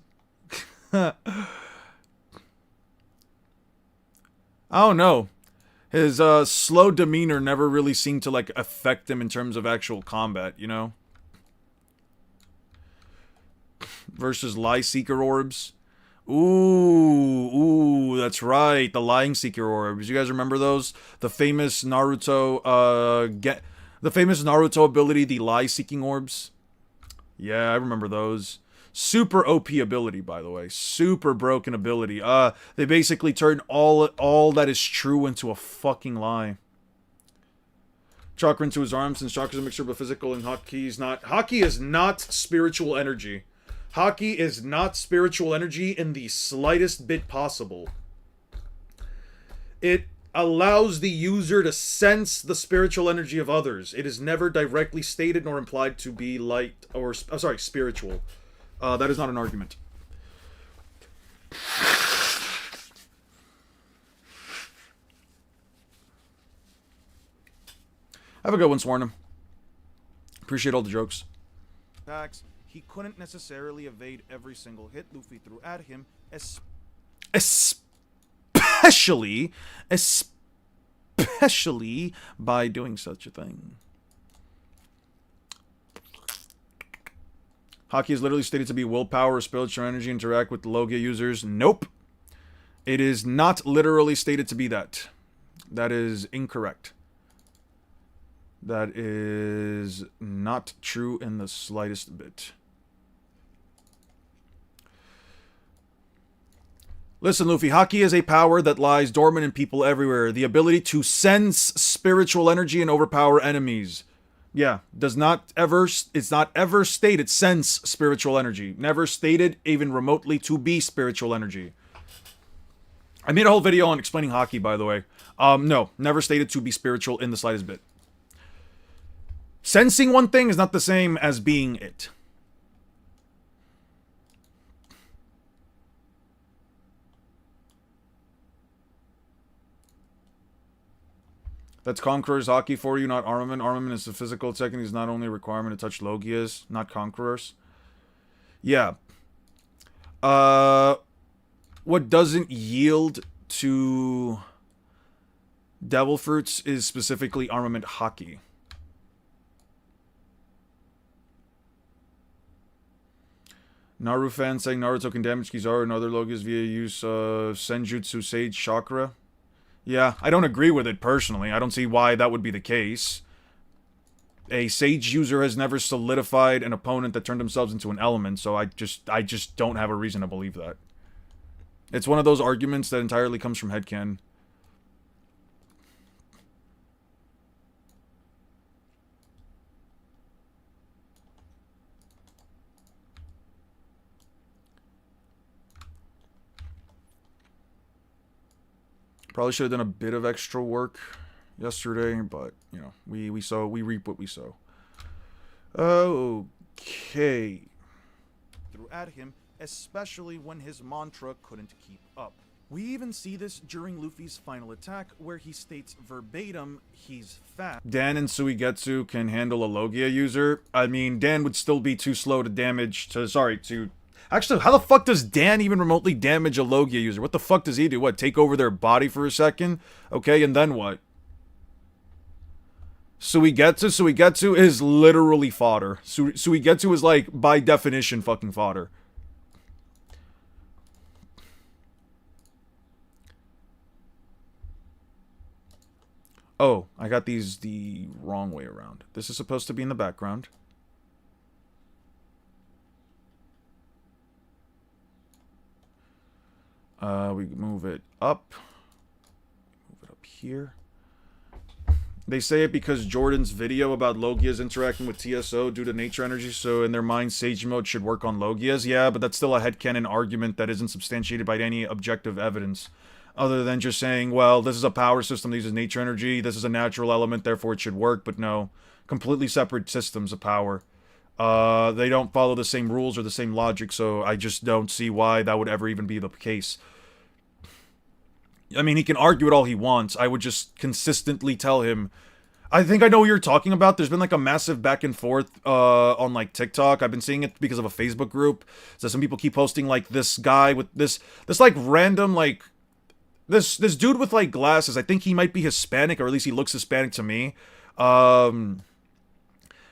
I don't know. His slow demeanor never really seemed to like affect him in terms of actual combat, you know? Versus Lie Seeker orbs. Ooh, that's right. The Lying Seeker orbs. You guys remember those? The famous Naruto the famous Naruto ability, the Lie Seeking orbs. Yeah, I remember those. Super OP ability, by the way. Super broken ability. They basically turn all that is true into a fucking lie. Chakra into his arms, since chakra is a mixture of physical and Haki is not. Haki is not spiritual energy. Haki is not spiritual energy in the slightest bit possible. It allows the user to sense the spiritual energy of others. It is never directly stated nor implied to be light or spiritual. That is not an argument. Have a good one, Swarnum. Appreciate all the jokes. attacks, he couldn't necessarily evade every single hit Luffy threw at him, especially by doing such a thing. Haki is literally stated to be willpower or spiritual energy interact with Logia users. Nope. It is not literally stated to be that. That is incorrect. That is not true in the slightest bit. Listen, Luffy, Haki is a power that lies dormant in people everywhere. The ability to sense spiritual energy and overpower enemies. Yeah, it's not ever stated sense spiritual energy. Never stated even remotely to be spiritual energy. I made a whole video on explaining Haki, by the way. No, never stated to be spiritual in the slightest bit. Sensing one thing is not the same as being it. That's Conqueror's Haki for you, not Armament. Armament is the physical technique. Is not only a requirement to touch Logias, not Conquerors. Yeah. What doesn't yield to Devil Fruits is specifically Armament Haki. Naru fan saying Naruto can damage Kizaru and other Logias via use of Senjutsu Sage Chakra. Yeah, I don't agree with it personally. I don't see why that would be the case. A Sage user has never solidified an opponent that turned themselves into an element, so I just don't have a reason to believe that. It's one of those arguments that entirely comes from headcanon. Probably should have done a bit of extra work yesterday, but you know, we reap what we sow. Okay. Threw at him, especially when his mantra couldn't keep up. We even see this during Luffy's final attack, where he states verbatim he's fast. Dan and Suigetsu can handle a Logia user. I mean, Dan would still be too slow to damage to... Actually, how the fuck does Dan even remotely damage a Logia user? What the fuck does he do? What, take over their body for a second? Okay, and then what? Suigetsu is literally fodder. Suigetsu is like, by definition, fucking fodder. Oh, I got these the wrong way around. This is supposed to be in the background. We move it up. Move it up here. They say it because Jordan's video about Logias interacting with TSO due to nature energy, so in their mind, Sage Mode should work on Logias. Yeah, but that's still a headcanon argument that isn't substantiated by any objective evidence. Other than just saying, well, this is a power system that uses nature energy, this is a natural element, therefore it should work, but no. Completely separate systems of power. They don't follow the same rules or the same logic, so I just don't see why that would ever even be the case. I mean, he can argue it all he wants. I would just consistently tell him... I think I know what you're talking about. There's been like a massive back and forth on like TikTok. I've been seeing it because of a Facebook group. So some people keep posting like this guy with this like random like... This dude with like glasses. I think he might be Hispanic, or at least he looks Hispanic to me.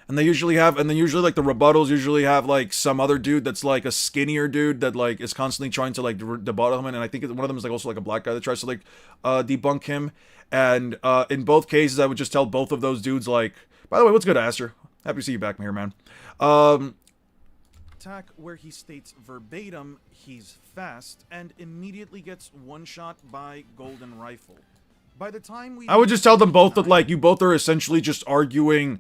And they usually have, and then usually like the rebuttals usually have like some other dude that's like a skinnier dude that like is constantly trying to like debut him, and I think one of them is like also like a black guy that tries to like debunk him. And in both cases, I would just tell both of those dudes like, by the way, what's good, Aster? Happy to see you back here, man. Attack where he states verbatim he's fast and immediately gets one shot by Golden Rifle. By the time we... I would just tell them both that like you both are essentially just arguing...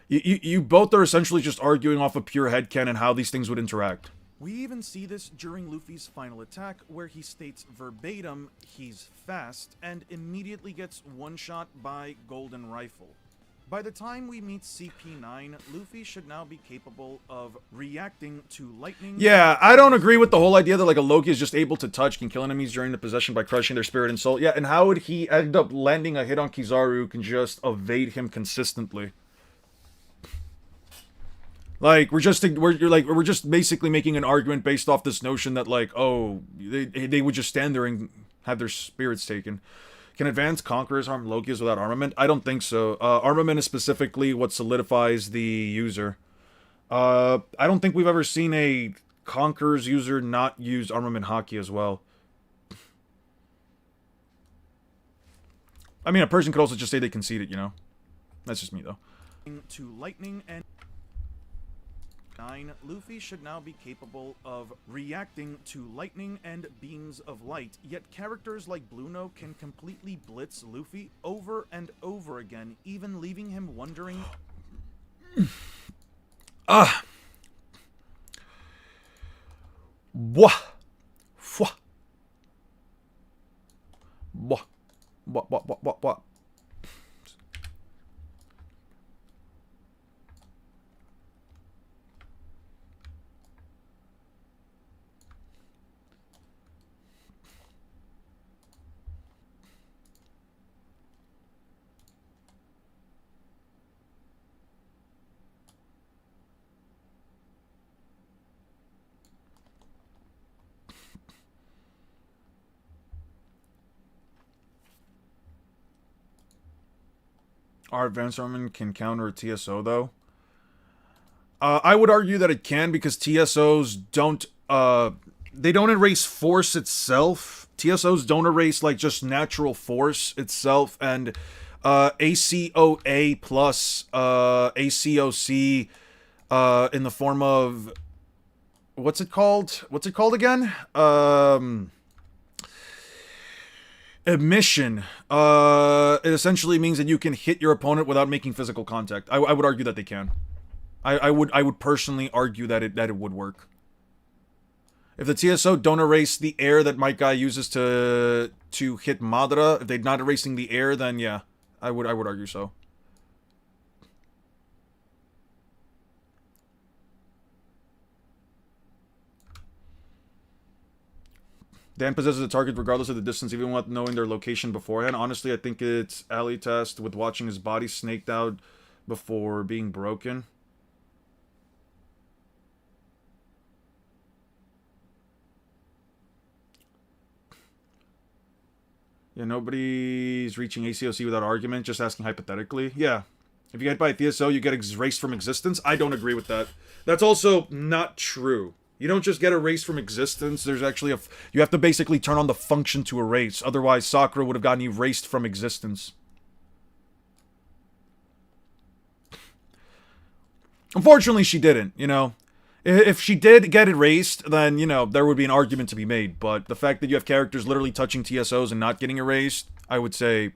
You both are essentially just arguing off of pure headcanon how these things would interact. We even see this during Luffy's final attack, where he states verbatim he's fast and immediately gets one shot by Golden Rifle. By the time we meet CP9, Luffy should now be capable of reacting to lightning... Yeah, I don't agree with the whole idea that like a Loki is just able to touch, can kill enemies during the possession by crushing their spirit and soul. Yeah, and how would he end up landing a hit on Kizaru who can just evade him consistently? Like, we're just basically making an argument based off this notion that, like, oh, they would just stand there and have their spirits taken. Can advanced conquerors harm Logias without armament? I don't think so. Armament is specifically what solidifies the user. I don't think we've ever seen a conquerors user not use armament haki as well. I mean, a person could also just say they concede it, you know? That's just me, though. To lightning and... 9, Luffy should now be capable of reacting to lightning and beams of light, yet characters like Blueno can completely blitz Luffy over and over again, even leaving him wondering... Wah! Fwa! Wah! What? Our advanced armament can counter a TSO, though. I would argue that it can, because TSOs don't, they don't erase force itself. TSOs don't erase, like, just natural force itself, and, ACOA plus, ACOC, in the form of, what's it called? What's it called again? Emission. It essentially means that you can hit your opponent without making physical contact. I would argue that they can. I would personally argue that it would work. If the TSO don't erase the air that Might Guy uses to hit Madara, if they're not erasing the air, then yeah, I would argue so. Dan possesses a target regardless of the distance, even without knowing their location beforehand. Honestly, I think it's Ali test with watching his body snaked out before being broken. Yeah, nobody's reaching ACOC without argument, just asking hypothetically. Yeah. If you get hit by a TSO, you get erased from existence. I don't agree with that. That's also not true. You don't just get erased from existence. There's actually you have to basically turn on the function to erase. Otherwise, Sakura would have gotten erased from existence. Unfortunately, she didn't, you know. If she did get erased, then, you know, there would be an argument to be made. But the fact that you have characters literally touching TSOs and not getting erased, I would say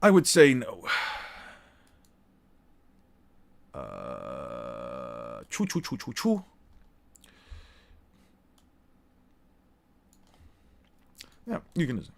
no. Choo. Yeah, you can just...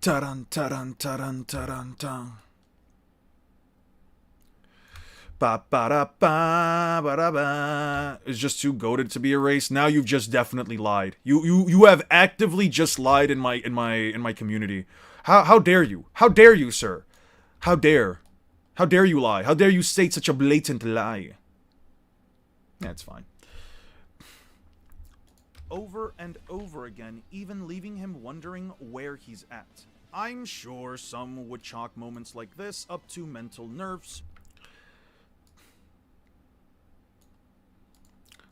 Ta-dun, ta-dun, ta-dun, ta-dun, ta. Ba-ba-da-ba, is just too goated to be erased. Now you've just definitely lied. You have actively just lied in my community. How dare you? How dare you, sir? How dare you lie? How dare you state such a blatant lie? That's fine. Over and over again, even leaving him wondering where he's at. I'm sure some would chalk moments like this up to mental nerfs.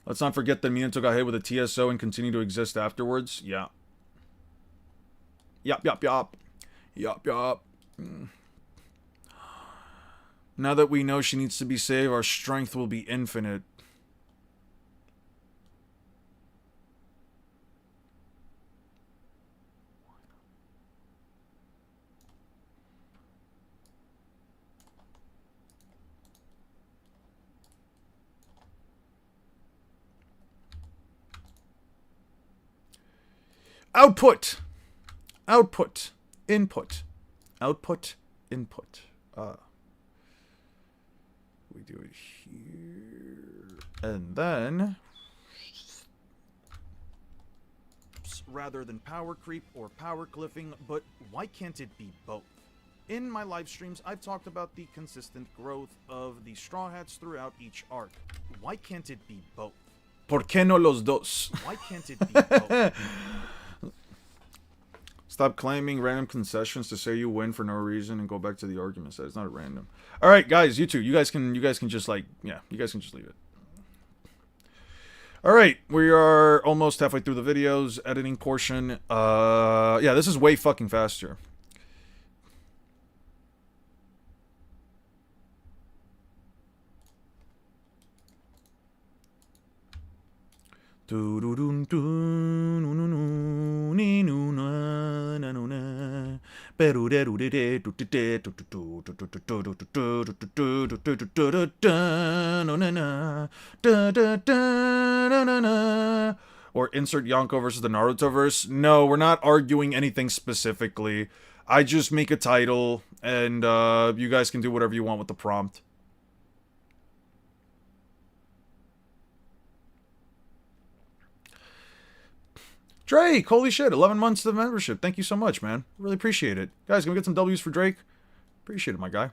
Let's not forget that Minato got hit with a TSO and continued to exist afterwards. Yeah. Yup. Now that we know she needs to be saved, our strength will be infinite. Output. Input. We do it here. And then... rather than power creep or power cliffing, but why can't it be both? In my live streams, I've talked about the consistent growth of the Straw Hats throughout each arc. Why can't it be both? ¿Por qué no los dos? Why can't it be both? Stop claiming random concessions to say you win for no reason and go back to the argument set. It's not random. All right, guys, you two, you guys can just like, yeah, you guys can just leave it. All right, we are almost halfway through the videos editing portion. Yeah, this is way fucking faster. Or insert Yonko versus the Naruto verse. No, we're not arguing anything specifically. I just make a title, and you guys can do whatever you want with the prompt. Drake, holy shit, 11 months of membership. Thank you so much, man. Really appreciate it. Guys, can we get some W's for Drake? Appreciate it, my guy.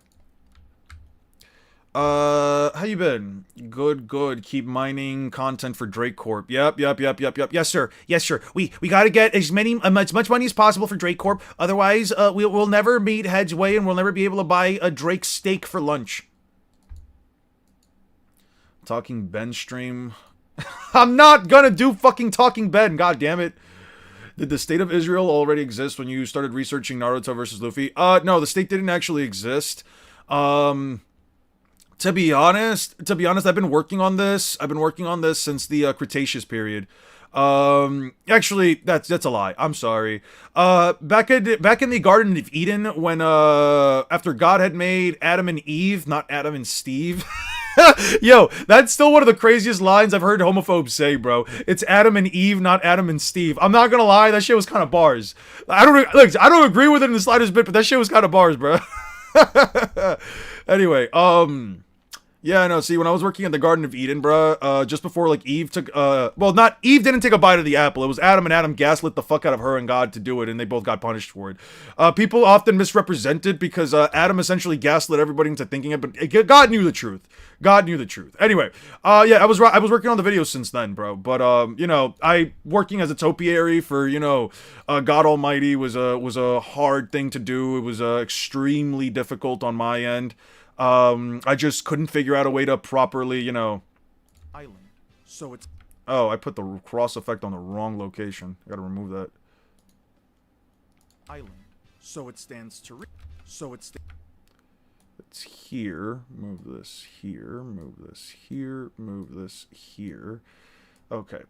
How you been? Good. Keep mining content for Drake Corp. Yep. Yes, sir. We gotta get as much money as possible for Drake Corp. Otherwise, we'll never meet headsway and we'll never be able to buy a Drake steak for lunch. Talking Ben stream. I'm not gonna do fucking Talking Ben, god damn it. Did the state of Israel already exist when you started researching Naruto versus Luffy? No, the state didn't actually exist. To be honest, I've been working on this. I've been working on this since the Cretaceous period. Actually, that's a lie. I'm sorry. Back in the Garden of Eden, when after God had made Adam and Eve, not Adam and Steve. Yo, that's still one of the craziest lines I've heard homophobes say, bro. It's Adam and Eve, not Adam and Steve. I'm not gonna lie, that shit was kind of bars. I don't agree with it in the slightest bit, but that shit was kind of bars, bro. Anyway, yeah, no, see, when I was working at the Garden of Eden, bruh, just before, like, Eve took, Eve didn't take a bite of the apple. It was Adam, and Adam gaslit the fuck out of her and God to do it, and they both got punished for it. People often misrepresented because, Adam essentially gaslit everybody into thinking it, but God knew the truth. God knew the truth. Anyway, yeah, I was working on the video since then, bro, but, you know, working as a topiary for, you know, God Almighty was a hard thing to do. It was, extremely difficult on my end. I just couldn't figure out a way to properly, you know... Island. So it's... Oh, I put the cross effect on the wrong location. I gotta remove that. Island. So it stands to... It's here. Move this here. Move this here. Move this here. Okay.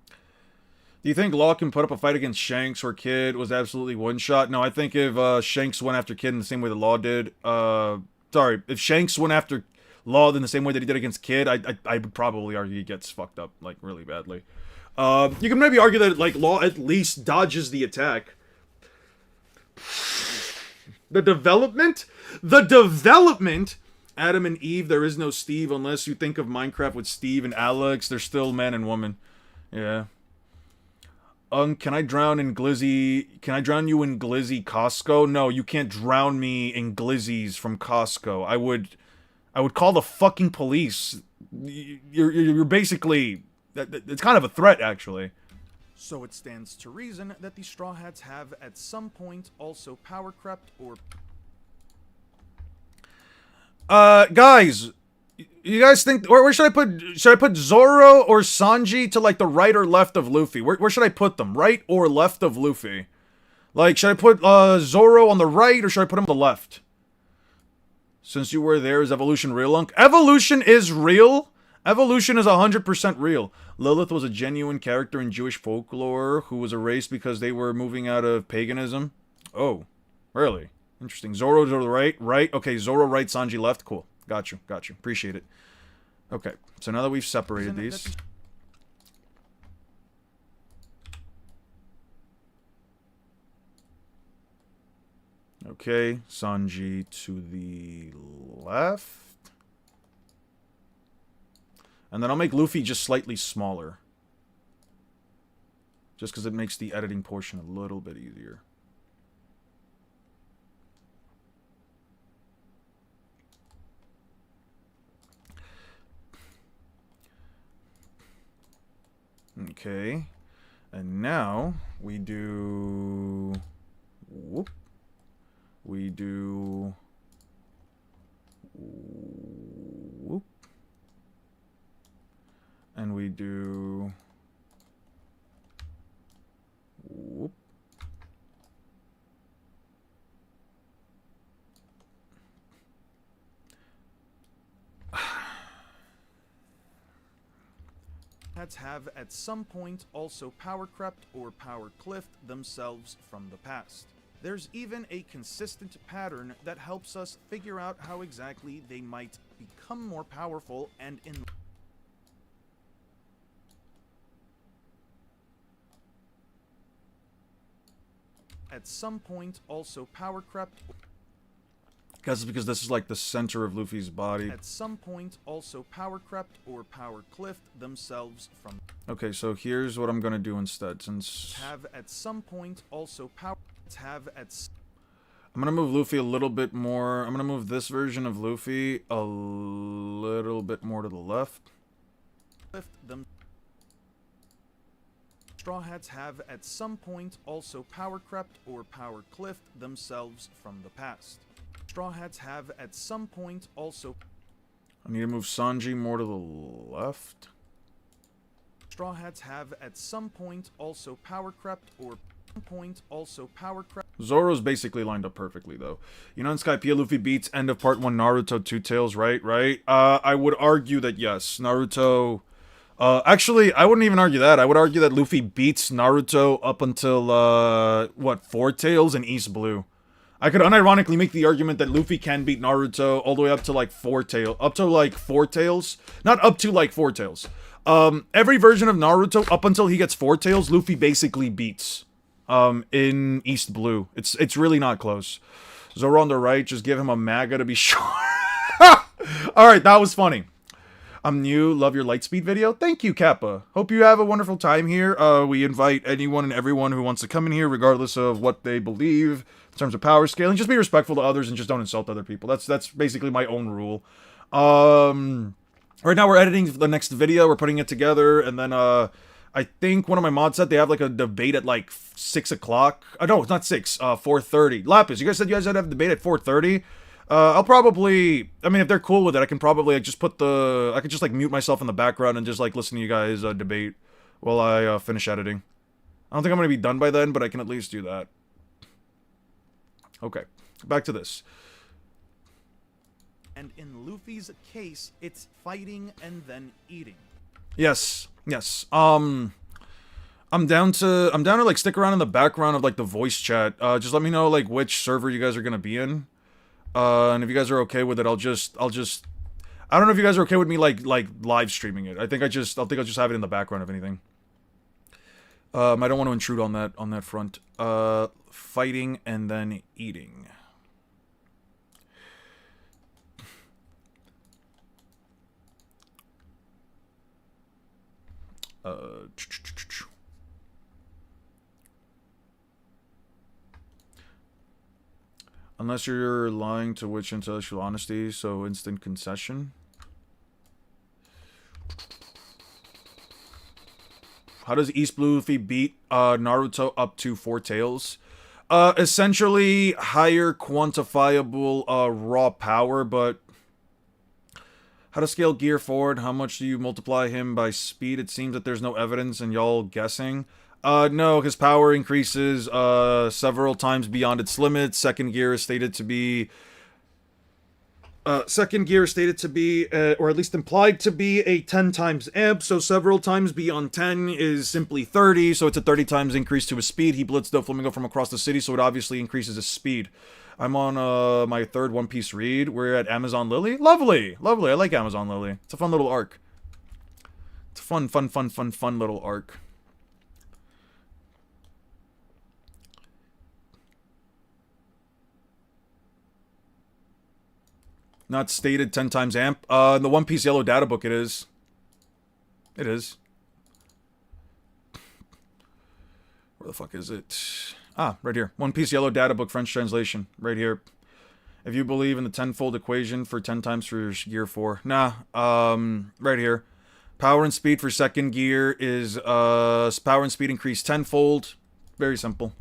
Do you think Law can put up a fight against Shanks or Kid was absolutely one-shot? No, I think if Shanks went after Kid in the same way that Law did... if Shanks went after Law in the same way that he did against Kid, I would probably argue he gets fucked up, like, really badly. You can maybe argue that, like, Law at least dodges the attack. The development? Adam and Eve, there is no Steve unless you think of Minecraft with Steve and Alex. They're still man and woman. Yeah. Can I drown you in Glizzy Costco? No, you can't drown me in Glizzies from Costco. I would call the fucking police. You're basically... It's kind of a threat, actually. So it stands to reason that the Straw Hats have at some point also power crept or... Guys... You guys think where should I put Zoro or Sanji to like the right or left of Luffy? Where should I put them? Right or left of Luffy? Like, should I put Zoro on the right or should I put him on the left? Since you were there, is evolution real, Lunk? Evolution is real. Evolution is 100% real. Lilith was a genuine character in Jewish folklore who was erased because they were moving out of paganism. Oh, really? Interesting. Zoro to the right, right? Okay, Zoro right, Sanji left. Cool. Got you. Appreciate it. Okay, so now that we've separated these... Okay, Sanji to the left. And then I'll make Luffy just slightly smaller. Just because it makes the editing portion a little bit easier. Okay, and now we do, whoop, we do, whoop, and we do, whoop. Hats have at some point also power crept or power cliffed themselves from the past. There's even a consistent pattern that helps us figure out how exactly they might become more powerful and in... At some point also power crept... Guess it's because this is like the center of Luffy's body. At some point also power crept or power cliffed themselves from... Okay, so here's what I'm gonna do instead, since... Have at some point also power... Have at... I'm gonna move Luffy a little bit more... I'm gonna move this version of Luffy a little bit more to the left. Lift them... Straw Hats have at some point also power crept or power cliffed themselves from the past. Straw Hats have at some point also... I need to move Sanji more to the left. Straw Hats have at some point also power crept or Zoro's basically lined up perfectly, though. You know, in Skypiea, Luffy beats end of part 1 Naruto, Two Tails, right? I would argue that, yes, Naruto... actually, I wouldn't even argue that. I would argue that Luffy beats Naruto up until, what, Four Tails and East Blue. I could unironically make the argument that Luffy can beat Naruto all the way up to, like, Four Tails. Up to, like, Four Tails. Not up to, like, Four Tails. Every version of Naruto, up until he gets Four Tails, Luffy basically beats. In East Blue. It's really not close. Zoro on the right, just give him a MAGA to be sure. Alright, that was funny. I'm new, love your Lightspeed video. Thank you, Kappa. Hope you have a wonderful time here. We invite anyone and everyone who wants to come in here, regardless of what they believe in terms of power scaling. Just be respectful to others and just don't insult other people. That's basically my own rule. Right now we're editing the next video, we're putting it together, and then, I think one of my mods said they have, like, a debate at, like, 6 o'clock. No, it's not 6, 4:30. Lapis, you guys said you guys had to have a debate at 4:30? I'll probably... I mean, if they're cool with it, I can probably, like, just put the... I could just, like, mute myself in the background and just, like, listen to you guys debate while I finish editing. I don't think I'm gonna be done by then, but I can at least do that. Okay, back to this. And in Luffy's case, it's fighting and then eating. Yes. I'm down to like stick around in the background of like the voice chat. Just let me know like which server you guys are gonna be in. And if you guys are okay with it, I'll just I don't know if you guys are okay with me like live streaming it. I'll think I'll just have it in the background if anything. I don't want to intrude on that front. Fighting and then eating. Unless you're lying, to which intellectual honesty, so instant concession. How does East Blue Luffy beat Naruto up to Four Tails? Essentially higher quantifiable raw power, but how to scale Gear forward? How much do you multiply him by speed? It seems that there's no evidence and y'all guessing. No, his power increases several times beyond its limits. Second gear is stated to be... or at least implied to be a 10 times amp, so several times beyond 10 is simply 30, so it's a 30 times increase to his speed. He blitzed Doflamingo from across the city, so it obviously increases his speed. I'm on my third One Piece read. We're at Amazon Lily. Lovely! Lovely, I like Amazon Lily. It's a fun little arc. It's a fun little arc. Not stated 10 times amp. In the One Piece Yellow Data Book it is. It is. Where the fuck is it? Ah, right here. One Piece Yellow Data Book French translation. Right here. If you believe in the tenfold equation for 10 times for Gear 4. Nah, right here. Power and speed for second gear is, power and speed increase tenfold. Very simple.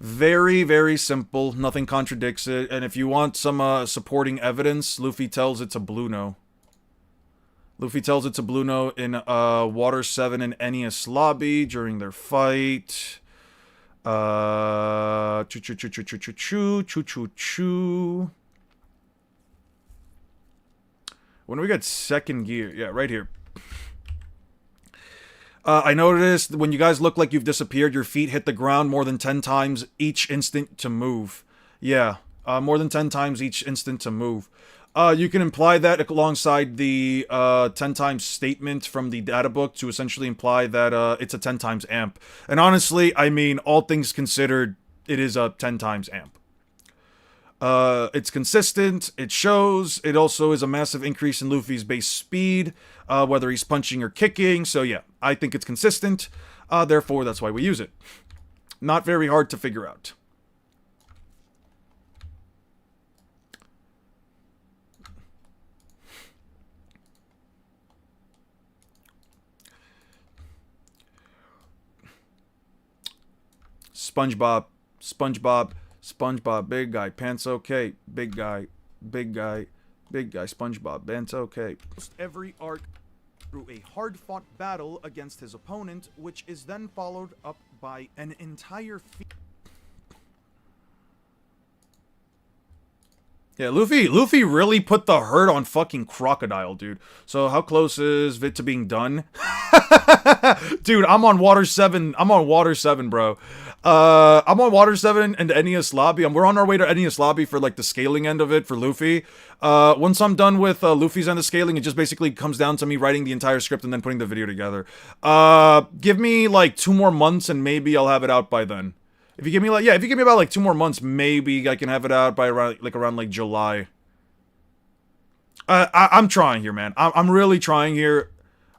Very, very simple. Nothing contradicts it. And if you want some, supporting evidence, Luffy tells it to Blue No. Luffy tells it to Blue No in, Water 7 and Enies lobby during their fight. Choo. When do we get second gear? Yeah, right here. I noticed when you guys look like you've disappeared, your feet hit the ground more than 10 times each instant to move. Yeah, more than 10 times each instant to move. You can imply that alongside the 10 times statement from the data book to essentially imply that it's a 10 times amp. And honestly, I mean, all things considered, it is a 10 times amp. It's consistent, it shows, it also is a massive increase in Luffy's base speed, whether he's punching or kicking, so yeah, I think it's consistent, therefore that's why we use it. Not very hard to figure out. SpongeBob, big guy, pants okay, big guy, SpongeBob, pants okay. Every arc through a hard-fought battle against his opponent, which is then followed up by an entire Yeah, Luffy really put the hurt on fucking Crocodile, dude. So how close is it to being done? Dude, I'm on Water 7. I'm on Water 7, bro. I'm on Water 7 and Enies Lobby. We're on our way to Enies Lobby for, like, the scaling end of it for Luffy. Once I'm done with Luffy's end of scaling, it just basically comes down to me writing the entire script and then putting the video together. Give me, like, 2 more months and maybe I'll have it out by then. If you give me like, yeah, if you give me about like 2 more months, maybe I can have it out by around July. I'm trying here, man. I'm really trying here.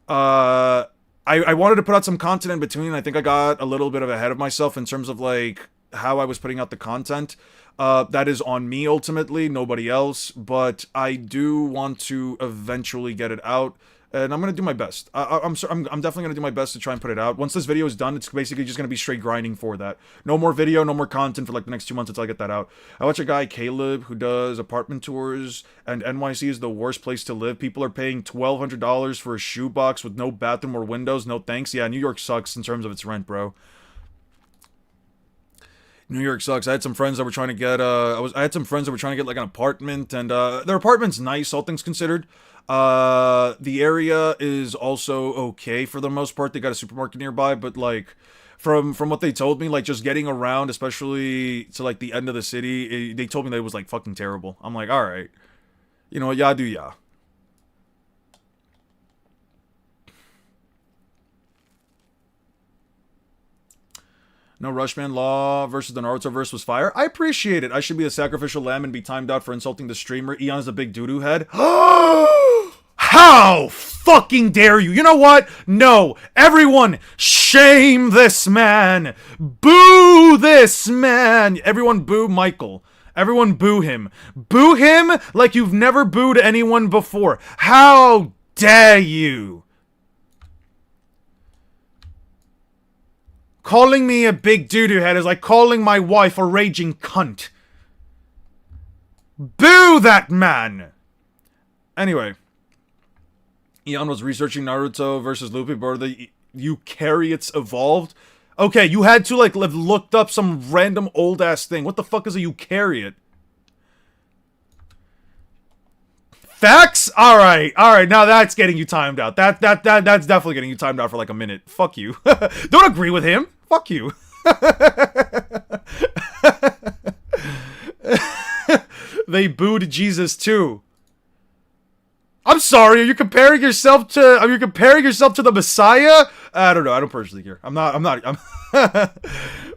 I wanted to put out some content in between. I think I got a little bit of ahead of myself in terms of like how I was putting out the content. That is on me ultimately, nobody else. But I do want to eventually get it out. And I'm gonna do my best. I'm definitely gonna do my best to try and put it out. Once this video is done, it's basically just gonna be straight grinding for that. No more video, no more content for like the next 2 months until I get that out. I watch a guy, Caleb, who does apartment tours, and NYC is the worst place to live. People are paying $1,200 for a shoebox with no bathroom or windows. No thanks. Yeah, New York sucks in terms of its rent, bro. New York sucks. I had some friends that were trying to get I had some friends that were trying to get like an apartment, and their apartment's nice, all things considered. The area is also okay for the most part. They got a supermarket nearby, but like from what they told me, like just getting around, especially to like the end of the city, they told me that it was like fucking terrible. I'm like, all right, you know what, yeah, do ya. No Rushman Law versus the Naruto verse was fire. I appreciate it. I should be a sacrificial lamb and be timed out for insulting the streamer. Eon's a big doo-doo head. How fucking dare you? You know what? No. Everyone, shame this man. Boo this man. Everyone boo Michael. Everyone boo him. Boo him like you've never booed anyone before. How dare you? Calling me a big doo-doo head is like calling my wife a raging cunt. Boo that man! Anyway. Eon was researching Naruto versus Luffy, but the eukaryotes evolved? Okay, you had to, like, have looked up some random old-ass thing. What the fuck is a eukaryote? Facts? Alright, now that's getting you timed out. That's definitely getting you timed out for like a minute. Fuck you. Don't agree with him. Fuck you. They booed Jesus too. I'm sorry, are you comparing yourself to the Messiah? I don't know, I don't personally care.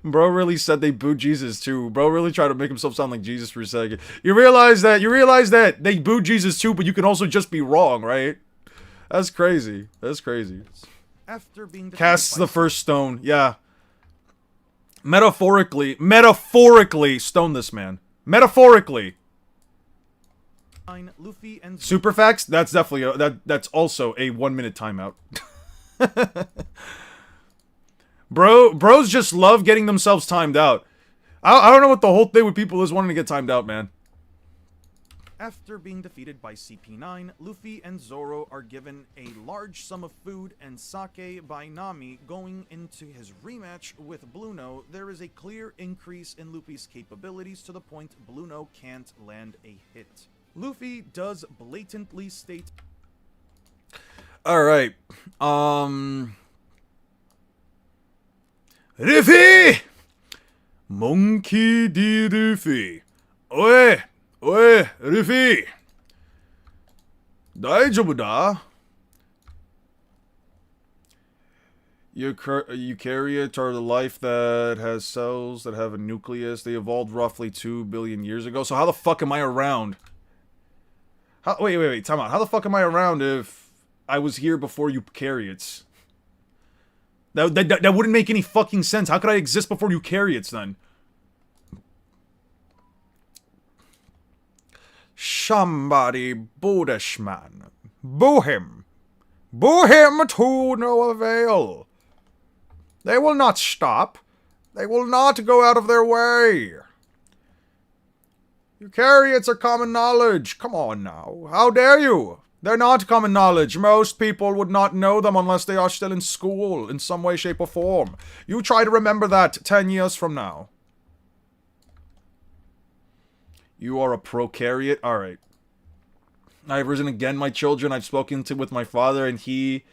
Bro really said they booed Jesus too. Bro really tried to make himself sound like Jesus for a second. You realize that they booed Jesus too, but you can also just be wrong, right? That's crazy. That's crazy. After being Casts the first stone. Yeah. Metaphorically, stone this man. Metaphorically. Luffy and Super facts? That's definitely that's also a 1 minute timeout. Bros just love getting themselves timed out. I don't know what the whole thing with people is wanting to get timed out, man. After being defeated by CP9, Luffy and Zoro are given a large sum of food and sake by Nami. Going into his rematch with Blueno, there is a clear increase in Luffy's capabilities to the point Blueno can't land a hit. Luffy does blatantly state... Alright. Luffy! Monkey D. Luffy. Oe! Oe! Luffy! Daijoubu da? Eukaryotes are the life that has cells that have a nucleus. They evolved roughly 2 billion years ago. So how the fuck am I around? Wait, time out. How the fuck am I around if I was here before eukaryotes? That wouldn't make any fucking sense. How could I exist before eukaryotes then? Somebody boo this man. Boo him. Boo him to no avail. They will not stop. They will not go out of their way. Eukaryotes are common knowledge. Come on now. How dare you? They're not common knowledge. Most people would not know them unless they are still in school in some way, shape, or form. You try to remember that 10 years from now. You are a prokaryote? Alright. I've risen again, my children. I've spoken with my father, and he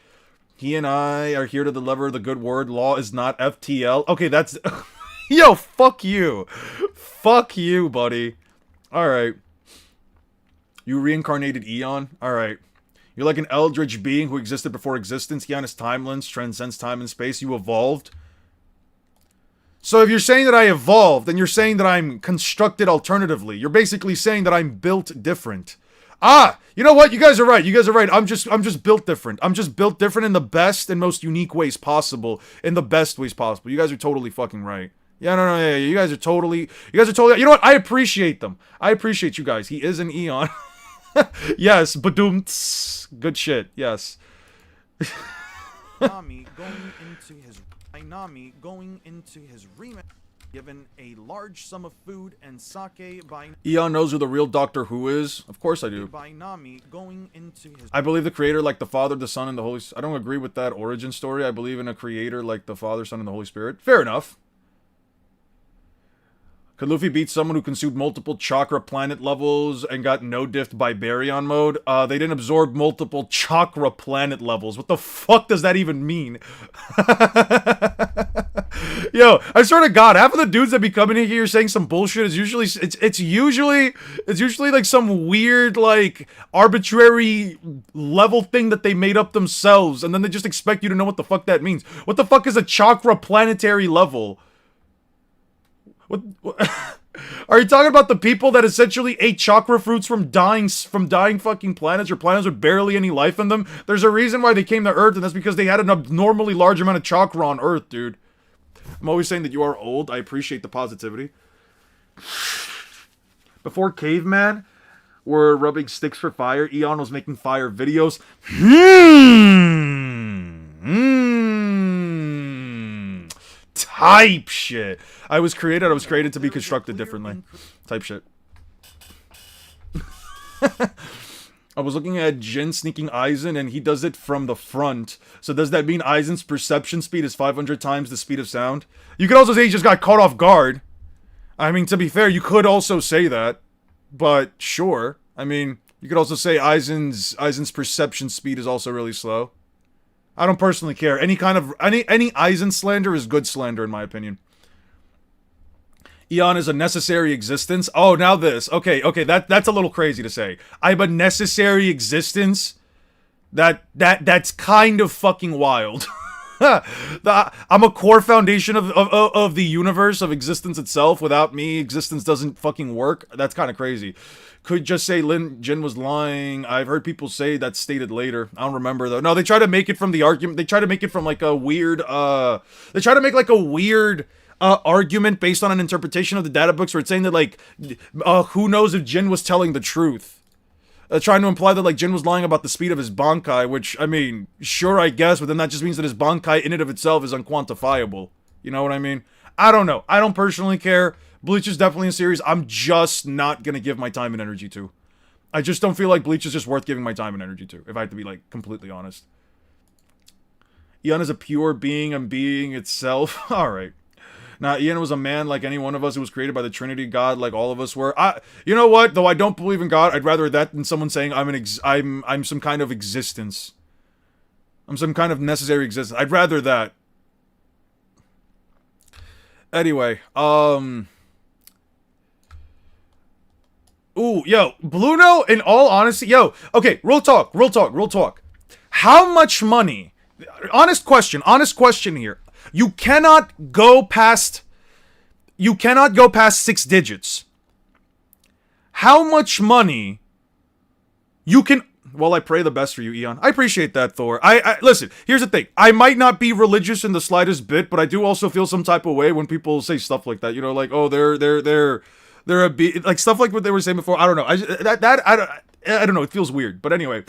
and I are here to deliver the good word. Law is not FTL. Okay, that's... Yo, fuck you. Fuck you, buddy. Alright. You reincarnated Eon? Alright. You're like an eldritch being who existed before existence. Eon is timeless, transcends time and space. You evolved. So if you're saying that I evolved, then you're saying that I'm constructed alternatively. You're basically saying that I'm built different. Ah! You know what? You guys are right. You guys are right. I'm just built different. I'm just built different in the best and most unique ways possible. In the best ways possible. You guys are totally fucking right. Yeah, no, yeah, you guys are totally... You know what? I appreciate them. I appreciate you guys. He is an Eon. Yes, badoomts. Good shit, yes. Nami going into his remake, given a large sum of food and sake by Eon knows who the real Doctor Who is. Of course I do. Nami going into his... I believe the creator like the Father, the Son, and the Holy... I don't agree with that origin story. I believe in a creator like the Father, Son, and the Holy Spirit. Fair enough. Could Luffy beat someone who consumed multiple chakra planet levels and got no-diffed by Baryon mode? They didn't absorb multiple chakra planet levels. What the fuck does that even mean? Yo, I swear to God, half of the dudes that be coming in here saying some bullshit is usually it's usually like some weird like arbitrary level thing that they made up themselves, and then they just expect you to know what the fuck that means. What the fuck is a chakra planetary level? What? Are you talking about the people that essentially ate chakra fruits from dying fucking planets, or planets with barely any life in them? There's a reason why they came to Earth, and that's because they had an abnormally large amount of chakra on Earth, dude. I'm always saying that you are old. I appreciate the positivity. Before Caveman were rubbing sticks for fire, Eon was making fire videos. Type shit. I was created to be constructed differently. Type shit. I was looking at Jin sneaking Aizen, and he does it from the front. So does that mean Aizen's perception speed is 500 times the speed of sound? You could also say he just got caught off guard. I mean, to be fair, you could also say that. But, sure. I mean, you could also say Aizen's perception speed is also really slow. I don't personally care. Any Aizen slander is good slander, in my opinion. Eon is a necessary existence. Oh, now this. Okay, that's a little crazy to say. I'm a necessary existence? That's kind of fucking wild. I'm a core foundation of the universe, of existence itself. Without me, existence doesn't fucking work. That's kind of crazy. Could just say Jin was lying. I've heard people say that's stated later. I don't remember though. No, they try to make it from the argument. They try to make it from like a weird, they try to make like a weird argument based on an interpretation of the data books where it's saying that like, who knows if Jin was telling the truth. Trying to imply that like Jin was lying about the speed of his Bankai, which, I mean, sure I guess, but then that just means that his Bankai in and of itself is unquantifiable. You know what I mean? I don't know. I don't personally care. Bleach is definitely a series I'm just not gonna give my time and energy to. I just don't feel like Bleach is just worth giving my time and energy to, if I have to be, like, completely honest. Eon is a pure being and being itself. Alright. Now, Eon was a man like any one of us who was created by the Trinity God, like all of us were. You know what? Though I don't believe in God, I'd rather that than someone saying I'm some kind of existence. I'm some kind of necessary existence. I'd rather that. Anyway, ooh, yo, Bluno, in all honesty, yo, okay, real talk. How much money, honest question here. You cannot go past 6 digits. How much money you can, well, I pray the best for you, Eon. I appreciate that, Thor. Listen, here's the thing. I might not be religious in the slightest bit, but I do also feel some type of way when people say stuff like that. You know, like, oh, they're like stuff like what they were saying before. I don't know. I don't know. It feels weird. But anyway,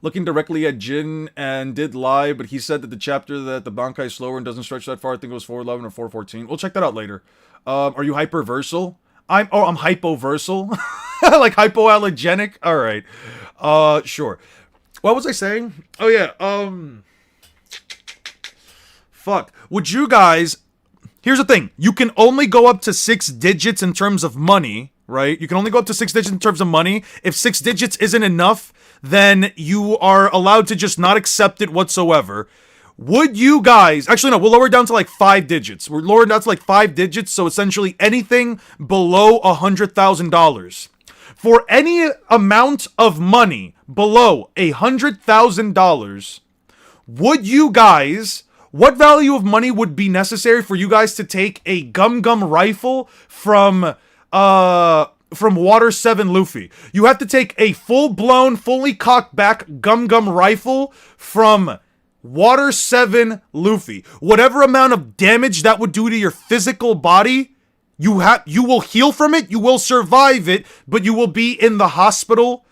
looking directly at Jin and did lie, but he said that the chapter that the Bankai is slower and doesn't stretch that far. I think it was 411 or 414. We'll check that out later. Are you hyperversal? I'm hypoversal. Like hypoallergenic. All right. Sure. What was I saying? Oh yeah. Fuck. Would you guys? Here's the thing. You can only go up to 6 digits in terms of money, right? You can only go up to 6 digits in terms of money. If 6 digits isn't enough, then you are allowed to just not accept it whatsoever. Would you guys... Actually, no. We'll lower it down to like 5 digits. We're lowering down to like 5 digits. So essentially anything below $100,000. For any amount of money below $100,000, would you guys... What value of money would be necessary for you guys to take a Gum Gum rifle from Water 7 Luffy? You have to take a full-blown, fully cocked back Gum Gum rifle from Water 7 Luffy. Whatever amount of damage that would do to your physical body, you will heal from it, you will survive it, but you will be in the hospital.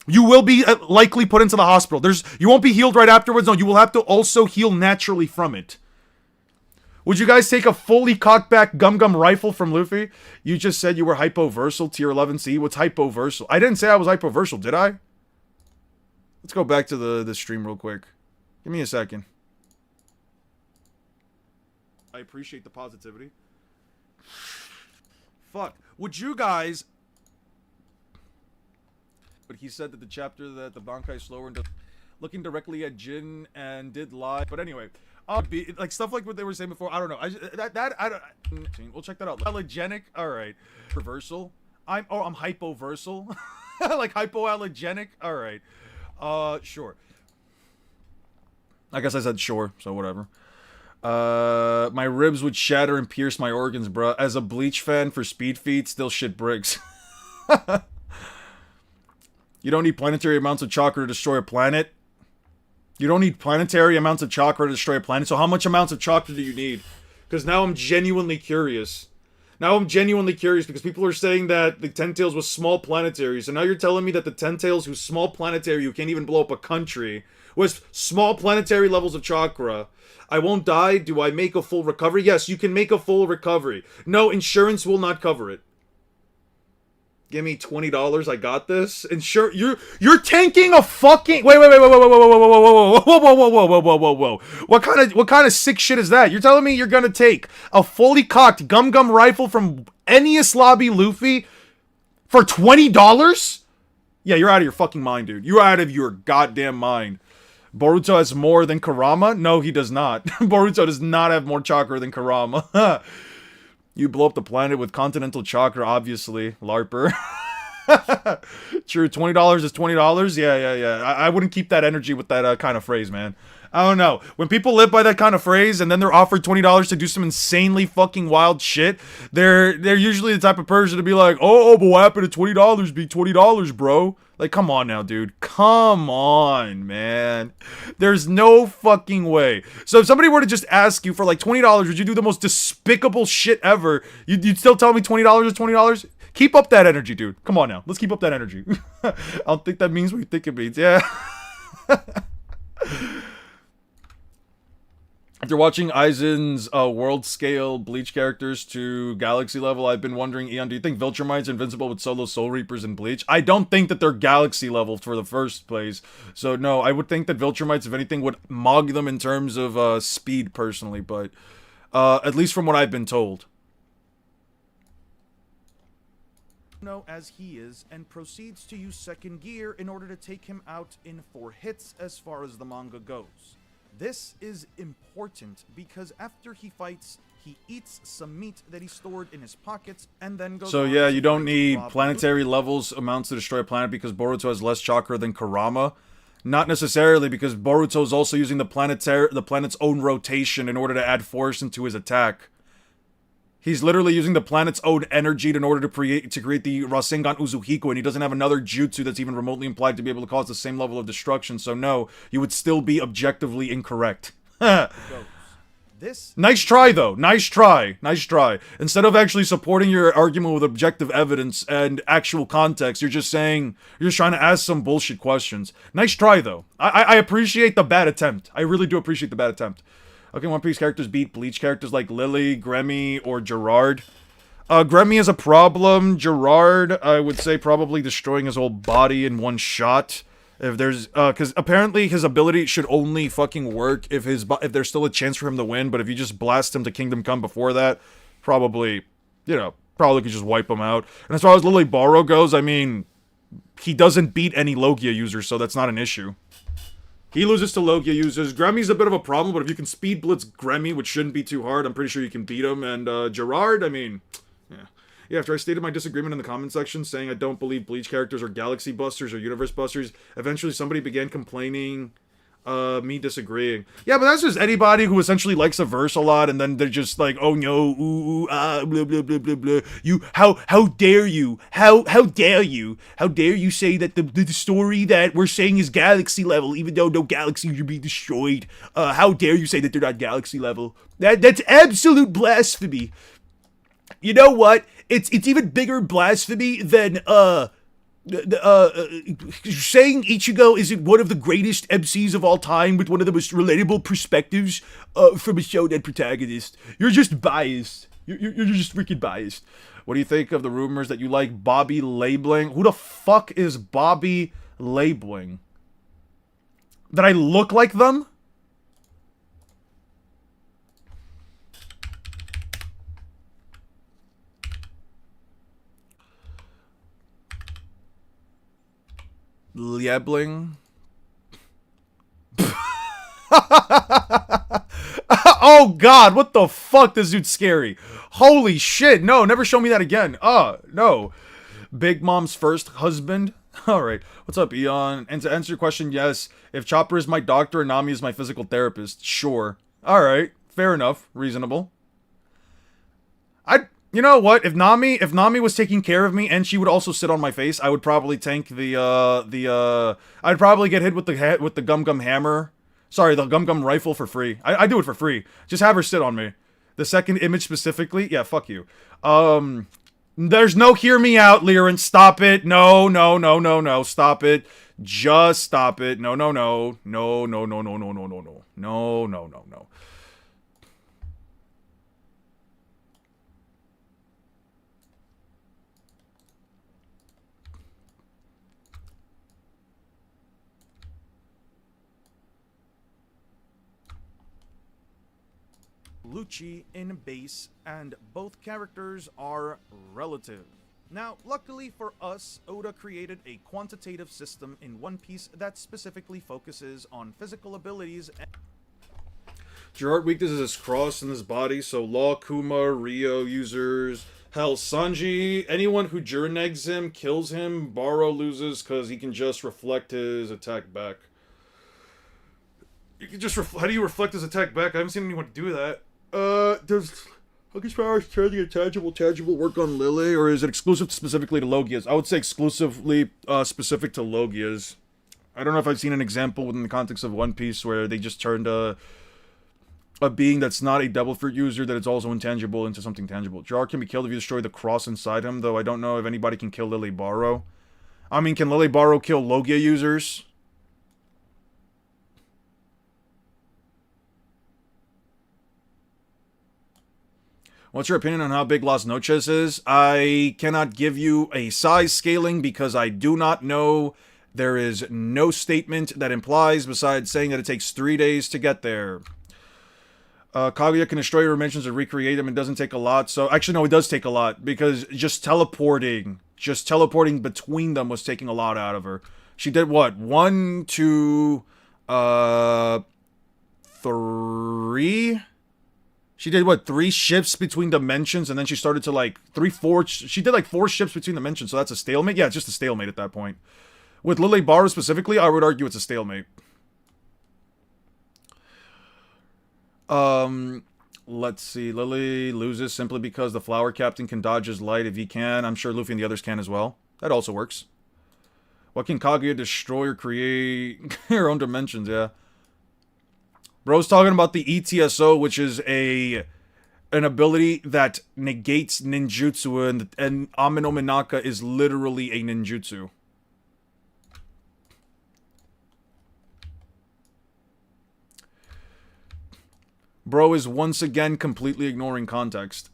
You will be likely put into the hospital. You won't be healed right afterwards. No, you will have to also heal naturally from it. Would you guys take a fully cocked back Gum Gum rifle from Luffy? You just said you were hypoversal, tier 11C. What's hypoversal? I didn't say I was hypoversal, did I? Let's go back to the stream real quick. Give me a second. I appreciate the positivity. Fuck. Would you guys... But he said that the chapter that the Bankai slower and looking directly at Jin and did lie. But anyway, be like stuff like what they were saying before. I don't know. I don't. We'll check that out. Allergenic. All right. Reversal. I'm hypoversal. Like hypoallergenic. All right. Sure. I guess I said sure. So whatever. My ribs would shatter and pierce my organs, bruh. As a Bleach fan for speed feet, still shit bricks. You don't need planetary amounts of chakra to destroy a planet. You don't need planetary amounts of chakra to destroy a planet. So how much amounts of chakra do you need? Because now I'm genuinely curious. Because people are saying that the Ten Tails was small planetary. So now you're telling me that the Ten Tails, who's small planetary, who can't even blow up a country, with small planetary levels of chakra. I won't die. Do I make a full recovery? Yes, you can make a full recovery. No, insurance will not cover it. Give me $20. I got this. You're tanking a fucking wait. Whoa. What kind of sick shit is that? You're telling me you're gonna take a fully cocked Gum Gum rifle from Enies Lobby Luffy for $20? Yeah, you're out of your fucking mind, dude. You're out of your goddamn mind. Boruto has more than Kurama? No, he does not. Boruto does not have more chakra than Kurama. You blow up the planet with continental chakra, obviously, LARPer. True, $20 is $20? Yeah. I wouldn't keep that energy with that kind of phrase, man. I don't know. When people live by that kind of phrase and then they're offered $20 to do some insanely fucking wild shit, they're usually the type of person to be like, oh, but what happened to $20 be $20, bro? Like, come on now, dude. Come on, man. There's no fucking way. So if somebody were to just ask you for like $20, would you do the most despicable shit ever? You'd still tell me $20 is $20? Keep up that energy, dude. Come on now. Let's keep up that energy. I don't think that means what you think it means. Yeah. After watching Aizen's world scale Bleach characters to galaxy level, I've been wondering, Eon, do you think Viltrumite's invincible with solo Soul Reapers in Bleach? I don't think that they're galaxy level for the first place. So no, I would think that Viltrumites, if anything, would mog them in terms of speed personally, but at least from what I've been told. As he is, and proceeds to use second gear in order to take him out in 4 hits as far as the manga goes. This is important because after he fights, he eats some meat that he stored in his pockets and then goes. So yeah, you don't need planetary levels amounts to destroy a planet because Boruto has less chakra than Kurama. Not necessarily, because Boruto is also using the planet's own rotation in order to add force into his attack. He's literally using the planet's own energy in order to create the Rasengan Uzuhiko, and he doesn't have another jutsu that's even remotely implied to be able to cause the same level of destruction, so no, you would still be objectively incorrect. Nice try, though. Nice try. Instead of actually supporting your argument with objective evidence and actual context, you're just trying to ask some bullshit questions. Nice try, though. I appreciate the bad attempt. I really do appreciate the bad attempt. Okay, One Piece characters beat Bleach characters like Lily, Gremmy, or Gerard. Gremmy is a problem. Gerard, I would say probably destroying his whole body in one shot. If there's, because apparently his ability should only fucking work if if there's still a chance for him to win. But if you just blast him to Kingdom Come before that, probably, probably could just wipe him out. And as far as Lily Barrow goes, I mean, he doesn't beat any Logia users, so that's not an issue. He loses to Logia users. Gremmy's a bit of a problem, but if you can speed blitz Gremmy, which shouldn't be too hard, I'm pretty sure you can beat him. And Gerard, I mean, yeah. Yeah, after I stated my disagreement in the comment section, saying I don't believe Bleach characters are galaxy busters or universe busters, eventually somebody began complaining, me disagreeing. Yeah, but that's just anybody who essentially likes a verse a lot, and then they're just like, oh no, ooh, ah, blah, blah, blah, blah, blah. How dare you? How dare you? How dare you say that the story that we're saying is galaxy level, even though no galaxy should be destroyed? How dare you say that they're not galaxy level? That's absolute blasphemy. You know what? It's even bigger blasphemy than saying Ichigo isn't one of the greatest MCs of all time with one of the most relatable perspectives from a shonen protagonist. You're just biased. You're just freaking biased. What do you think of the rumors that you like Bobby Labeling? Who the fuck is Bobby Labeling? That I look like them? Liebling. Oh god, what the fuck? This dude's scary. Holy shit, no, never show me that again. No. Big Mom's first husband. Alright, what's up, Eon? And to answer your question, yes. If Chopper is my doctor and Nami is my physical therapist, sure. Alright, fair enough, reasonable. You know what? If Nami was taking care of me and she would also sit on my face, I would probably tank I'd probably get hit with the Gum Gum hammer. Sorry, the Gum Gum rifle for free. I do it for free. Just have her sit on me. The second image specifically, yeah, fuck you. There's no hear me out, Liren. Stop it. No. Stop it. Just stop it. No. No. Lucci in base, and both characters are relative. Now, luckily for us, Oda created a quantitative system in One Piece that specifically focuses on physical abilities. Gerard weakness is his cross in his body, so Law, Kuma, Rio users, hell, Sanji, anyone who Jurnegs him, kills him, Barrow loses because he can just reflect his attack back. You can just how do you reflect his attack back? I haven't seen anyone do that. Does Huggish Powers turning a tangible work on Lily, or is it exclusive specifically to Logias? I would say exclusively specific to Logias. I don't know if I've seen an example within the context of One Piece where they just turned a being that's not a Devil Fruit user that is also intangible into something tangible. Jar can be killed if you destroy the cross inside him, though I don't know if anybody can kill Lily Barrow. I mean, can Lily Barrow kill Logia users? What's your opinion on how big Las Noches is? I cannot give you a size scaling because I do not know. There is no statement that implies besides saying that it takes 3 days to get there. Kaguya can destroy your dimensions and recreate them. It doesn't take a lot. So, actually, no, it does take a lot because just teleporting between them was taking a lot out of her. She did what? 1, 2, 3? She did, what, 3 shifts between dimensions, and then she started to, like, 4... She did, like, 4 shifts between dimensions, so that's a stalemate? Yeah, it's just a stalemate at that point. With Lily Barrow specifically, I would argue it's a stalemate. Let's see. Lily loses simply because the Flower Captain can dodge his light if he can. I'm sure Luffy and the others can as well. That also works. What can Kaguya destroy or create her own dimensions? Yeah. Bro's talking about the ETSO, which is an ability that negates ninjutsu, and Ame no Minaka is literally a ninjutsu. Bro is once again completely ignoring context.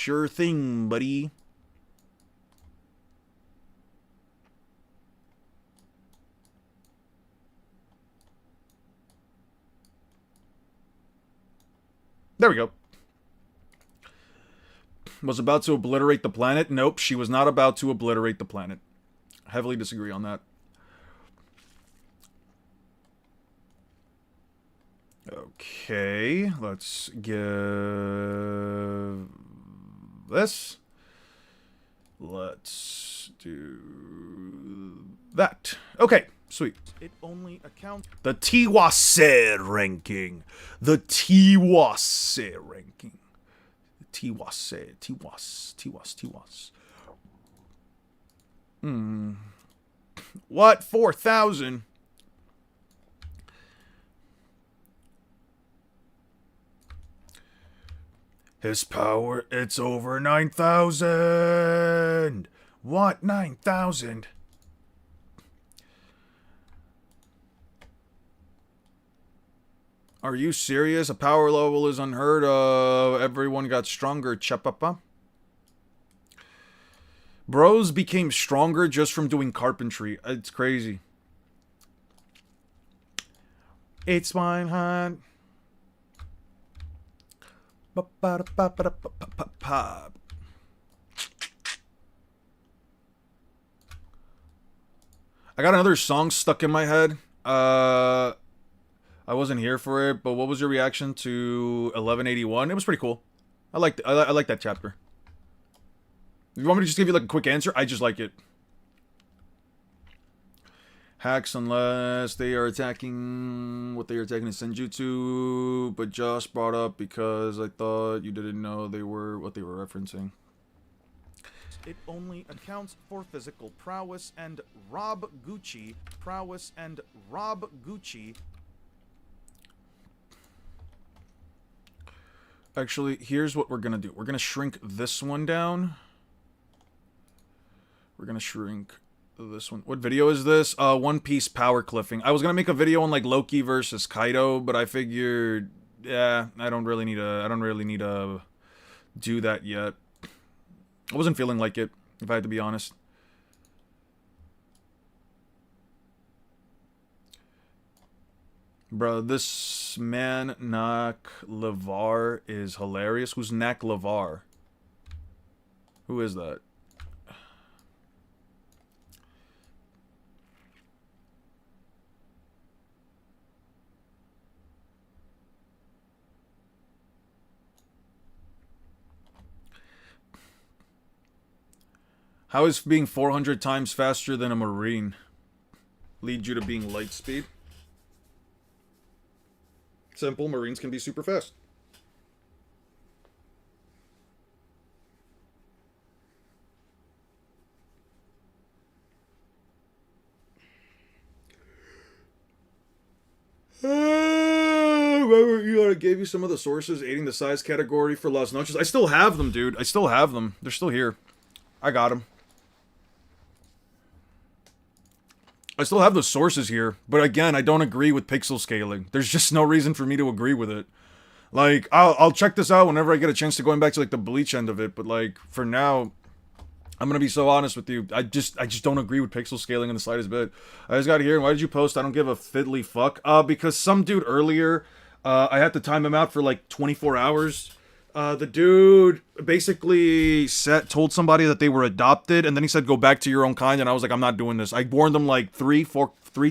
Sure thing, buddy. There we go. Was about to obliterate the planet? Nope, she was not about to obliterate the planet. Heavily disagree on that. Okay, let's give this. Let's do that. Okay, sweet. It only accounts. The Tiwase ranking. The Tiwase ranking. Tiwas. What? 4,000? His power, it's over 9,000. What? 9,000? Are you serious? A power level is unheard of. Everyone got stronger, chapapa. Bros became stronger just from doing carpentry. It's crazy. It's mine, hon. I got another song stuck in my head. I wasn't here for it, but what was your reaction to 1181? It was pretty cool. I liked it. I like that chapter. You want me to just give you like a quick answer? I just like it. Hacks unless they are attacking what they are attacking is Senjutsu, but Josh brought up because I thought you didn't know they were what they were referencing. It only accounts for physical prowess and Rob Gucci. Actually, here's what we're gonna do. We're gonna shrink this one down. We're gonna shrink this one. What video is this? One Piece power cliffing. I was gonna make a video on like Loki versus Kaido, but I figured, yeah, I don't really need to do that yet. I wasn't feeling like it, if I had to be honest. Bro, this man, Nak Levar, is hilarious. Who's Nak Levar? Who is that? How is being 400 times faster than a Marine lead you to being light speed? Simple, Marines can be super fast. Remember, I gave you some of the sources aiding the size category for Las Noches. I still have them, dude. I still have them. They're still here. I got them. I still have the sources here, but again, I don't agree with pixel scaling. There's just no reason for me to agree with it. Like, I'll check this out whenever I get a chance to going back to like the Bleach end of it, but like for now, I'm gonna be so honest with you. I just don't agree with pixel scaling in the slightest bit. I just got here. Why did you post? I don't give a fiddly fuck. Because some dude earlier, I had to time him out for like 24 hours. The dude basically told somebody that they were adopted, and then he said, go back to your own kind, and I was like, I'm not doing this. I warned them like three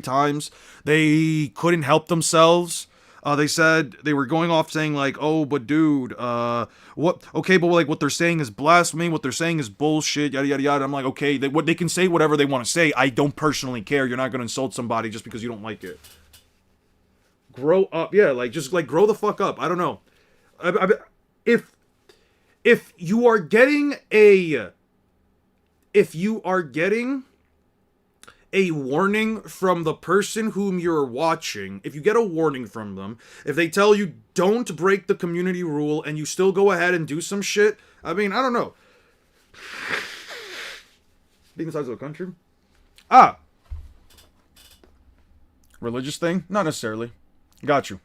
times. They couldn't help themselves. They said they were going off saying like, oh, but dude, what? Okay, but like what they're saying is blasphemy. What they're saying is bullshit. Yada yada yada. I'm like, okay, they can say whatever they want to say. I don't personally care. You're not gonna insult somebody just because you don't like it. Grow up, yeah. Like just like grow the fuck up. I don't know. If you are getting a warning from the person whom you're watching, if you get a warning from them, if they tell you don't break the community rule and you still go ahead and do some shit, I mean, I don't know. Being the size of a country? Religious thing? Not necessarily. Got you.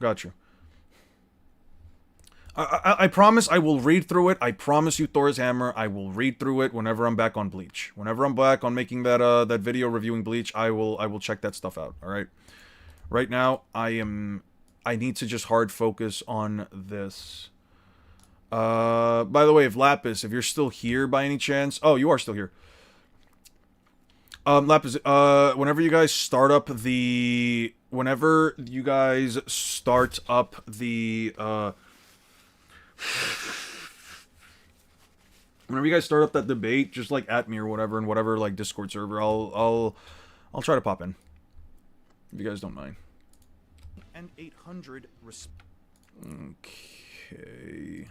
I promise I will read through it. I promise you, Thor's Hammer, I will read through it whenever I'm back on Bleach. Whenever I'm back on making that that video reviewing Bleach, I will check that stuff out. All right. Right now, I need to just hard focus on this. By the way, if Lapis, if you're still here by any chance, oh, you are still here. Lapis, whenever you guys start up the whenever you guys start up that debate, just like at me or whatever, in whatever like Discord server, I'll try to pop in. If you guys don't mind. And 800 Okay.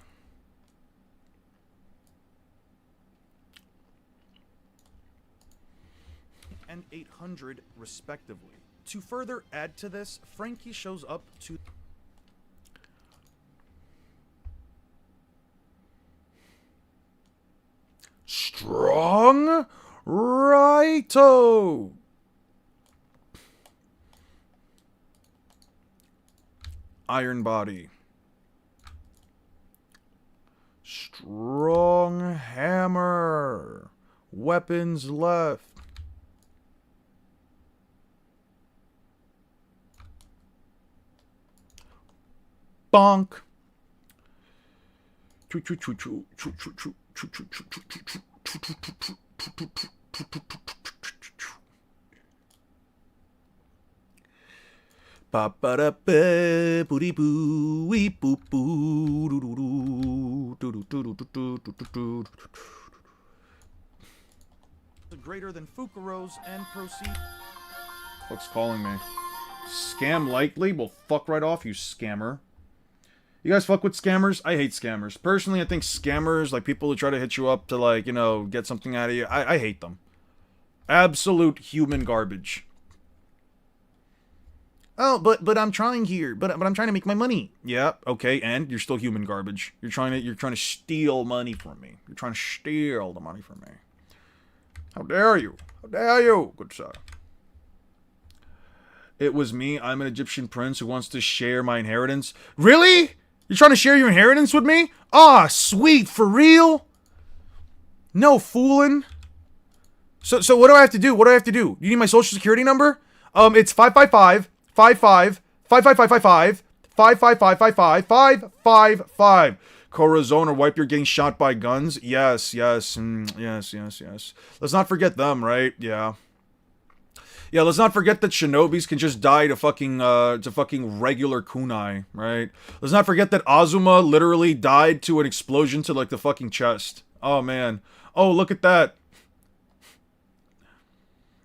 and 800 respectively. To further add to this, Frankie shows up to Strong Righto. Iron Body. Strong Hammer. Weapons left. Bonk. Ba ba da ba booty boo wee boo boo doo doo doo doo doo doo doo doo doo doo. greater than Fukuro's and proceed. Fuck's calling me. Scam likely? Well, fuck right off, you scammer. You guys fuck with scammers? I hate scammers. Personally, I think scammers, like people who try to hit you up to, like, you know, get something out of you, I hate them. Absolute human garbage. Oh, but I'm trying here. But I'm trying to make my money. Yeah, okay, and you're still human garbage. You're trying to steal money from me. You're trying to steal the money from me. How dare you? How dare you, good sir? It was me. I'm an Egyptian prince who wants to share my inheritance. Really? You're trying to share your inheritance with me? Ah, sweet, for real? No fooling. So what do I have to do? What do I have to do? You need my social security number? It's 555 55 55555 55555 555. Corazon or wipe you're getting shot by guns? Yes. Yes. Let's not forget them, right? Yeah. Yeah, let's not forget that shinobis can just die to fucking regular kunai, right? Let's not forget that Azuma literally died to an explosion to, like, the fucking chest. Oh, man. Oh, look at that.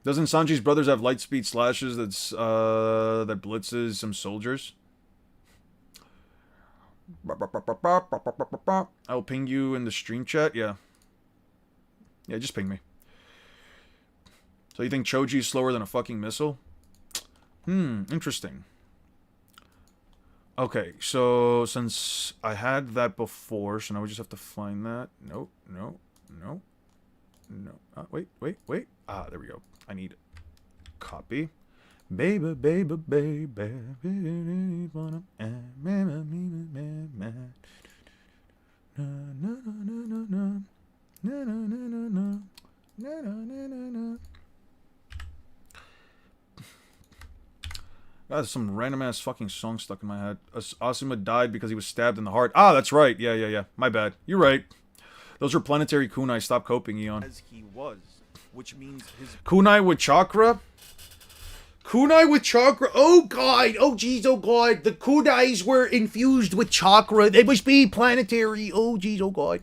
Doesn't Sanji's brothers have light speed slashes that blitzes some soldiers? I'll ping you in the stream chat, yeah. Yeah, just ping me. So you think Choji is slower than a fucking missile? Interesting. Okay, so since I had that before, so now we just have to find that. No. Wait. Ah, there we go. I need copy. Baby. That's some random ass fucking song stuck in my head. Asuma died because he was stabbed in the heart. Ah, that's right. Yeah. My bad. You're right. Those were planetary kunai. Stop coping, Eon. As he was, which means his Kunai with chakra? Kunai with chakra? Oh god! Oh jeez, oh god! The kunais were infused with chakra. They must be planetary. Oh jeez, oh god.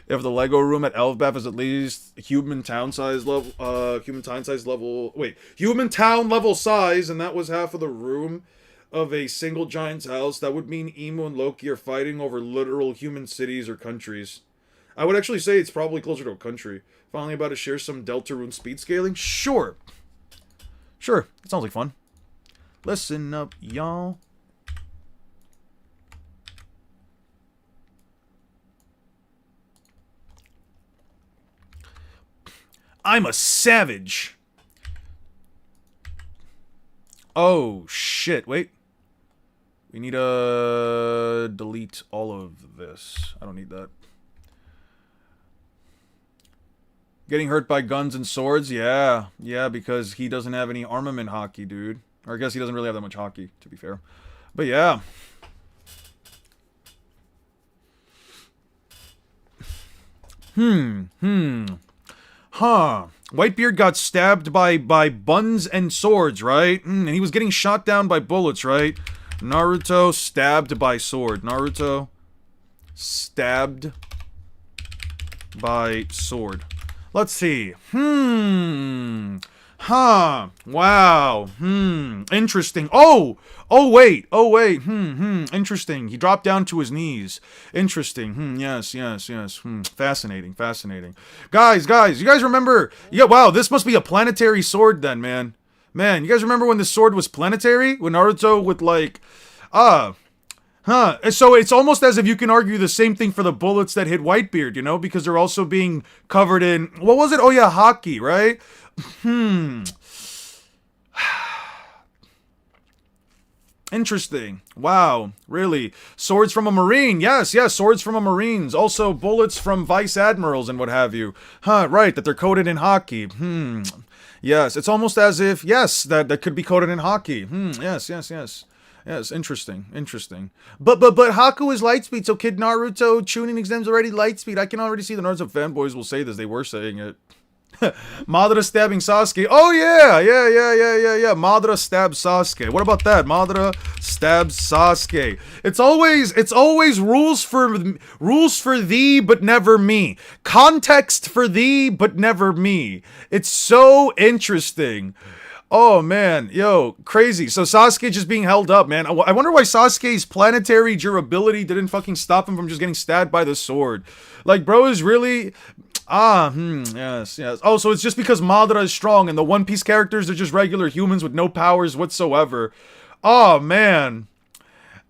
If the Lego room at Elfbath is at least human town level size, and that was half of the room of a single giant's house, that would mean Emu and Loki are fighting over literal human cities or countries. I would actually say it's probably closer to a country. Finally about to share some Deltarune speed scaling? Sure. It sounds like fun. Listen up, y'all. I'm a savage. Oh, shit. Wait. We need to delete all of this. I don't need that. Getting hurt by guns and swords? Yeah. Yeah, because he doesn't have any armament hockey, dude. Or I guess he doesn't really have that much hockey, to be fair. But yeah. Huh. Whitebeard got stabbed by buns and swords, right? And he was getting shot down by bullets, right? Naruto stabbed by sword. Naruto stabbed by sword. Let's see. Huh. Wow. Interesting. Oh, wait. Interesting. He dropped down to his knees. Interesting. Yes. Fascinating. Guys, you guys remember? Yeah, wow, this must be a planetary sword then, man. Man, you guys remember when the sword was planetary? When Naruto would like, so it's almost as if you can argue the same thing for the bullets that hit Whitebeard, you know, because they're also being covered in, what was it? Oh yeah, hockey, right? Interesting. Wow, really? Swords from a Marine. Yes, swords from a Marines. Also bullets from Vice Admirals and what have you. Right, that they're coated in hockey. Yes, it's almost as if, yes, that could be coated in hockey. Yes. Yes, interesting. But Haku is Lightspeed, so Kid Naruto Chunin exams already Lightspeed. I can already see the Naruto fanboys will say this. They were saying it. Madara stabbing Sasuke. Oh yeah. Madara stabs Sasuke. What about that? Madara stabs Sasuke. It's always rules for thee but never me. Context for thee but never me. It's so interesting. Oh man, yo, crazy. So Sasuke just being held up, man. I wonder why Sasuke's planetary durability didn't fucking stop him from just getting stabbed by the sword. Like, bro is really... yes. Oh, so it's just because Madara is strong and the One Piece characters are just regular humans with no powers whatsoever. Oh man,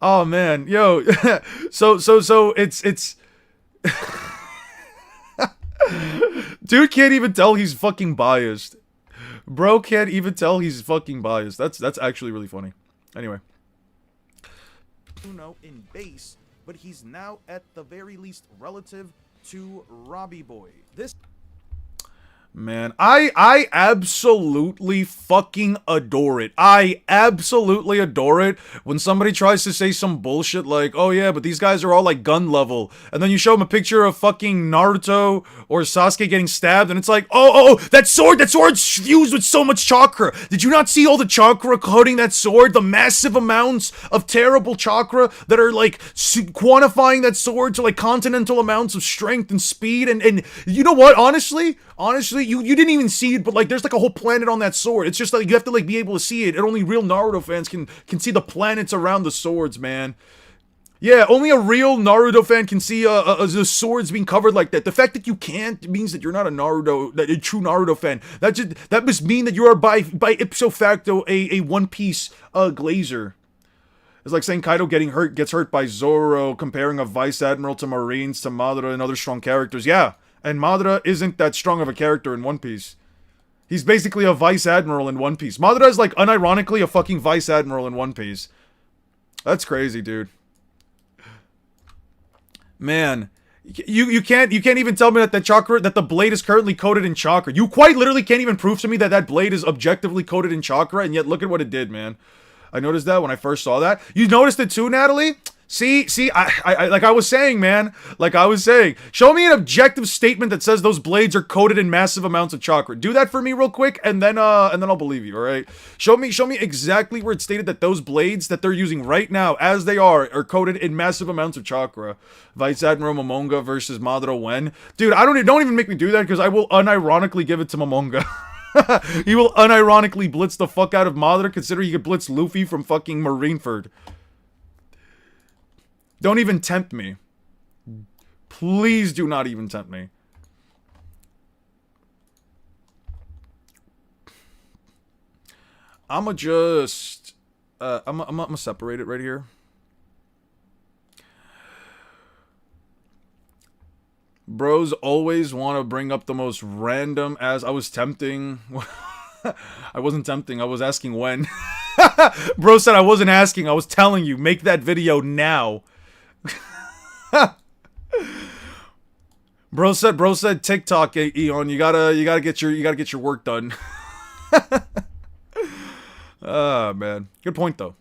yo. so it's... Dude can't even tell he's fucking biased. Bro can't even tell he's fucking biased. That's actually really funny. Anyway. Uno in base, but he's now at the very least relative to Robbie Boy. This Man, I absolutely fucking adore it. I absolutely adore it when somebody tries to say some bullshit like, oh yeah, but these guys are all like gun level. And then you show them a picture of fucking Naruto or Sasuke getting stabbed and it's like, oh, that sword's fused with so much chakra. Did you not see all the chakra coating that sword? The massive amounts of terrible chakra that are like quantifying that sword to like continental amounts of strength and speed. And you know what, honestly, you didn't even see it, but like there's like a whole planet on that sword. It's just like you have to like be able to see it, and only real Naruto fans can see the planets around the swords, man. Yeah, only a real Naruto fan can see the swords being covered like that. The fact that you can't means that you're not a true Naruto fan. That must mean that you are by ipso facto a One Piece glazer. It's like saying Kaido gets hurt by Zoro, comparing a Vice Admiral to Marines to Madara and other strong characters. Yeah. And Madara isn't that strong of a character in One Piece. He's basically a Vice Admiral in One Piece. Madara is like unironically a fucking Vice Admiral in One Piece. That's crazy, dude. Man, you can't even tell me that the blade is currently coated in chakra. You quite literally can't even prove to me that blade is objectively coated in chakra, and yet look at what it did, man. I noticed that when I first saw that. You noticed it too, Natalie? See, I like I was saying, man. Like I was saying. Show me an objective statement that says those blades are coated in massive amounts of chakra. Do that for me real quick, and then I'll believe you, alright? Show me exactly where it's stated that those blades that they're using right now, as they are coated in massive amounts of chakra. Vice Admiral Momonga versus Madara Wen. Dude, don't even make me do that, because I will unironically give it to Momonga. He will unironically blitz the fuck out of Madara, considering he could blitz Luffy from fucking Marineford. Don't even tempt me. Please do not even tempt me. I'ma just... I'ma separate it right here. Bros always want to bring up the most random as... I was tempting... I wasn't tempting, I was asking when. Bro said I wasn't asking, I was telling you, make that video now. Bro said TikTok, Eon, you gotta get your work done. Ah, man. Good point though.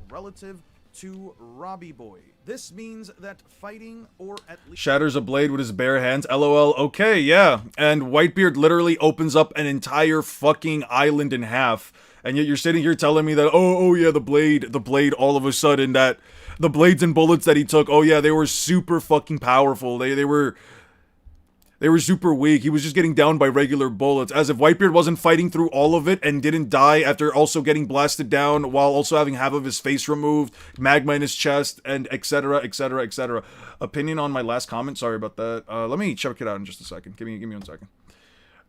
Relative to Robbie Boy. This means that fighting, or at least Shatters a blade with his bare hands. LOL. Okay, yeah. And Whitebeard literally opens up an entire fucking island in half. And yet you're sitting here telling me that, oh yeah, the blade, all of a sudden, that the blades and bullets that he took, oh yeah, they were super fucking powerful. They were super weak. He was just getting down by regular bullets. As if Whitebeard wasn't fighting through all of it and didn't die after also getting blasted down while also having half of his face removed, magma in his chest, and etc, etc, etc. Opinion on my last comment? Sorry about that. Let me check it out in just a second. Give me 1 second.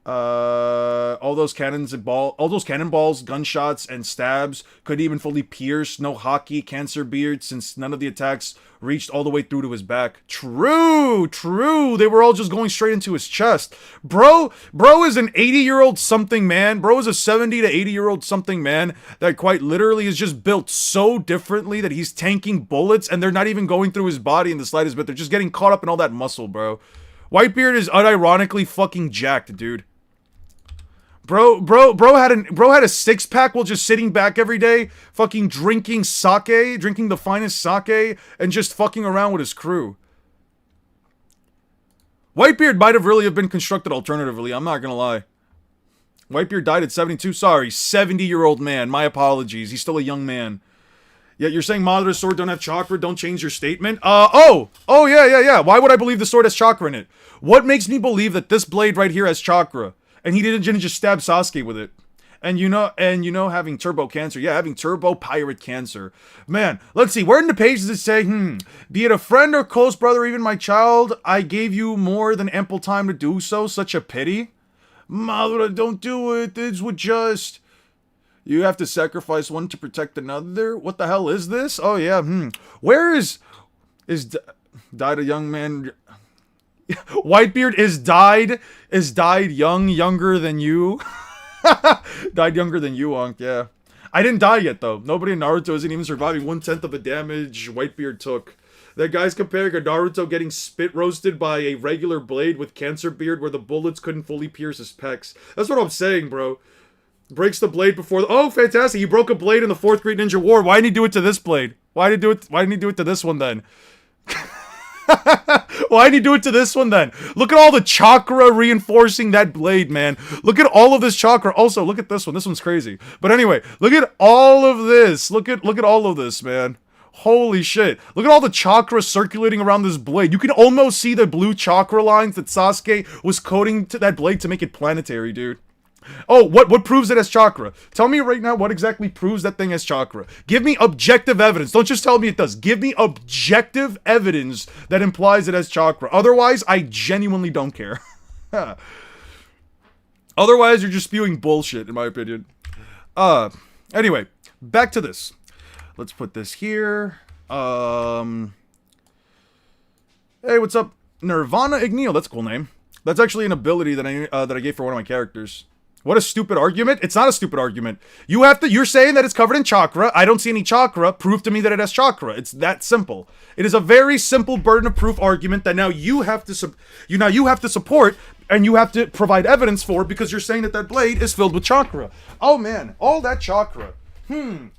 All those cannonballs, gunshots, and stabs couldn't even fully pierce. No hockey, Cancer Beard, since none of the attacks reached all the way through to his back. True. They were all just going straight into his chest. Bro is an 80-year-old something man. Bro is a 70 to 80-year-old something man that quite literally is just built so differently that he's tanking bullets and they're not even going through his body in the slightest bit. They're just getting caught up in all that muscle, bro. Whitebeard is unironically fucking jacked, dude. Bro had a six-pack while just sitting back every day, fucking drinking the finest sake, and just fucking around with his crew. Whitebeard might have really been constructed alternatively, I'm not gonna lie. Whitebeard died at 72, sorry, 70-year-old man, my apologies, he's still a young man. Yeah, you're saying Madara's sword don't have chakra, don't change your statement? Oh, yeah, why would I believe the sword has chakra in it? What makes me believe that this blade right here has chakra? And he didn't just stab Sasuke with it. And you know, having turbo cancer. Yeah, having turbo pirate cancer. Man, let's see. Where in the page does it say, be it a friend or close brother, or even my child, I gave you more than ample time to do so. Such a pity. Madara, don't do it. This would just... You have to sacrifice one to protect another? What the hell is this? Oh, yeah, Where is died a young man... Whitebeard is died younger than you. Died younger than you, Unc, yeah. I didn't die yet, though. Nobody in Naruto isn't even surviving 1/10 of the damage Whitebeard took. That guy's comparing a Naruto getting spit roasted by a regular blade with Cancer Beard where the bullets couldn't fully pierce his pecs. That's what I'm saying, bro. Breaks the blade before the... Oh, fantastic. He broke a blade in the 4th Great Ninja War. Why didn't he do it to this blade? Why didn't he do it to this one, then? Why did he do it to this one then? Look at all the chakra reinforcing that blade, man. Look at all of this chakra. Also, look at this one. This one's crazy. But anyway, look at all of this. Look at all of this, man. Holy shit. Look at all the chakra circulating around this blade. You can almost see the blue chakra lines that Sasuke was coating to that blade to make it planetary, dude. Oh, what proves it as chakra? Tell me right now what exactly proves that thing as chakra. Give me objective evidence. Don't just tell me it does. Give me objective evidence that implies it has chakra. Otherwise, I genuinely don't care. Otherwise, you're just spewing bullshit, in my opinion. Anyway, back to this. Let's put this here. Hey, what's up? Nirvana Igneo. That's a cool name. That's actually an ability that I gave for one of my characters. What a stupid argument. It's not a stupid argument. You're saying that it's covered in chakra. I don't see any chakra. Prove to me that it has chakra. It's that simple. It is a very simple burden of proof argument that now you have to support and you have to provide evidence for because you're saying that blade is filled with chakra. Oh man, all that chakra.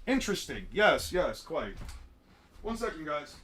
Interesting. Yes, quite. 1 second, guys.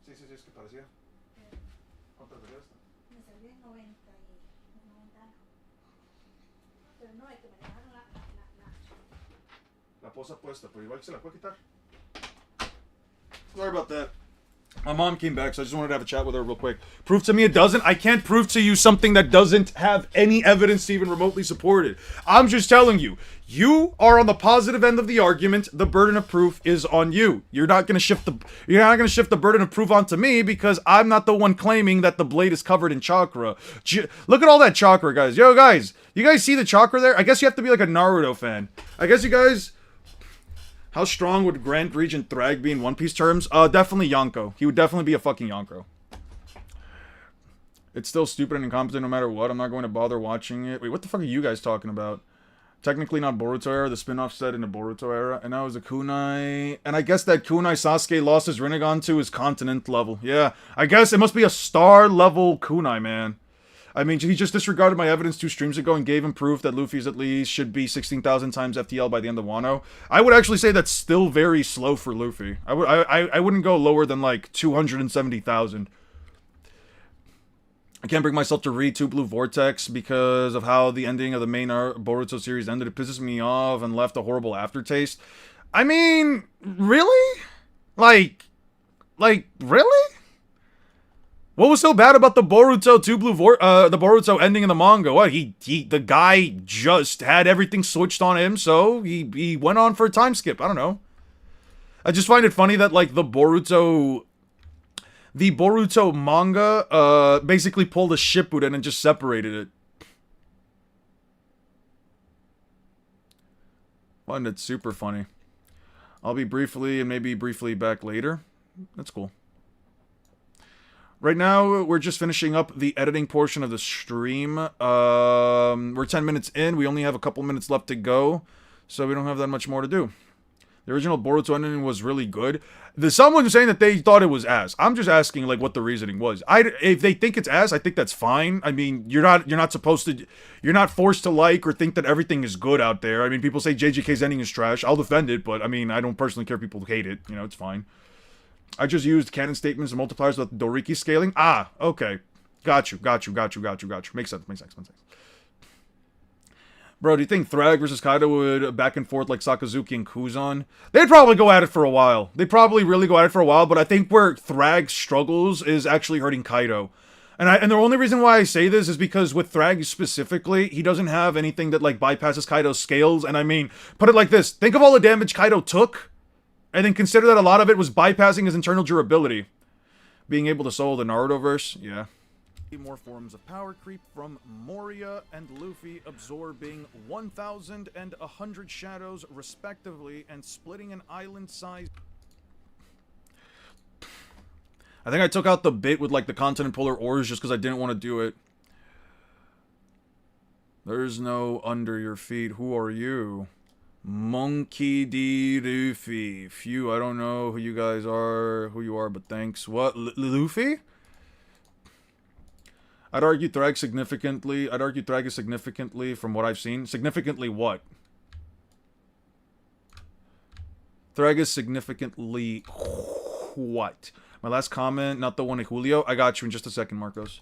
Sí, sí, sí, es que parecía. ¿Cuánto te esta? Me salió en 90 pero no, es que me dejaron La posa puesta, pero igual se la puede quitar. Sorry about that. My mom came back, so I just wanted to have a chat with her real quick. Prove to me it doesn't. I can't prove to you something that doesn't have any evidence to even remotely support it. I'm just telling you. You are on the positive end of the argument. The burden of proof is on you. You're not gonna shift the burden of proof onto me because I'm not the one claiming that the blade is covered in chakra. Look at all that chakra, guys. Yo, guys, you guys see the chakra there? I guess you have to be like a Naruto fan. I guess you guys. How strong would Grand Regent Thrag be in One Piece terms? Definitely Yonko. He would definitely be a fucking Yonko. It's still stupid and incompetent no matter what. I'm not going to bother watching it. Wait, what the fuck are you guys talking about? Technically not Boruto era. The spin-off set in the Boruto era. And now is a kunai. And I guess that kunai Sasuke lost his Rinnegan to is continent level. Yeah, I guess it must be a star level kunai, man. I mean, he just disregarded my evidence 2 streams ago and gave him proof that Luffy's at least should be 16,000 times FTL by the end of Wano. I would actually say that's still very slow for Luffy. I wouldn't go lower than like 270,000. I can't bring myself to read 2 Blue Vortex because of how the ending of the main Boruto series ended. It pisses me off and left a horrible aftertaste. I mean, really? Like, really? What was so bad about the Boruto the Boruto ending in the manga? What, the guy just had everything switched on him, so he went on for a time skip. I don't know. I just find it funny that, like, the Boruto manga, basically pulled a Shippuden and just separated it. Find it super funny. I'll be briefly and maybe briefly back later. That's cool. Right now, we're just finishing up the editing portion of the stream. We're 10 minutes in. We only have a couple minutes left to go, so we don't have that much more to do. The original Boruto ending was really good. There's someone saying that they thought it was ass. I'm just asking, like, what the reasoning was. If they think it's ass, I think that's fine. I mean, you're not forced to like or think that everything is good out there. I mean, people say JJK's ending is trash. I'll defend it, but I mean, I don't personally care if people hate it. You know, it's fine. I just used canon statements and multipliers with Doriki scaling. Ah, okay. Got you. Makes sense. Bro, do you think Thrag versus Kaido would back and forth like Sakazuki and Kuzan? They'd probably go at it for a while. They'd probably really go at it for a while, but I think where Thrag struggles is actually hurting Kaido. And the only reason why I say this is because with Thrag specifically, he doesn't have anything that, like, bypasses Kaido's scales. And I mean, put it like this. Think of all the damage Kaido took, and then consider that a lot of it was bypassing his internal durability. Being able to solo the Naruto-verse, yeah. More forms of power creep from Moria and Luffy absorbing 1,000 and 100 shadows respectively and splitting an island-sized... I think I took out the bit with, like, the continent polar ores just because I didn't want to do it. There's no under your feet. Who are you? Monkey D. Luffy. Phew, I don't know who you guys are, but thanks. What? Luffy? I'd argue Thrag is significantly, from what I've seen. Significantly what? Thrag is significantly what? My last comment, not the one at Julio. I got you in just a second, Marcos.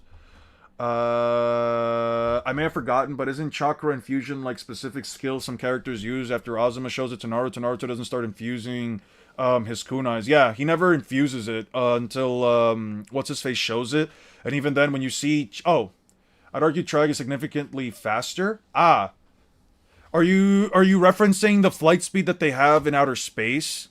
I may have forgotten, but isn't chakra infusion like specific skills some characters use after Azuma shows it to Naruto? Naruto doesn't start infusing his kunais. Yeah, he never infuses it until what's-his-face shows it. And even then, when you see... Oh, I'd argue Thrag is significantly faster. Ah. Are you referencing the flight speed that they have in outer space?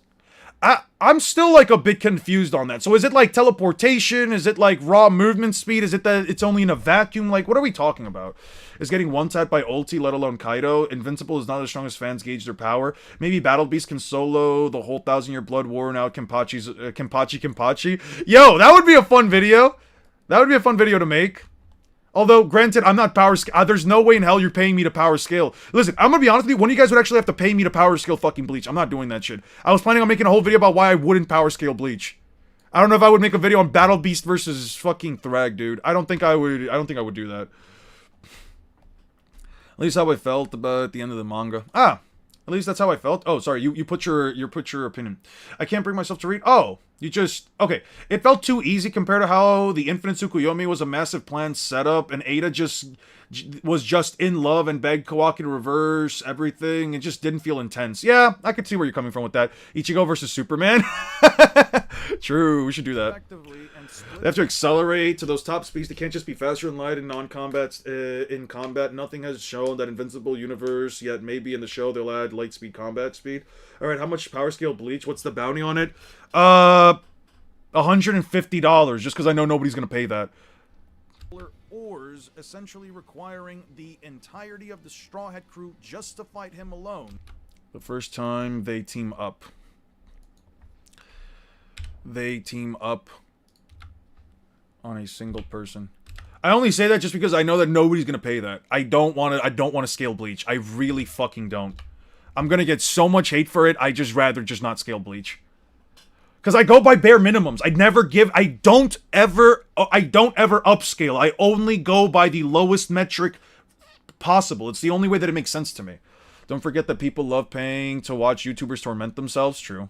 I'm still, like, a bit confused on that. So is it, like, teleportation? Is it, like, raw movement speed? Is it that it's only in a vacuum? Like, what are we talking about? Is getting one-tapped by ulti, let alone Kaido? Invincible is not as strong as fans gauge their power. Maybe Battle Beast can solo the whole 1,000-year blood war and out Kenpachi. Yo, that would be a fun video. That would be a fun video to make. Although, granted, I'm not power scale. There's no way in hell you're paying me to power scale. Listen, I'm gonna be honest with you. One of you guys would actually have to pay me to power scale fucking Bleach. I'm not doing that shit. I was planning on making a whole video about why I wouldn't power scale Bleach. I don't know if I would make a video on Battle Beast versus fucking Thrag, dude. I don't think I would do that. At least how I felt about the end of the manga. Ah, at least that's how I felt. Oh, sorry, you put your opinion. I can't bring myself to read. Oh, you just okay. It felt too easy compared to how the Infinite Tsukuyomi was a massive planned setup, and Ada was just in love and begged Kawaki to reverse everything. It just didn't feel intense. Yeah, I could see where you're coming from with that. Ichigo versus Superman. True, we should do that. Effectively and split They have to accelerate to those top speeds. They can't just be faster than light in non-combat. In combat, nothing has shown that Invincible Universe yet. Maybe in the show they'll add light speed combat speed. All right, how much power scale Bleach? What's the bounty on it? $150. Just because I know nobody's gonna pay that. ores, essentially requiring the entirety of the Straw Hat crew just to fight him alone. The first time they team up. They team up on a single person. I only say that just because I know that nobody's gonna pay that. I don't want to scale Bleach. I really fucking don't. I'm gonna get so much hate for it. I just rather just not scale Bleach. Because I go by bare minimums. I don't ever upscale. I only go by the lowest metric possible. It's the only way that it makes sense to me. Don't forget that people love paying to watch YouTubers torment themselves. True.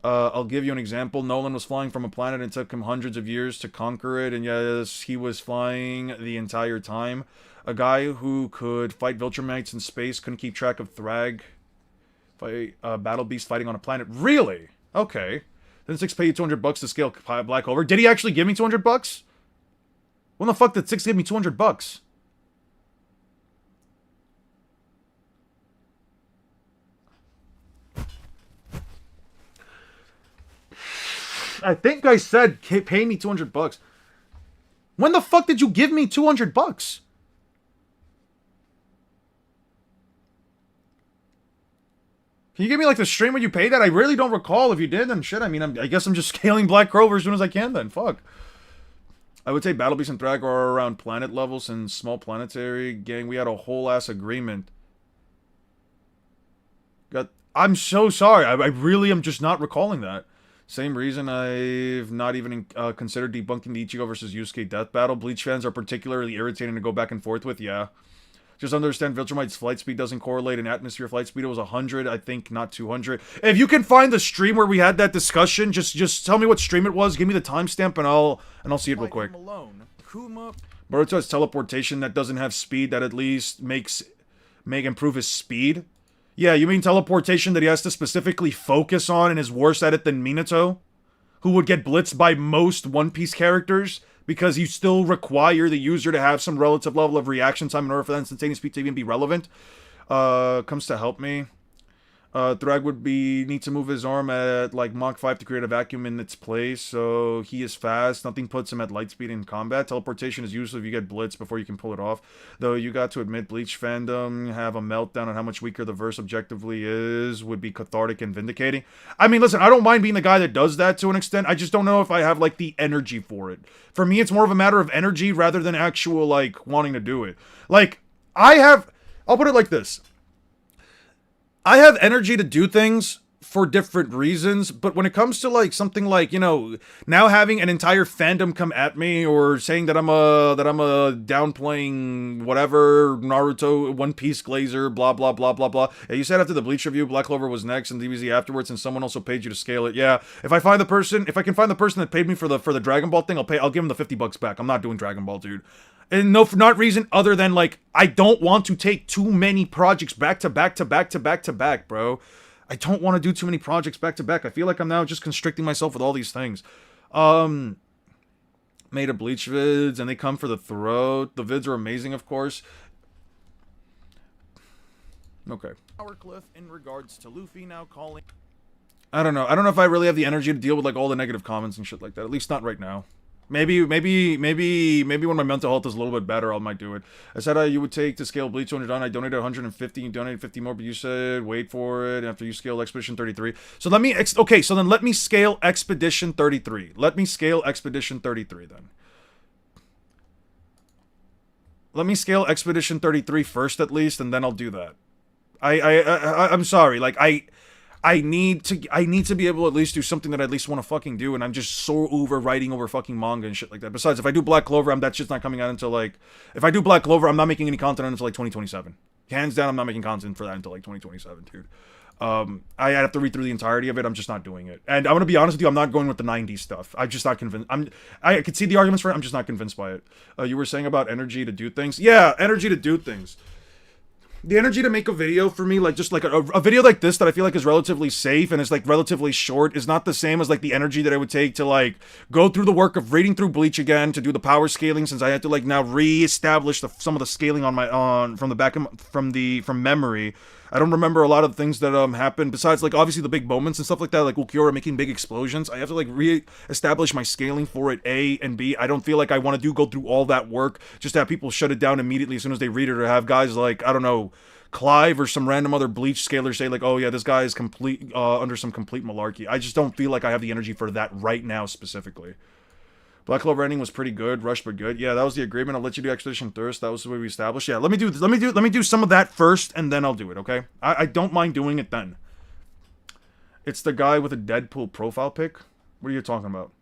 I'll give you an example. Nolan was flying from a planet and it took him hundreds of years to conquer it. And yes, he was flying the entire time. A guy who could fight Viltrumites in space couldn't keep track of Thrag. Battle Beast fighting on a planet. Really? Okay. Then Six paid you $200 to scale Black Clover. Did he actually give me $200? When the fuck did Six give me $200? I think I said pay me $200. When the fuck did you give me $200? Can you give me like the stream where you paid that? I really don't recall. If you did, then shit. I mean, I guess I'm just scaling Black Clover as soon as I can. Then fuck. I would say Battle Beast and Thrag are around planet levels and small planetary gang. We had a whole ass agreement. I'm so sorry. I really am just not recalling that. Same reason I've not even considered debunking the Ichigo versus Yusuke death battle. Bleach fans are particularly irritating to go back and forth with. Yeah. Just understand Viltrumite's flight speed doesn't correlate in atmosphere flight speed. It was 100, I think, not 200. If you can find the stream where we had that discussion, just tell me what stream it was. Give me the timestamp and I'll see it real quick. Boruto has teleportation that doesn't have speed that at least improve his speed. Yeah, you mean teleportation that he has to specifically focus on and is worse at it than Minato? Who would get blitzed by most One Piece characters? Because you still require the user to have some relative level of reaction time in order for that instantaneous speed to even be relevant. Comes to help me. Thrag would need to move his arm at like Mach 5 to create a vacuum in its place, so he is fast. Nothing puts him at light speed in combat. Teleportation is useful if you get blitzed before you can pull it off. Though you got to admit, Bleach fandom have a meltdown on how much weaker the verse objectively is would be cathartic and vindicating. I mean, listen, I don't mind being the guy that does that to an extent. I just don't know if I have like the energy for it. For me, it's more of a matter of energy rather than actual like wanting to do it. Like, I'll put it like this. I have energy to do things for different reasons, but when it comes to like something like, you know, now having an entire fandom come at me or saying that I'm a downplaying whatever Naruto One Piece glazer, blah blah blah blah blah. Yeah, you said after the Bleach review, Black Clover was next and DBZ afterwards, and someone also paid you to scale it. Yeah, if I can find the person that paid me for the Dragon Ball thing, I'll give him the $50 back. I'm not doing Dragon Ball, dude. And no, for not reason other than, like, I don't want to take too many projects back to back, bro. I don't want to do too many projects back to back. I feel like I'm now just constricting myself with all these things. Made a Bleach vids, and they come for the throat. The vids are amazing, of course. Okay. Cliff in regards to Luffy now calling. I don't know. I don't know if I really have the energy to deal with, like, all the negative comments and shit like that. At least not right now. Maybe when my mental health is a little bit better, I might do it. I said you would take to scale Bleach 200 on. I donated 150. You donated 50 more, but you said wait for it after you scale Expedition 33. So let me let me scale Expedition 33. Let me scale Expedition 33 then. Let me scale Expedition 33 first at least, and then I'll do that. I'm sorry. Like I need to be able to at least do something that I at least want to fucking do, and I'm just so over writing over fucking manga and shit like that. Besides, if I do Black Clover, that's just not coming out until like, if I do Black Clover, I'm not making any content until like 2027. Hands down, I'm not making content for that until like 2027, dude. I have to read through the entirety of it. I'm just not doing it. And I'm gonna be honest with you, I'm not going with the 90s stuff. I'm just not convinced. I could see the arguments for it. I'm just not convinced by it. You were saying about energy to do things. Yeah, energy to do things. The energy to make a video for me, like just like a video like this that I feel like is relatively safe and is like relatively short, is not the same as like the energy that I would take to like go through the work of reading through Bleach again, to do the power scaling, since I had to like now re-establish some of the scaling on my from memory. I don't remember a lot of the things that happened, besides like obviously the big moments and stuff like that, like Ulquiorra making big explosions. I have to like re-establish my scaling for it, A and B. I don't feel like I want to go through all that work just to have people shut it down immediately as soon as they read it, or have guys like, I don't know, Clive or some random other Bleach scaler say like, oh yeah, this guy is complete under some complete malarkey. I just don't feel like I have the energy for that right now specifically. Black Clover ending was pretty good, rushed but good. Yeah, that was the agreement. I'll let you do Expedition Thirst. That was the way we established. Yeah, let me do some of that first, and then I'll do it. Okay, I don't mind doing it then. It's the guy with a Deadpool profile pic. What are you talking about?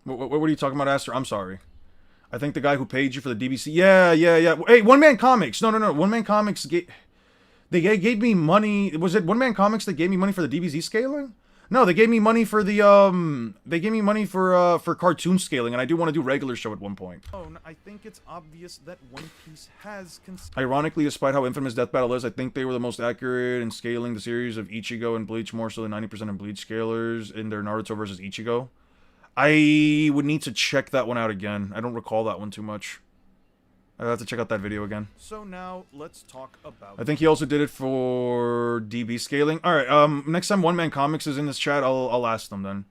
What are you talking about, Aster? I'm sorry. I think the guy who paid you for the DBC. Yeah. Hey, One Man Comics. No. One Man Comics. They gave me money. Was it One Man Comics that gave me money for the DBZ scaling? No, they gave me money for the They gave me money for cartoon scaling, and I do want to do regular show at one point. I think it's obvious that One Piece has Ironically, despite how infamous Death Battle is, I think they were the most accurate in scaling the series of Ichigo and Bleach, more so than 90% of Bleach scalers in their Naruto versus Ichigo. I would need to check that one out again. I don't recall that one too much. I'd have to check out that video again. So now let's talk about. I think he also did it for DB scaling. All right. Next time One Man Comics is in this chat, I'll ask them then.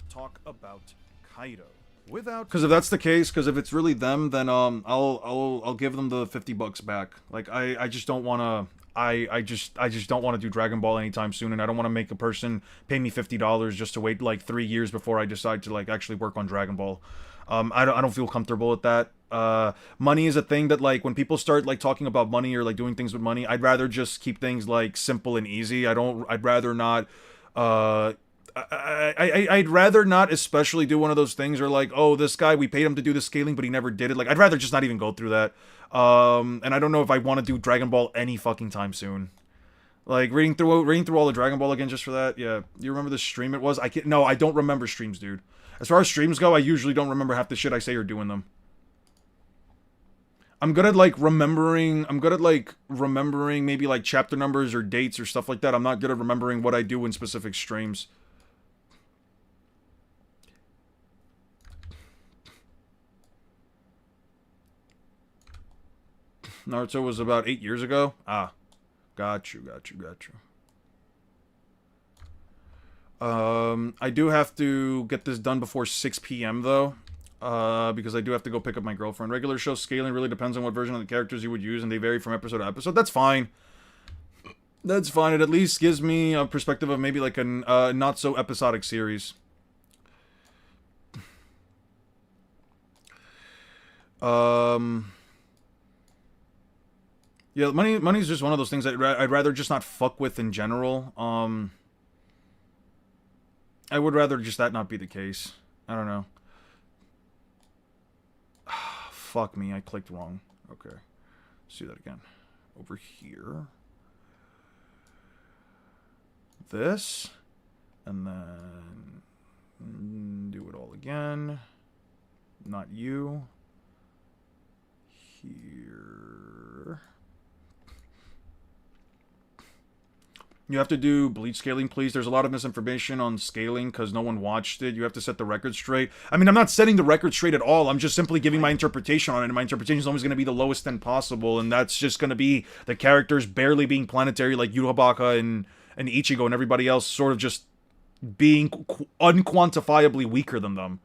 Talk about Kaido. Without. Because if that's the case, because if it's really them, then I'll give them the $50 back. Like I just don't want to. I just don't want to do Dragon Ball anytime soon, and I don't want to make a person pay me $50 just to wait like 3 years before I decide to like actually work on Dragon Ball. I don't feel comfortable with that. Money is a thing that like when people start like talking about money or like doing things with money, I'd rather just keep things like simple and easy. I'd rather not. I'd rather not especially do one of those things or like, oh, this guy, we paid him to do the scaling, but he never did it. Like, I'd rather just not even go through that. And I don't know if I want to do Dragon Ball any fucking time soon. Like, reading through all the Dragon Ball again just for that. Yeah, you remember the stream it was? No, I don't remember streams, dude. As far as streams go, I usually don't remember half the shit I say or doing them. I'm good at remembering maybe like chapter numbers or dates or stuff like that. I'm not good at remembering what I do in specific streams. Naruto was about 8 years ago? Ah. Got you. I do have to get this done before 6 p.m. though. Because I do have to go pick up my girlfriend. Regular show scaling really depends on what version of the characters you would use, and they vary from episode to episode. That's fine. That's fine. It at least gives me a perspective of maybe like a not so episodic series. Yeah, money's just one of those things that I'd rather just not fuck with in general. I would rather just that not be the case. I don't know. Fuck me, I clicked wrong. Okay. Let's do that again. Over here. This. And then do it all again. Not you. Here. You have to do Bleach scaling, please. There's a lot of misinformation on scaling because no one watched it. You have to set the record straight. I mean, I'm not setting the record straight at all. I'm just simply giving my interpretation on it, and my interpretation is always going to be the lowest end possible, and that's just going to be the characters barely being planetary like Yurabaka and Ichigo, and everybody else sort of just being unquantifiably weaker than them.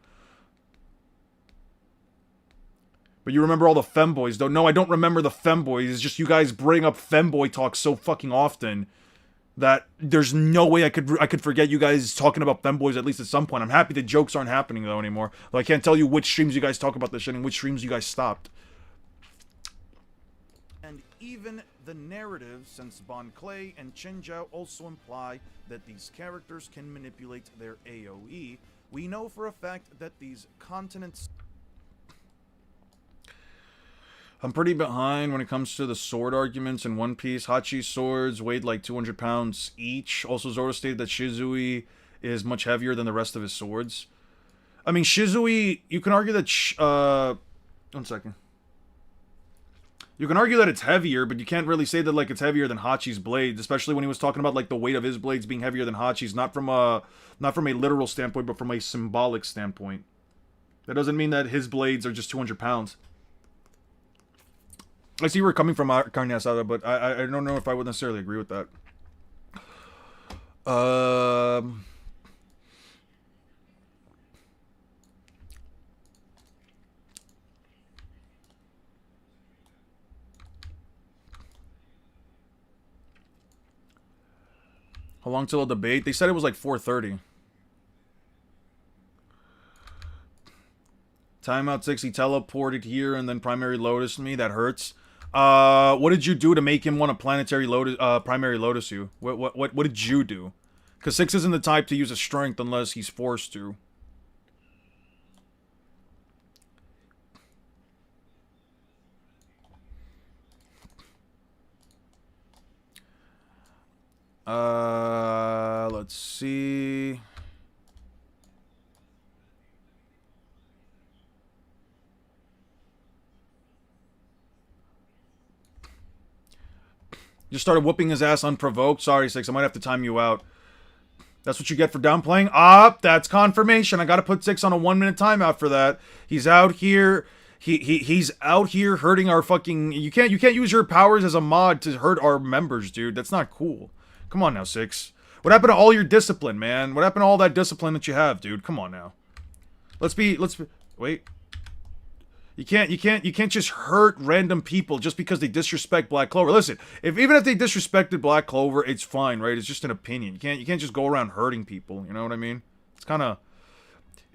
But you remember all the femboys, though? No, I don't remember the femboys. It's just you guys bring up femboy talk so fucking often that there's no way I could forget you guys talking about femboys at least at some point. I'm happy the jokes aren't happening though anymore. Though I can't tell you which streams you guys talk about this shit and which streams you guys stopped. And Even the narrative, since Bon Clay and Chen Zhao also imply that these characters can manipulate their AoE, we know for a fact that these continents... I'm pretty behind when it comes to the sword arguments in One Piece. Hachi's swords weighed like 200 pounds each. Also, Zoro stated that Shizui is much heavier than the rest of his swords. I mean, Shizui, you can argue that... one second. You can argue that it's heavier, but you can't really say that like it's heavier than Hachi's blades, especially when he was talking about like the weight of his blades being heavier than Hachi's, not from a literal standpoint, but from a symbolic standpoint. That doesn't mean that his blades are just 200 pounds. I see where you're coming from, Carne Asada, but I don't know if I would necessarily agree with that. How long till a debate? They said it was like 4:30. Timeout 6, he teleported here and then primary lotus me. That hurts. What did you do to make him want to planetary lotus, primary lotus you? What did you do? Because 6 isn't the type to use his strength unless he's forced to. Let's see. Just started whooping his ass unprovoked. Sorry, 6. I might have to time you out. That's what you get for downplaying? That's confirmation. I gotta put 6 on a 1-minute timeout for that. He's out here. He's out here hurting our fucking... You can't use your powers as a mod to hurt our members, dude. That's not cool. Come on now, 6. What happened to all your discipline, man? What happened to all that discipline that you have, dude? Come on now. Let's be... Wait. You can't just hurt random people just because they disrespect Black Clover. Listen, even if they disrespected Black Clover, it's fine, right? It's just an opinion. You can't just go around hurting people. You know what I mean? It's kind of...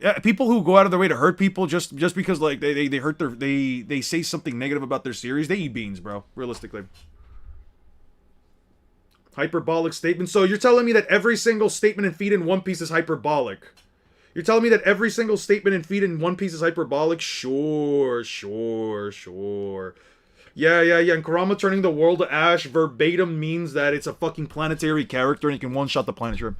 Yeah, people who go out of their way to hurt people just because like they hurt they say something negative about their series, they eat beans, bro. Realistically. Hyperbolic statement. So you're telling me that every single statement in Feed in One Piece is hyperbolic? You're telling me that every single statement in Feed in One Piece is hyperbolic? Sure. Yeah. And Kurama turning the world to ash verbatim means that it's a fucking planetary character and you can one-shot the planet. Sure.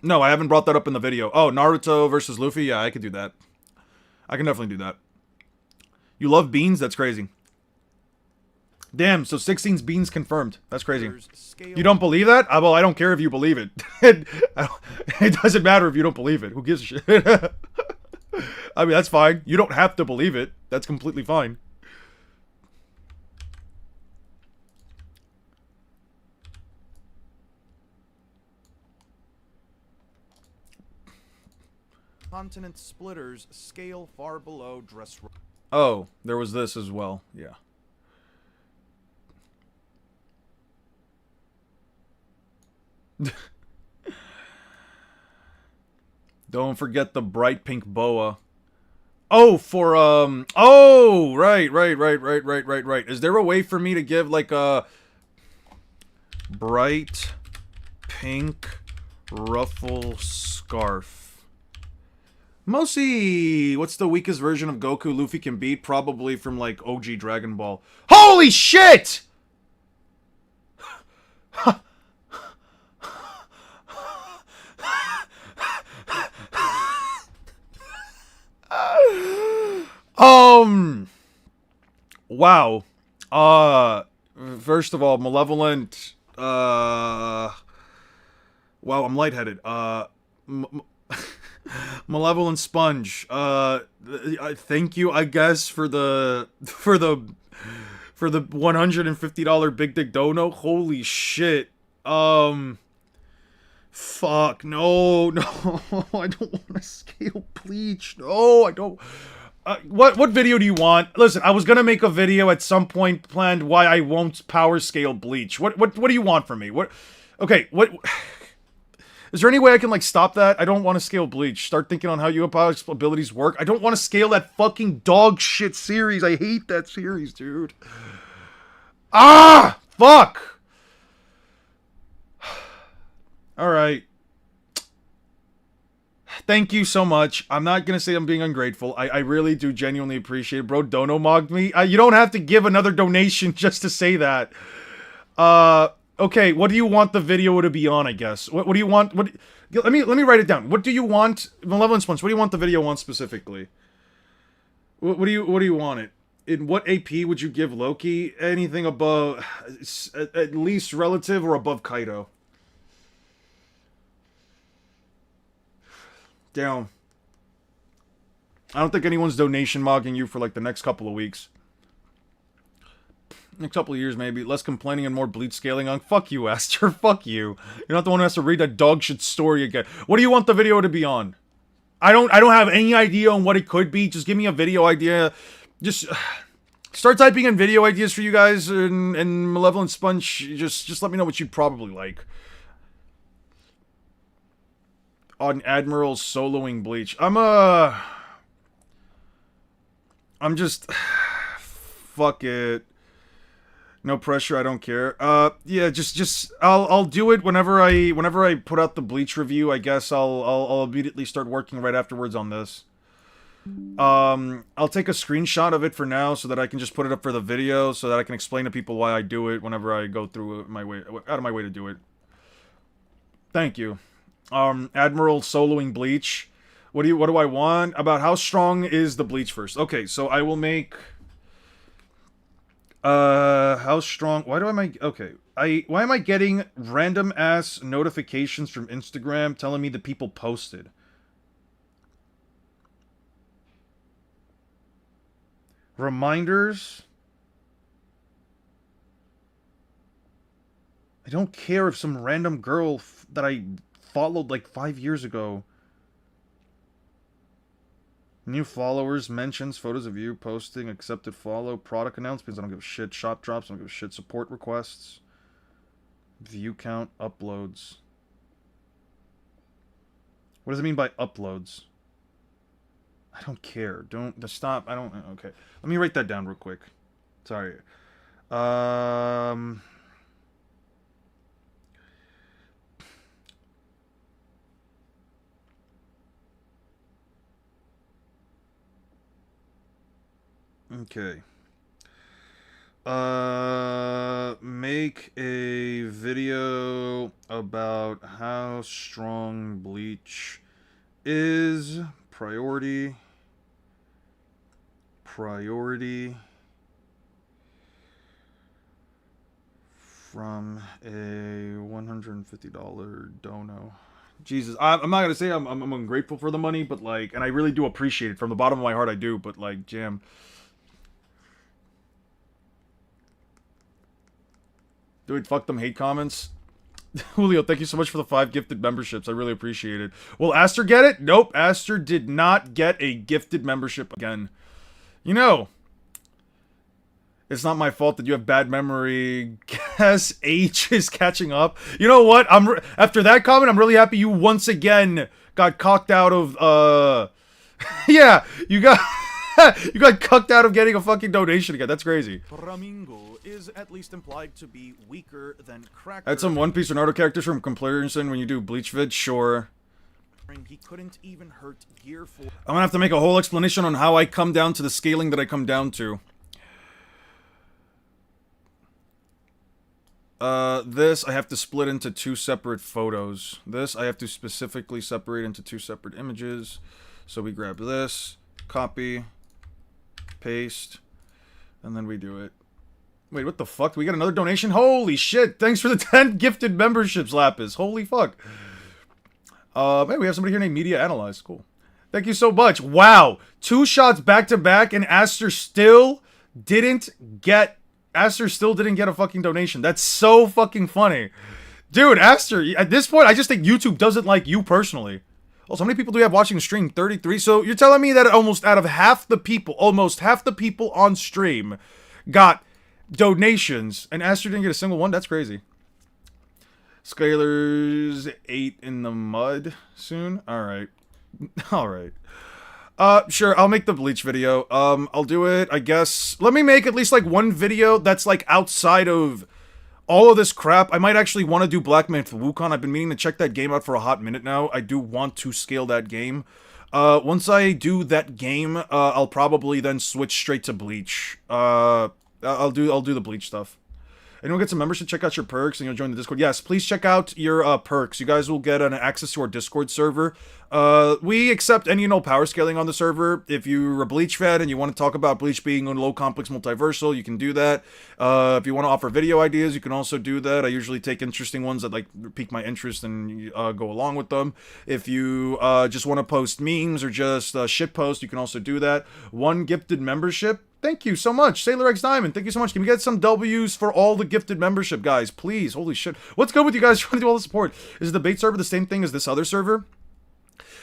No, I haven't brought that up in the video. Oh, Naruto versus Luffy? Yeah, I could do that. I can definitely do that. You love beans? That's crazy. Damn, so 16's beans confirmed. That's crazy. You don't believe that? Well, I don't care if you believe it. It doesn't matter if you don't believe it. Who gives a shit? I mean, that's fine. You don't have to believe it. That's completely fine. Continent splitters scale far below dress... Oh, there was this as well. Yeah. Don't forget the bright pink boa. Oh, for, oh, right. Is there a way for me to give, like, a bright pink ruffle scarf? Mostly, what's the weakest version of Goku Luffy can beat? Probably from, like, OG Dragon Ball. Holy shit! Wow. First of all, Malevolent, wow, I'm lightheaded. Malevolent Sponge, thank you, I guess, for the $150 Big Dick Dono. Holy shit. Fuck, no, I don't want to scale Bleach. No, I don't. What video do you want? Listen, I was gonna make a video at some point planned why I won't power scale Bleach. What do you want from me? Okay, what? Is there any way I can, like, stop that? I don't want to scale Bleach. Start thinking on how Yhwach's abilities work. I don't want to scale that fucking dog shit series. I hate that series, dude. Ah! Fuck! Alright. Thank you so much. I'm not gonna say I'm being ungrateful. I really do genuinely appreciate it. Bro, Dono mogged me. You don't have to give another donation just to say that. Okay, what do you want the video to be on, I guess? What do you want? Let me write it down. What do you want? Malevolence Punch, what do you want the video on specifically? What do you want it? In what AP would you give Loki? Anything above, at least relative or above Kaido? Down. I don't think anyone's donation mogging you for like the next couple of weeks. Next couple of years, maybe. Less complaining and more Bleach scaling on. Fuck you, Aster. Fuck you. You're not the one who has to read that dog shit story again. What do you want the video to be on? I don't have any idea on what it could be. Just give me a video idea. Just start typing in video ideas for you guys and Malevolent Sponge. Just let me know what you'd probably like. On Admiral soloing Bleach. I'm just fuck it. No pressure, I don't care. Yeah, just I'll do it whenever I put out the Bleach review. I guess I'll immediately start working right afterwards on this. I'll take a screenshot of it for now so that I can just put it up for the video so that I can explain to people why I do it whenever I go through my way out of my way to do it. Thank you. Admiral soloing Bleach. What do I want? About how strong is the Bleach first? Okay, so I will make how strong? Why am I getting random ass notifications from Instagram telling me the people posted? Reminders? I don't care if some random girl that I followed like 5 years ago. New followers, mentions, photos of you, posting, accepted follow, product announcements, I don't give a shit, shop drops, I don't give a shit, support requests, view count, uploads. What does it mean by uploads? I don't care. Stop. I don't, okay. Let me write that down real quick. Sorry. Okay. Make a video about how strong Bleach is. Priority. From a $150 dono. Jesus, I'm not gonna say I'm ungrateful for the money, but like, and I really do appreciate it from the bottom of my heart. I do, but like, jam. Dude, fuck them hate comments. Julio, thank you so much for the 5 gifted memberships. I really appreciate it. Will Aster get it? Nope, Aster did not get a gifted membership again. You know, it's not my fault that you have bad memory. Guess age is catching up. You know what? After that comment, I'm really happy you once again got cocked out of, yeah, you got cucked out of getting a fucking donation again. That's crazy. Flamingo is at least implied to be weaker than Cracker. Had some One Piece or Naruto characters from comparison when you do Bleach vid? Sure. He couldn't even hurt Gear 4. I'm gonna have to make a whole explanation on how I come down to the scaling that I come down to. This I have to split into 2 separate photos. This I have to specifically separate into 2 separate images. So we grab this, copy, paste, and then we do it. Wait, what the fuck? We got another donation? Holy shit! Thanks for the 10 gifted memberships, Lapis. Holy fuck. Hey, we have somebody here named Media Analyze. Cool. Thank you so much. Wow. 2 shots back to back, and Aster still didn't get a fucking donation. That's so fucking funny. Dude, Aster, at this point, I just think YouTube doesn't like you personally. Also, how many people do we have watching the stream? 33. So you're telling me that almost half the people on stream got donations, and Aster didn't get a single one? That's crazy. Scalar's 8 in the mud soon. All right. All right. Sure, I'll make the Bleach video. I'll do it, I guess. Let me make at least, like, one video that's, like, outside of all of this crap. I might actually want to do Black Myth Wukong. I've been meaning to check that game out for a hot minute now. I do want to scale that game. Once I do that game, I'll probably then switch straight to Bleach. I'll do the Bleach stuff. Anyone gets a membership, check out your perks, and you'll join the Discord. Yes, please check out your perks. You guys will get an access to our Discord server. We accept any and all power scaling on the server. If you're a Bleach fan and you want to talk about Bleach being a low complex multiversal, you can do that. If you want to offer video ideas, you can also do that. I usually take interesting ones that like pique my interest and go along with them. If you just want to post memes or just shit post, you can also do that. One gifted membership. Thank you so much, Sailor X Diamond. Thank you so much. Can we get some W's for all the gifted membership, guys? Please. Holy shit. What's good with you guys trying to do all the support? Is the debate server the same thing as this other server?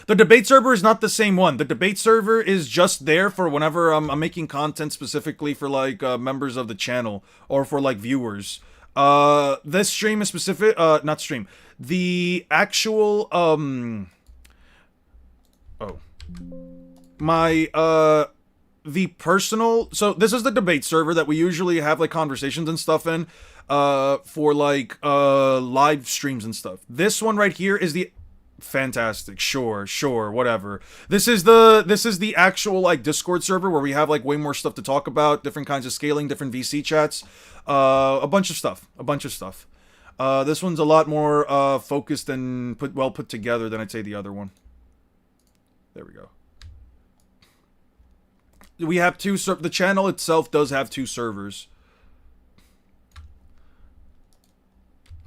The debate server is not the same one. The debate server is just there for whenever I'm making content specifically for, like, members of the channel or for, like, viewers. This stream is specific, not stream. The actual, the personal, so this is the debate server that we usually have like conversations and stuff in for like live streams and stuff. This one right here is the fantastic, sure, whatever. This is the actual like Discord server where we have like way more stuff to talk about, different kinds of scaling, different VC chats, a bunch of stuff. This one's a lot more focused and well put together than I'd say the other one. There we go. We have two the channel itself does have two servers.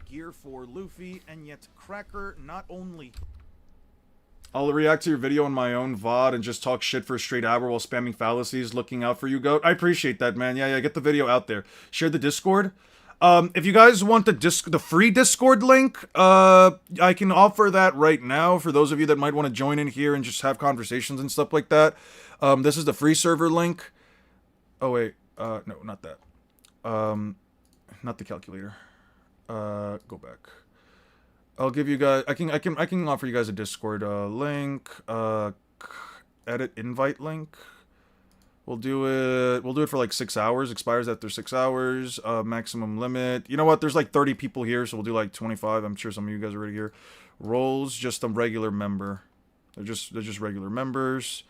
Gear for Luffy, and yet Cracker not only... I'll react to your video on my own VOD and just talk shit for a straight hour while spamming fallacies. Looking out for you, GOAT. I appreciate that, man. Yeah, get the video out there. Share the Discord. If you guys want the free Discord link, I can offer that right now for those of you that might want to join in here and just have conversations and stuff like that. This is the free server link. Oh wait, no, not that. Not the calculator. Go back. I'll give you guys. I can offer you guys a Discord link. Edit invite link. We'll do it for like 6 hours. Expires after 6 hours. Maximum limit. You know what? There's like 30 people here, so we'll do like 25. I'm sure some of you guys are already here. Roles, just a regular member. They're just regular members.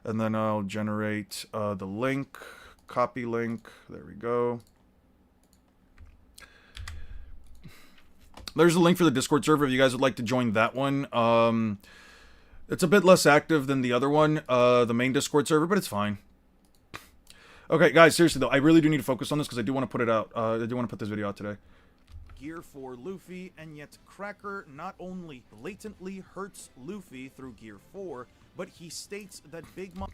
And then I'll generate the link. Copy link. There we go. There's a link for the Discord server if you guys would like to join that one. It's a bit less active than the other one, the main Discord server, but it's fine. Okay, guys, seriously though, I really do need to focus on this because I do want to put it out. I do want to put this video out today. Gear for Luffy, and yet Cracker not only blatantly hurts Luffy through Gear 4, but he states that Big Mom...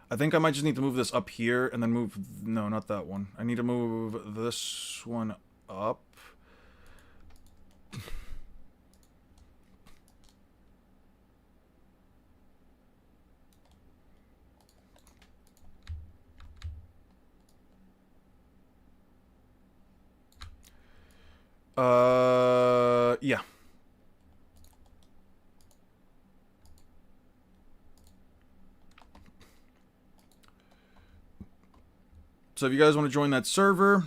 I think I might just need to move this up here and then move... No, not that one. I need to move this one up. Yeah. So if you guys want to join that server,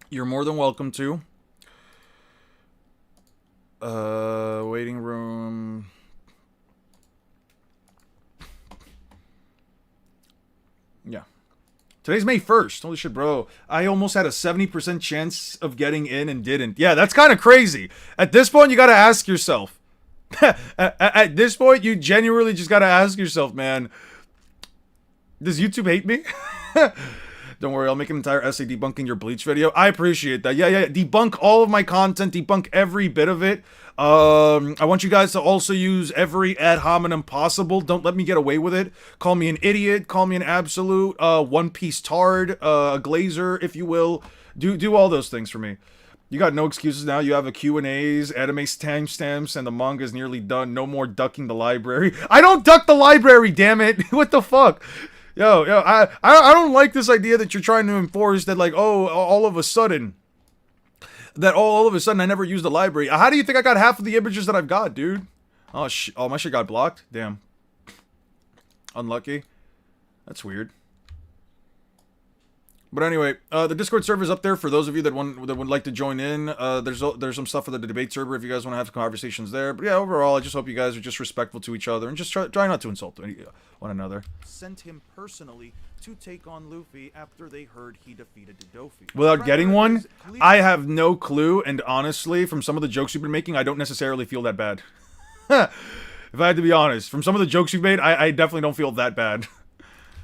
you're more than welcome to. Waiting room. Yeah. Today's May 1st. Holy shit, bro. I almost had a 70% chance of getting in and didn't. Yeah, that's kind of crazy. At this point, you gotta ask yourself. At this point, you genuinely just gotta ask yourself, man. Does YouTube hate me? Don't worry, I'll make an entire essay debunking your Bleach video. I appreciate that. Yeah. Debunk all of my content. Debunk every bit of it. I want you guys to also use every ad hominem possible. Don't let me get away with it. Call me an idiot. Call me an absolute One Piece tard. A glazer, if you will. Do all those things for me. You got no excuses now. You have a Q&As, anime timestamps, and the manga is nearly done. No more ducking the library. I don't duck the library, damn it. What the fuck? Yo, I don't like this idea that you're trying to enforce that, like, oh, all of a sudden, that all of a sudden I never used the library. How do you think I got half of the images that I've got, dude? Oh, oh, my shit got blocked? Damn. Unlucky. That's weird. But anyway, the Discord server is up there for those of you that would like to join in. There's some stuff for the debate server if you guys want to have conversations there. But yeah, overall, I just hope you guys are just respectful to each other and just try not to insult one another. Sent him personally to take on Luffy after they heard he defeated Dodofi. Without getting one, I have no clue, and honestly, from some of the jokes you've been making, I don't necessarily feel that bad. If I had to be honest, from some of the jokes you've made, I definitely don't feel that bad.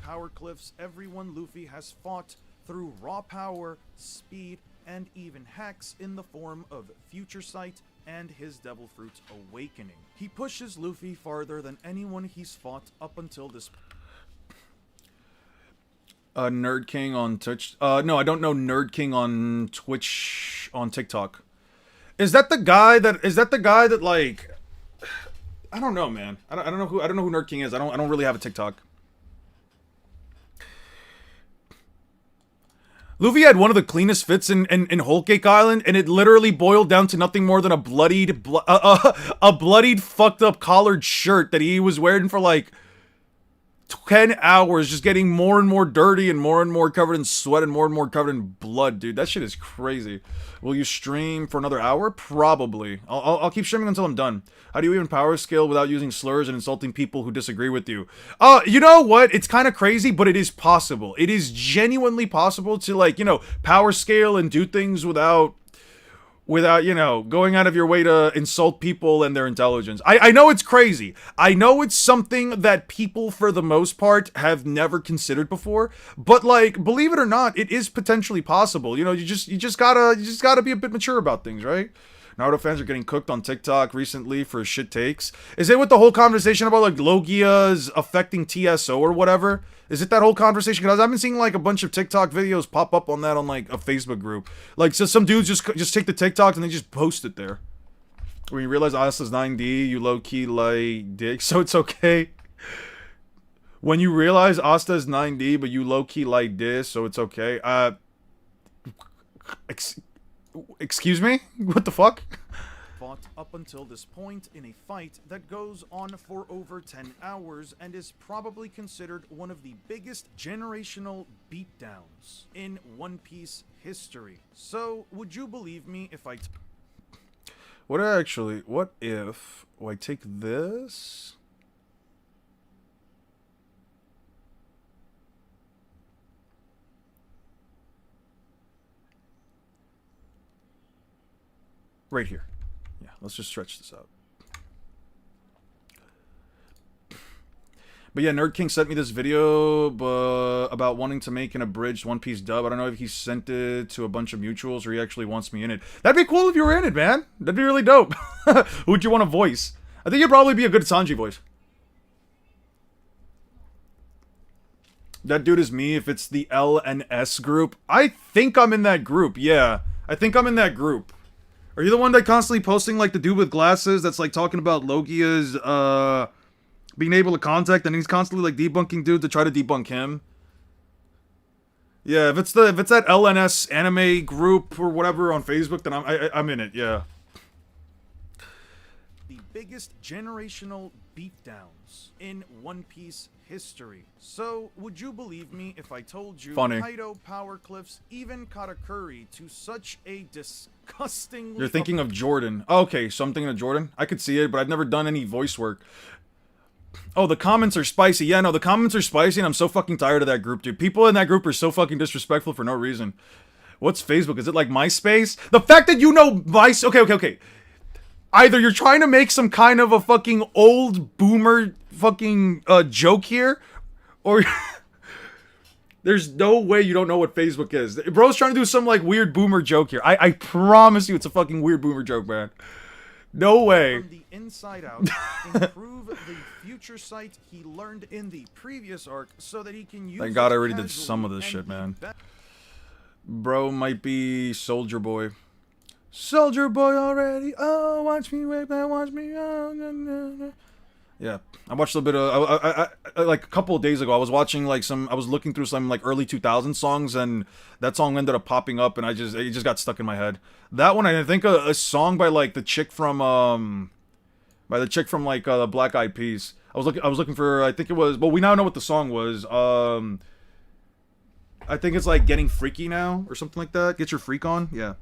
Power Cliffs, everyone Luffy has fought through raw power, speed, and even hacks in the form of Future Sight and his Devil Fruit Awakening. He pushes Luffy farther than anyone he's fought up until this Nerd King on Twitch. No, I don't know Nerd King on Twitch on TikTok. Is that the guy that like I don't know, man. I don't know who Nerd King is. I don't really have a TikTok. Luffy had one of the cleanest fits in Whole Cake Island, and it literally boiled down to nothing more than a bloodied, fucked up collared shirt that he was wearing for like 10 hours, just getting more and more dirty and more covered in sweat and more covered in blood, dude. That shit is crazy. Will you stream for another hour? Probably. I'll keep streaming until I'm done. How do you even power scale without using slurs and insulting people who disagree with you? You know what? It's kind of crazy, but it is possible. It is genuinely possible to, like, you know, power scale and do things without, you know, going out of your way to insult people and their intelligence. I know it's crazy. I know it's something that people, for the most part, have never considered before. But, like, believe it or not, it is potentially possible. You know, you just gotta be a bit mature about things, right? Naruto fans are getting cooked on TikTok recently for shit takes. Is it with the whole conversation about, like, Logia's affecting TSO or whatever? Is it that whole conversation? Because I've been seeing, like, a bunch of TikTok videos pop up on that on, like, a Facebook group. Like, so some dudes just take the TikToks and they just post it there. When you realize Asta's 9D, you low-key like dick, so it's okay. When you realize Asta's 9D, but you low-key like this, so it's okay. Excuse me? What the fuck? Fought up until this point in a fight that goes on for over 10 hours and is probably considered one of the biggest generational beatdowns in One Piece history. So, would you believe me if I what if I take this? Right here. Yeah, let's just stretch this out. But yeah, Nerd King sent me this video about wanting to make an abridged One Piece dub. I don't know if he sent it to a bunch of mutuals or he actually wants me in it. That'd be cool if you were in it, man. That'd be really dope. Who would you want to voice? I think you'd probably be a good Sanji voice. That dude is me if it's the LNS group. I think I'm in that group, yeah. I think I'm in that group. Are you the one that constantly posting, like, the dude with glasses that's, like, talking about Logia's, being able to contact, and he's constantly, like, debunking dudes to try to debunk him? Yeah, if it's that LNS anime group or whatever on Facebook, then I'm in it, yeah. The biggest generational beatdowns in One Piece history. So, would you believe me if I told you Funny. Kaido, Power Cliffs, even Katakuri to such a disgustingly... You're thinking of Jordan. Okay, so I'm thinking of Jordan. I could see it, but I've never done any voice work. Oh, the comments are spicy. Yeah, no, the comments are spicy, and I'm so fucking tired of that group, dude. People in that group are so fucking disrespectful for no reason. What's Facebook? Is it like MySpace? The fact that you know MySpace... Okay. Either you're trying to make some kind of a fucking old boomer fucking joke here, or there's no way you don't know what Facebook is. Bro's trying to do some like weird boomer joke here. I promise you it's a fucking weird boomer joke, man. No way. From the inside out, improve the Future Sight he learned in the previous arc so that he can use Thank God I it already did some of this casually shit, and man. Bro might be Soldier Boy. Soldier Boy already. Oh, watch me wait, man, watch me. Oh, nah, nah, nah. Yeah, I watched a bit of like a couple of days ago. I was watching like I was looking through some like early 2000 songs, and that song ended up popping up, and it just got stuck in my head. That one, I think a song by like the chick from like the Black Eyed Peas. I was looking for, I think it was, well, we now know what the song was. I think it's like Getting Freaky Now or something like that. Get Your Freak On, yeah.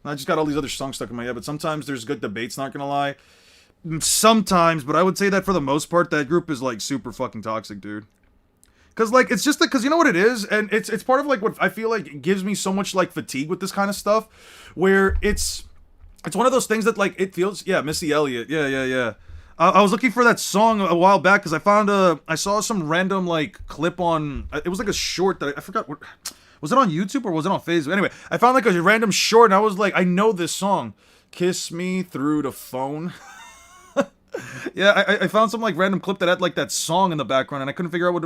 I just got all these other songs stuck in my head, but sometimes there's good debates, not gonna lie. Sometimes, but I would say that for the most part, that group is like super fucking toxic, dude. Cause like, it's just because you know what it is, and it's part of like what I feel like gives me so much like fatigue with this kind of stuff, where it's one of those things that like, it feels, yeah, Missy Elliott, yeah. I was looking for that song a while back because I saw some random like clip on, it was like a short that I forgot what. Was it on YouTube or was it on Facebook? Anyway, I found like a random short and I was like, I know this song. Kiss Me Through the Phone. Yeah, I found some like random clip that had like that song in the background and I couldn't figure out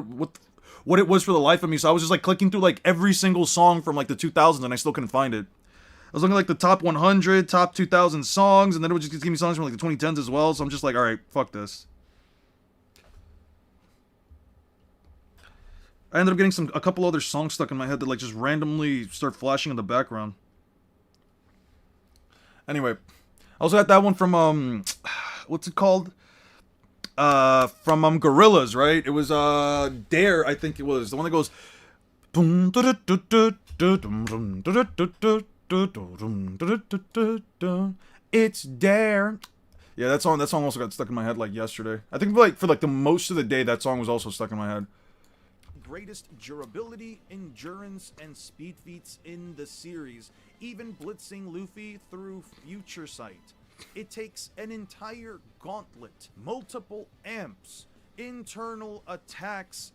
what it was for the life of me. So I was just like clicking through like every single song from like the 2000s and I still couldn't find it. I was looking at like the top 100, top 2000 songs, and then it would just give me songs from like the 2010s as well. So I'm just like, all right, fuck this. I ended up getting a couple other songs stuck in my head that like just randomly start flashing in the background. Anyway, I also got that one from what's it called? From Gorillaz, right? It was Dare, I think it was the one that goes. It's Dare. Yeah, that song also got stuck in my head like yesterday. I think like for like the most of the day that song was also stuck in my head. Greatest durability, endurance, and speed feats in the series, even blitzing Luffy through Future Sight. It takes an entire gauntlet, multiple amps, internal attacks,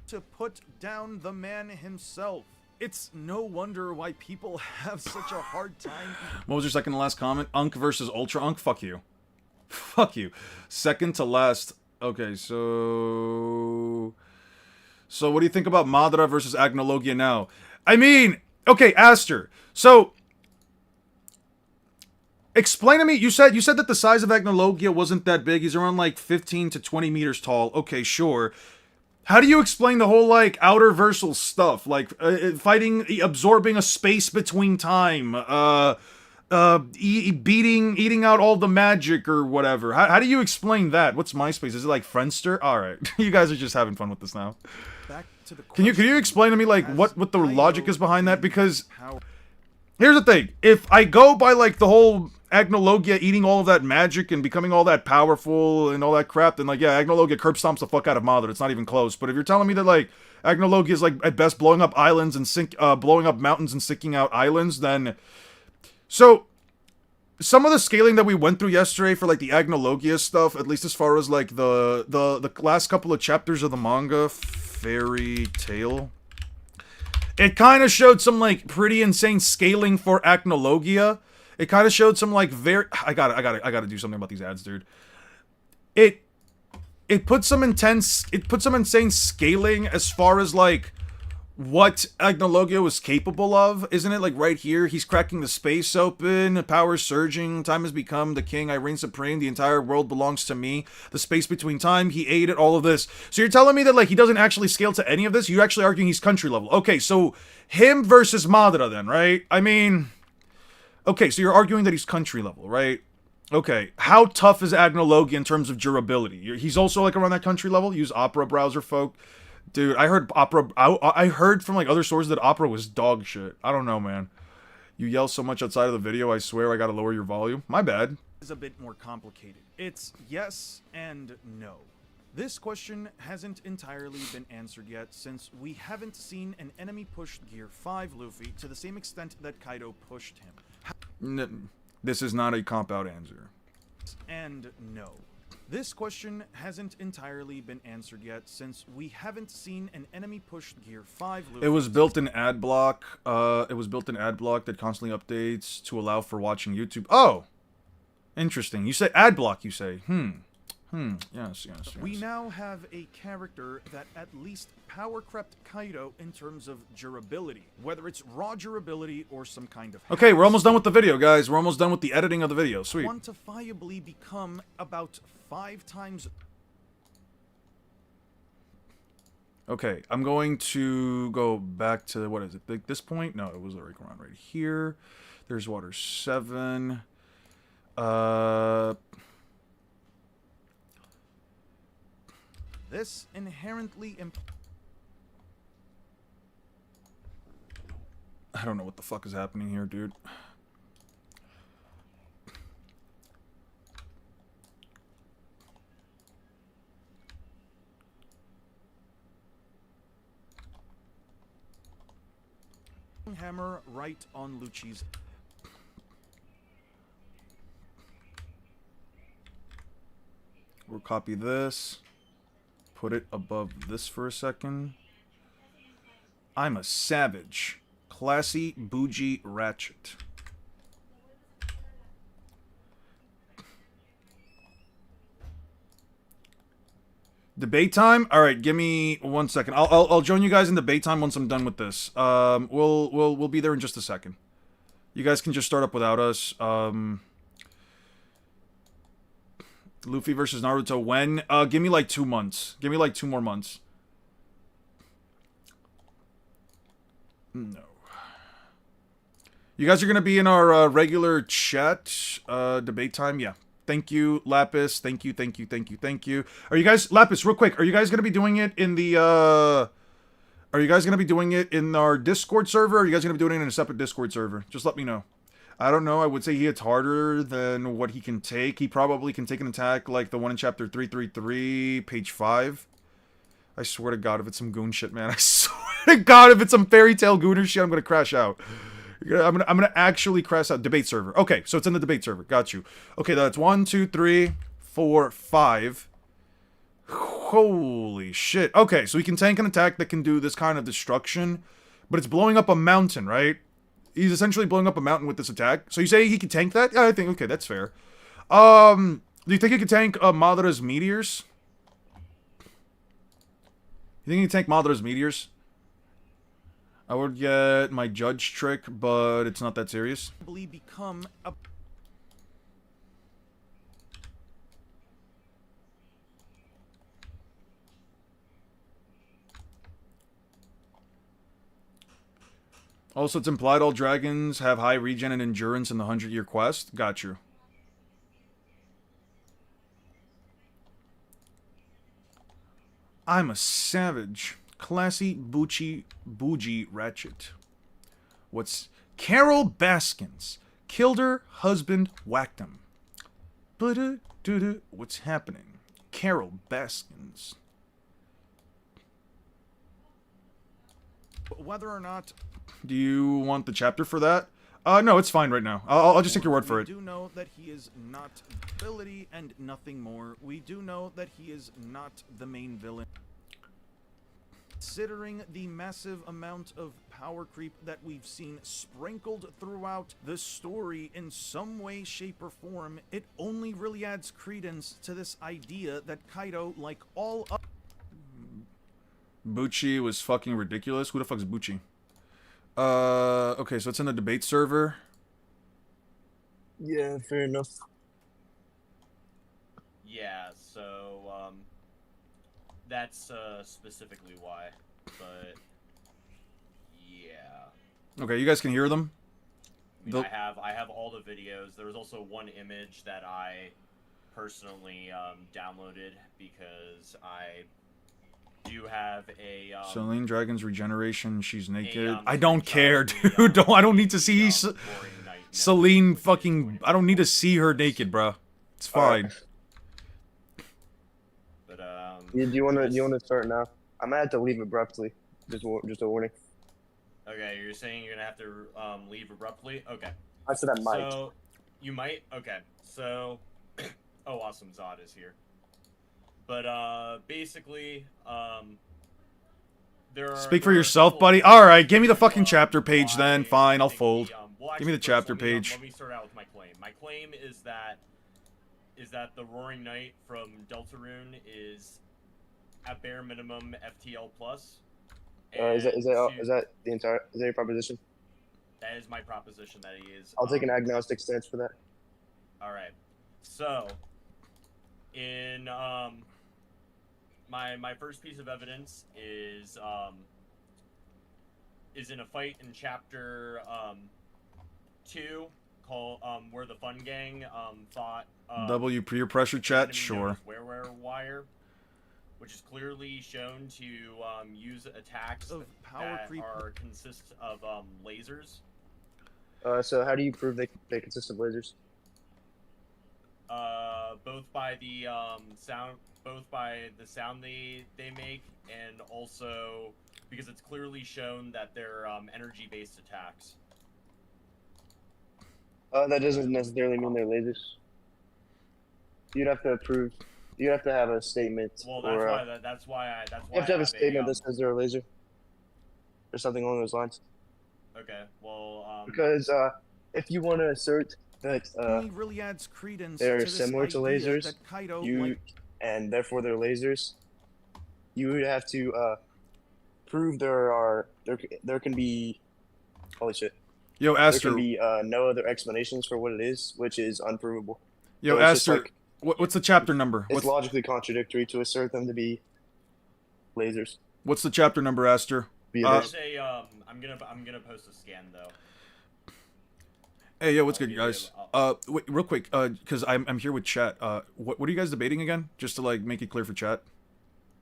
to put down the man himself. It's no wonder why people have such a hard time. What was your second to last comment? Unk versus Ultra Unk? Fuck you. Fuck you. Second to last. Okay, so what do you think about Madara versus Agnologia now? I mean, okay, Aster. So, explain to me, you said that the size of Agnologia wasn't that big. He's around like 15 to 20 meters tall. Okay, sure. How do you explain the whole like outer versal stuff? Like fighting, absorbing a space between time, eating out all the magic or whatever. How do you explain that? What's MySpace? Is it like Friendster? All right, you guys are just having fun with this now. Back to the Can you explain to me like what the logic is behind that? Because here's the thing: if I go by like the whole Agnologia eating all of that magic and becoming all that powerful and all that crap, then like yeah, Agnologia curb stomps the fuck out of Madara. It's not even close. But if you're telling me that like Agnologia is like at best blowing up islands and blowing up mountains and sinking out islands, then so some of the scaling that we went through yesterday for like the Agnologia stuff, at least as far as like the last couple of chapters of the manga, Fairy Tail, it kind of showed some like pretty insane scaling for Agnologia. It kind of showed some like I gotta do something about these ads, dude. It put some insane scaling as far as like what Agnologia was capable of, isn't it? Like right here, he's cracking the space open, power surging, time has become the king, I reign supreme, the entire world belongs to me, the space between time, he ate it, all of this. So you're telling me that like he doesn't actually scale to any of this? You're actually arguing he's country level. Okay, so him versus Madara then, right? I mean, okay, so you're arguing that he's country level, right? Okay, how tough is Agnologia in terms of durability? He's also like around that country level? Use Opera browser, folk. Dude, I heard Opera. I heard from like other sources that Opera was dog shit. I don't know, man. You yell so much outside of the video, I swear I gotta lower your volume. My bad. Is a bit more complicated. It's yes and no. This question hasn't entirely been answered yet, since we haven't seen an enemy push Gear 5 Luffy to the same extent that Kaido pushed him. This is not a cop-out answer. And no. This question hasn't entirely been answered yet, since we haven't seen an enemy push Gear 5 Luffy. It was built in ad block. It was built in ad block that constantly updates to allow for watching YouTube. Oh! Interesting. You say ad block, you say. Yes, yes. We now have a character that at least power crept Kaido in terms of durability, whether it's raw durability or some kind of Okay, we're almost done with the video, guys. We're almost done with the editing of the video. Sweet. quantifiably become about 5 times. Okay, I'm going to go back to, what is it, like this point? No, it was already around right here. There's water 7. This inherently I don't know what the fuck is happening here, dude. hammer right on Lucci's. We'll copy this. Put it above this for a second. I'm a savage. Classy, bougie, ratchet. Debate time? All right, give me 1 second. I'll join you guys in debate time once I'm done with this. We'll be there in just a second. You guys can just start up without us. Luffy versus Naruto when? Give me like 2 months. Give me like 2 more months. No. You guys are gonna be in our regular chat debate time? Yeah. Thank you, Lapis. Thank you, thank you, thank you, thank you. Are you guys, Lapis, real quick, are you guys gonna be doing it in the, are you guys gonna be doing it in our Discord server, or are you guys gonna be doing it in a separate Discord server? Just let me know. I don't know, I would say he hits harder than what he can take. He probably can take an attack like the one in chapter 333, page 5. I swear to God, if it's some goon shit, man. I swear to God, if it's some fairy tale gooner shit, I'm gonna crash out. I'm gonna actually crash out. Debate server. Okay, so it's in the debate server. Got you. Okay, that's 1, 2, 3, 4, 5. Holy shit. Okay, so he can tank an attack that can do this kind of destruction, but it's blowing up a mountain, right? He's essentially blowing up a mountain with this attack. So you say he can tank that? Yeah, I think, okay, that's fair. Do you think he can tank Madara's meteors? You think he can tank Madara's meteors? I would get my judge trick, but it's not that serious. Become a Also, it's implied all dragons have high regen and endurance in the 100-year quest. Got you. I'm a savage. Classy, bougie, ratchet. What's... Carol Baskins. Killed her husband, whacked him. What's happening? Carol Baskins. whether or not. Do you want the chapter for that? No, it's fine right now. I'll just take your word for it. We do know that he is not ability and nothing more. We do know that he is not the main villain. Considering the massive amount of power creep that we've seen sprinkled throughout the story in some way, shape, or form, it only really adds credence to this idea that Kaido, like all other... Bucci was fucking ridiculous. Who the fuck's Bucci? Okay, so it's in the debate server. Yeah, fair enough. Yeah, so, that's, specifically why, but, yeah. Okay, you guys can hear them? I mean, I have all the videos. There was also one image that I personally, downloaded because I do have a, Celine Dragon's regeneration, she's naked. a, I don't care, dude. I don't need to see Celine fucking... I don't need to see her naked, bro. It's fine. But, Yeah, do you wanna start now? I might have to leave abruptly. Just a warning. okay, you're saying you're gonna have to, leave abruptly? Okay. I said I might. So, you might? Okay. So, oh, awesome, Zod is here. But, basically, there are... Speak for yourself, buddy. Alright, give me the fucking chapter page then. Fine, I'll fold. Well, Give me the actually, chapter first, let me, page. let me start out with my claim. My claim is that is that the Roaring Knight from Deltarune is at bare minimum FTL plus. Is and that your proposition? That is my proposition that he is. I'll take an agnostic stance for that. All right. So, in my first piece of evidence is in a fight in chapter 2 called where the Fun Gang fought W peer pressure chat, enemy known sure. as Wire, which is clearly shown to use attacks Of power that creep. consist of lasers. So how do you prove they consist of lasers? Both by the sound they make, and also because it's clearly shown that they're energy-based attacks. That doesn't necessarily mean they're lasers. You'd have to have a statement. Well, or, that's why you have to have a statement that that. says they're a laser, or something along those lines. Okay, well, Because if you want to assert that Only really adds credence they're to this similar to idea lasers, that Kaido, you and therefore they're lasers, you would have to prove there can be, holy shit, Yo, there Aster. can be no other explanations for what it is, which is unprovable. Yo, So it's just Aster. like- What's the chapter number? It's logically contradictory to assert them to be lasers. What's the chapter number, Aster? there's a I'm gonna post a scan though. Hey, yo, what's I'll good, give you guys? a- Wait, real quick, because I'm here with chat. What are you guys debating again? Just to like make it clear for chat.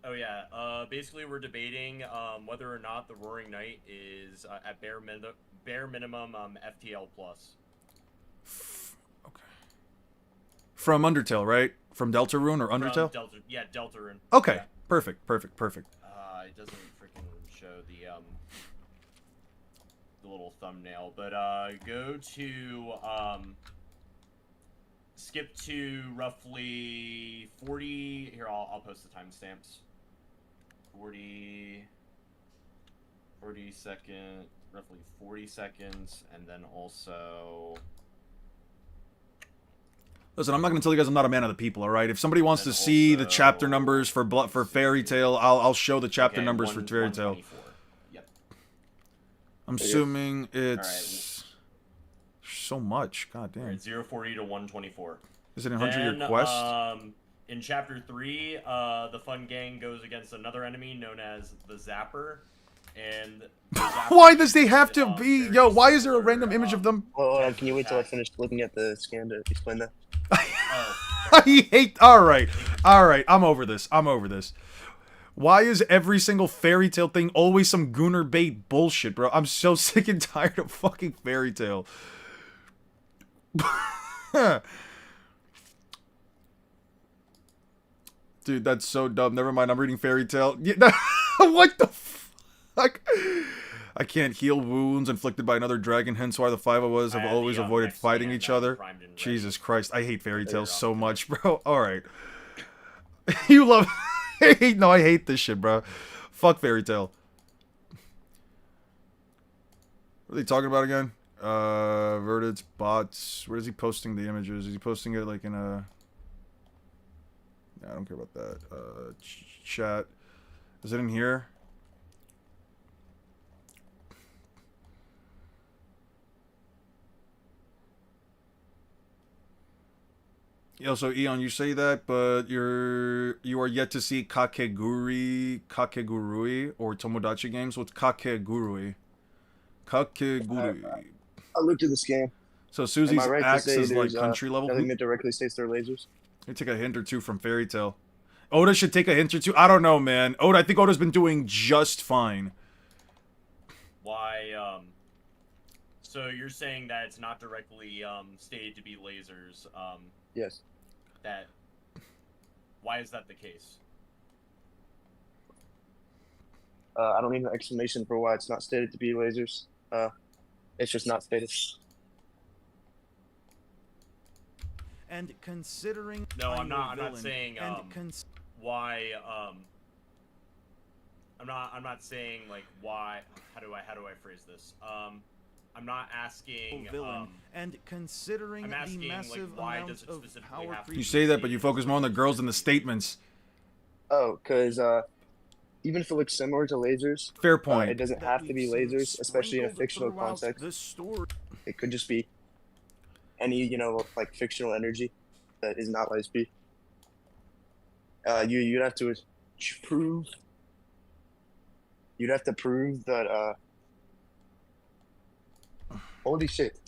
Oh yeah. Basically, we're debating whether or not the Roaring Knight is at bare minimum FTL plus. Okay. From Undertale, right? From Deltarune or Undertale? Deltarune. Okay, Yeah. perfect. It doesn't freaking show the little thumbnail, but go to skip to roughly 40. Here, I'll post the timestamps. 40 second, roughly 40 seconds, and then also. Listen, I'm not gonna tell you guys I'm not a man of the people, all right? If somebody wants to And see the also- chapter numbers for Fairy Tail, I'll show the chapter Okay, numbers for Fairy Tail. 124. Yep. I'm assuming it's so much. God damn. Alright, 040 to 124. Is it in 100 Then, Year Quest? In chapter 3, the Fun Gang goes against another enemy known as the Zapper, and the Zapper Why does they have to is, be? very Yo, why is there a similar, random image of them? Well, can you wait till I finish looking at the scan to explain that? Oh, I hate. All right. I'm over this. Why is every single Fairy Tail thing always some Gooner bait bullshit, bro? I'm so sick and tired of fucking Fairy Tail. Dude, that's so dumb. Never mind. I'm reading Fairy Tail. Yeah, what the fuck? I can't heal wounds inflicted by another dragon, hence why the five of us have I always the, avoided next fighting scan each that other. primed and ready. Jesus Christ, I hate Fairy Tail Later so on. much, bro. Alright. You love... No, I hate this shit, bro. Fuck Fairy Tail. What are they talking about again? Verdits, bots. Where is he posting the images? Is he posting it like in a... Nah, I don't care about that. Chat. Is it in here? Yo, so Eon, you say that, but you are yet to see Kakegurui or Tomodachi games. What's Kakegurui? Kakegurui. I looked at the scan. So Am Susie's I right to acts say is like there's country level. nothing that directly states they're lasers? You take a hint or two from Fairy Tail. Oda should take a hint or two. I don't know, man. I think Oda's been doing just fine. Why, so you're saying that it's not directly, stated to be lasers, Yes. why is that the case? I don't need an explanation for why it's not stated to be lasers. It's just not stated. and considering No, I'm I'm your not villain, saying, and why, I'm not saying, like, why, how do I phrase this? I'm not asking. villain, and considering I'm the asking, like, massive why amount does it of specifically power have to You be say that, but you focus more on the girls than the statements. Oh, because even if it looks similar to lasers, Fair it point. doesn't that have to we've be seen lasers, especially in a sprinkled fictional throughout context. the story. It could just be any, like fictional energy that is not light speed. You'd have to prove. You'd have to prove that. Holy shit!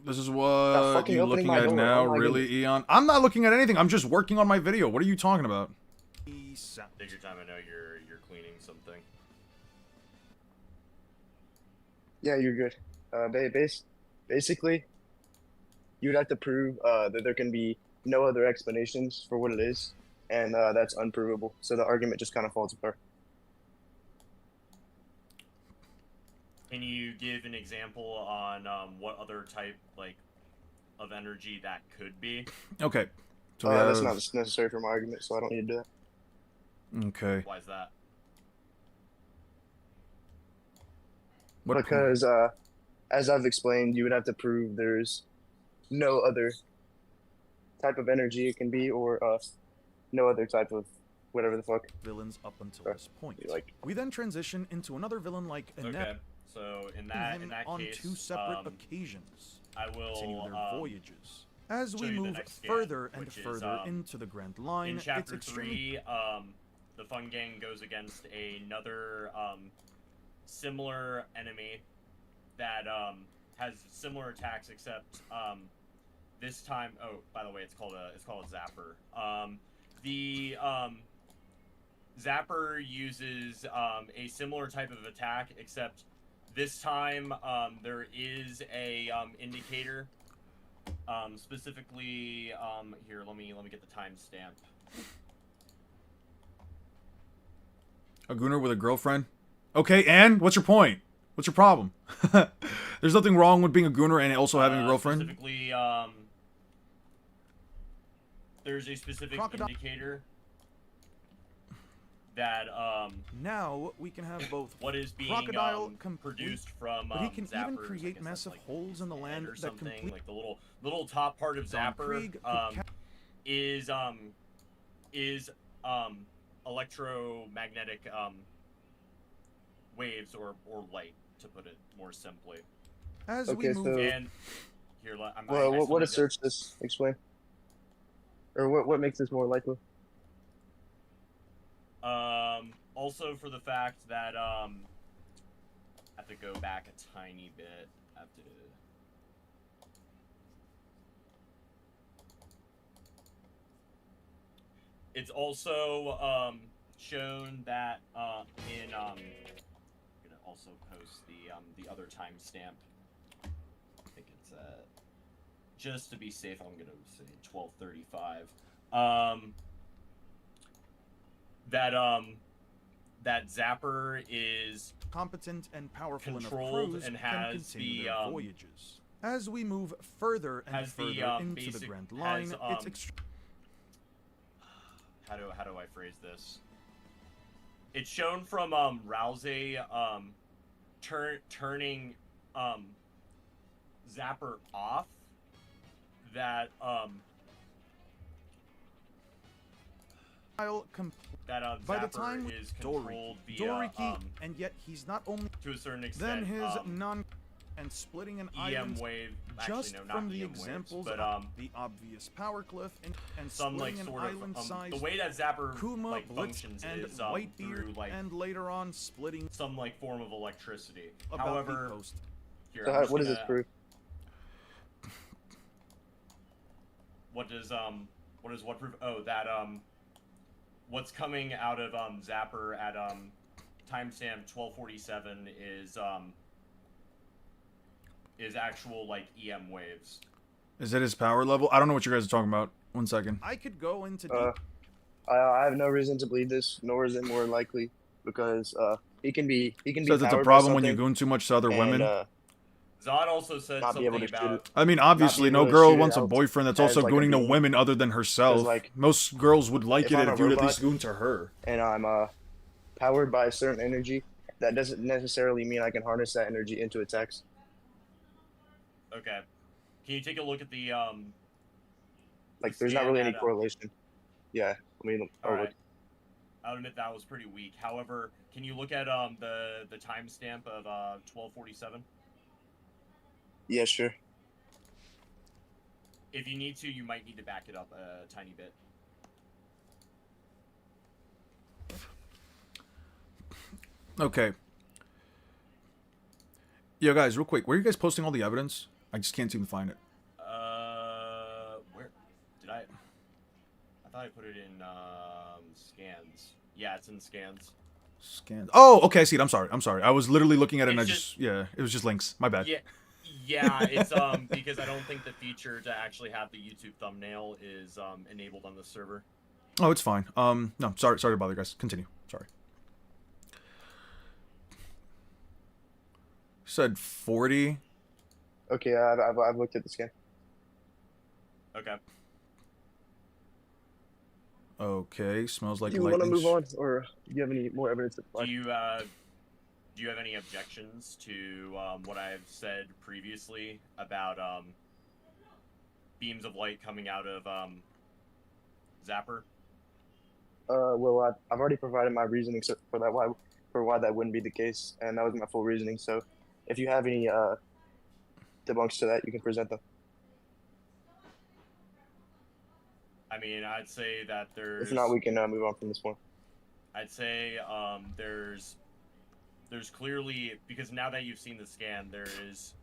This is what fucking you opening looking my at door. now, Oh my really, goodness. Eon? I'm not looking at anything. I'm just working on my video. What are you talking about? Take your time. I know you're cleaning something. Yeah, you're good. Basically, you'd have to prove that there can be no other explanations for what it is, and that's unprovable. So the argument just kind of falls apart. Can you give an example on what other type of energy that could be? Okay. So we That's have- not necessary for my argument, so I don't need to do that. Okay. Why is that? What? Because, as I've explained, you would have to prove there's no other type of energy it can be, or no other type of whatever the fuck. Villains up until Sure. this point. Like, We then transition into another villain like Okay. Inept, So in him that on case, 2 separate occasions. I Continue will their voyages. As show we you the move next scan, further and which is, further into the Grand Line, in it's chapter extremely 3, the Fun Gang goes against another similar enemy that has similar attacks, except this time. Oh, by the way, it's called a Zapper. The Zapper uses a similar type of attack, except this time there is a indicator. Specifically, here, let me get the timestamp. A gooner with a girlfriend? Okay, and what's your point? What's your problem? There's nothing wrong with being a gooner and also having a girlfriend. Specifically, there's a specific Crocodile- indicator that now we can have both what is being Crocodile complete, produced from but he can even Zappers, I create guess massive that's, holes in the his land head or that something, complete like the little top part of Don Zapper Krieg could is electromagnetic waves or light, to put it more simply. as Okay, we move so- And here, well, I what still does need search this explain? Or what makes this more likely? Also for the fact that I have to go back a tiny bit. I have to. It's also shown that in I'm gonna also post the other timestamp. I think it's just to be safe. I'm gonna say 12:35. That Zapper is competent and powerful enough controlled crews and can has continue the, their voyages. As we move further and has the, further into the basic- Grand Line, has, it's extremely how do I phrase this? It's shown from Rousey turning Zapper off, that that by the Zapper time we is Doriki, controlled via Doriki, and yet he's not only to a certain then extent his non and splitting an EM island wave. just Actually, no, not from the EM waves, examples but of the obvious power cliff and some like splitting an sort of island size the way that Zapper Kuma, like Blitz, functions and is Whitebeard, through like and later on splitting some like form of electricity. about However, the coast. here, So I'm just what does this gonna- prove? What does what prove? Oh, that what's coming out of Zapper at timestamp 12:47 is actual like EM waves. Is that his power level? I don't know what you guys are talking about. 1 second. I could go into deep I have no reason to believe this, nor is it more likely, because he can be Says it's a powered by problem when you something goon too much to other and, women. Zod also said Not be something able to shoot about it. I mean, obviously, be no able to girl shoot it wants a out boyfriend that's as, also like, a gooning to beam. women other than herself. like, Most girls would like if it I'm if a you'd at robot- least goon to her. and I'm powered by a certain energy, that doesn't necessarily mean I can harness that energy into attacks. Okay. Can you take a look at the Like, there's not scan really any at, correlation. Yeah, I mean, All or right. I'll admit that was pretty weak. However, can you look at the timestamp of 12:47? yeah, sure. If you need to, you might need to back it up a tiny bit. Okay. Yo, guys, real quick, where are you guys posting all the evidence? I just can't seem to find it. Where did I thought I put it in scans. Yeah, it's in scans. Scans. Oh, okay, I see it. I'm sorry. I was literally looking at it and I It's just, yeah, it was just links. My bad. Yeah, it's because I don't think the feature to actually have the YouTube thumbnail is enabled on the server. Oh, it's fine. No, sorry to bother you guys. Continue. Sorry. Said 40. Okay, I've looked at the scan. Okay. Okay, smells like Do you want to lightning. move on, or do you have any more evidence? Do you have any objections to what I've said previously about beams of light coming out of Zapper? Well, I've already provided my reasoning for that, why that wouldn't be the case, and that was my full reasoning. So, if you have any debunks to that, you can present them. I mean, I'd say that there's. If not, we can move on from this point. I'd say there's clearly, because now that you've seen the scan, there is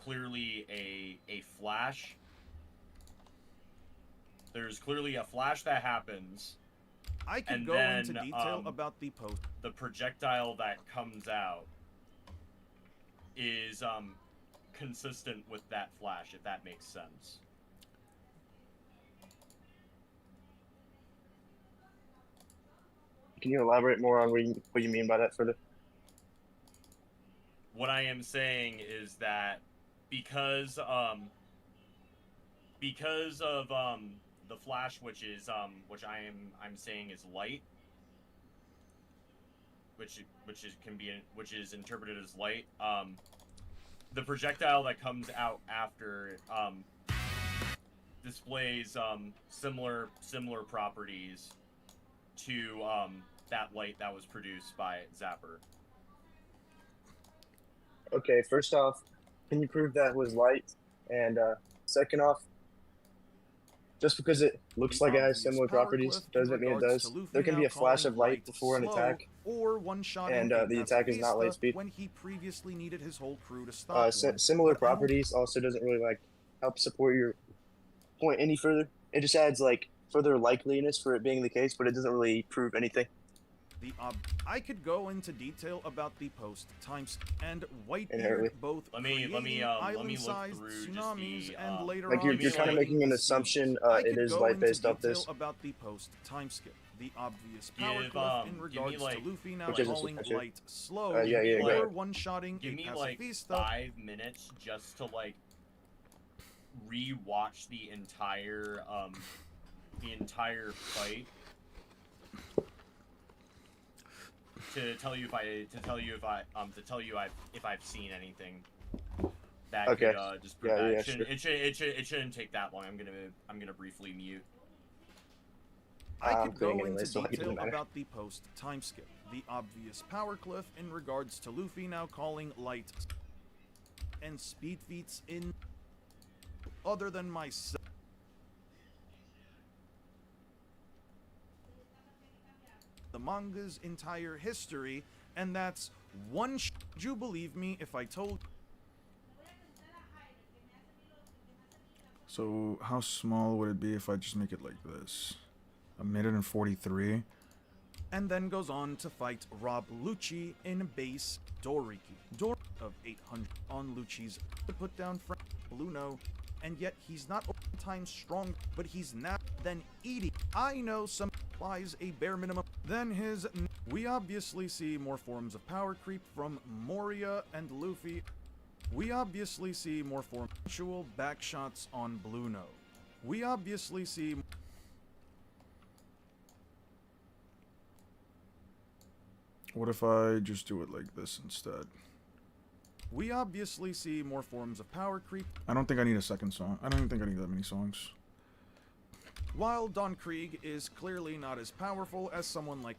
clearly a flash. There's clearly a flash that happens. I could And go then, into detail about the post. The projectile that comes out is consistent with that flash, if that makes sense. Can you elaborate more on what you mean by that further? What I am saying is that because of the flash, which I'm saying is light, which is interpreted as light, the projectile that comes out after displays similar properties to that light that was produced by Zapper. Okay, first off, can you prove that was light? And second off, just because it looks like it has similar properties doesn't mean it does. There can be a flash of light before an attack, or one-shot and the attack is not light speed. When he previously needed his whole crew to stop one. Similar But I don't- properties also doesn't really help support your point any further. It just adds further likeliness for it being the case, but it doesn't really prove anything. I could go into detail about the post times and Inherently. Whitebeard both Let me creating look island-sized through just tsunamis the, and later Like on you're give me, kind of like, making an the assumption I it could is go light into based off detail this. about the post time skip, the obvious power Give, cliff in give me, regards like- to Luffy now Which is a calling suspension. light slow, Yeah, go or ahead. one-shotting Give a me like pacifista. 5 minutes just to re-watch the entire fight to tell you if I've seen anything that Okay. could just prove Yeah, that. yeah, It shouldn't take that long. I'm gonna briefly mute. I I'm could go playing anyway, into so it doesn't detail matter. about the post time skip, the obvious power cliff in regards to Luffy now calling light and speed feats in other than myself. The manga's entire history, and that's one. Would you believe me if I told? So how small would it be if I just make it like this? 1:43. And then goes on to fight Rob Lucci in base Doriki. Of 800 on Lucci's to put down Bluno, and yet he's not times strong, but he's now then eating. I know some applies a bare minimum. Then his. We obviously see more forms of power creep from Moria and Luffy. We obviously see more actual backshots on Bluno. We obviously see. What if I just do it like this instead? We obviously see more forms of power creep. I don't think I need a second song. I don't even think I need that many songs. While Don Krieg is clearly not as powerful as someone like...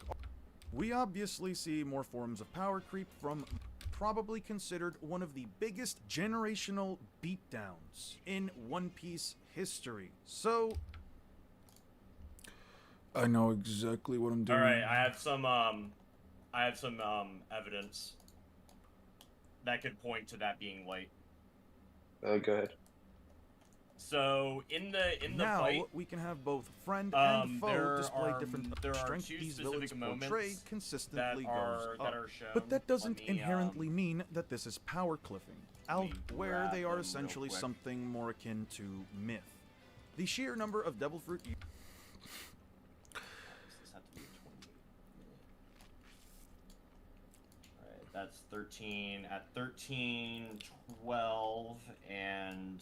We obviously see more forms of power creep from probably considered one of the biggest generational beatdowns in One Piece history. So... I know exactly what I'm doing. All right, I have some evidence that could point to that being light. Go ahead. So in the now fight, we can have both friend and foe there display are- different there are strength two these villains specific moments portray that consistently are goes that up. are shown. But that doesn't Let me, inherently mean that this is power cliffing, me where grab they them are real essentially quick. something more akin to myth. The sheer number of devil fruit Does this have to be a 28? Alright, that's 13 at 13, 12, and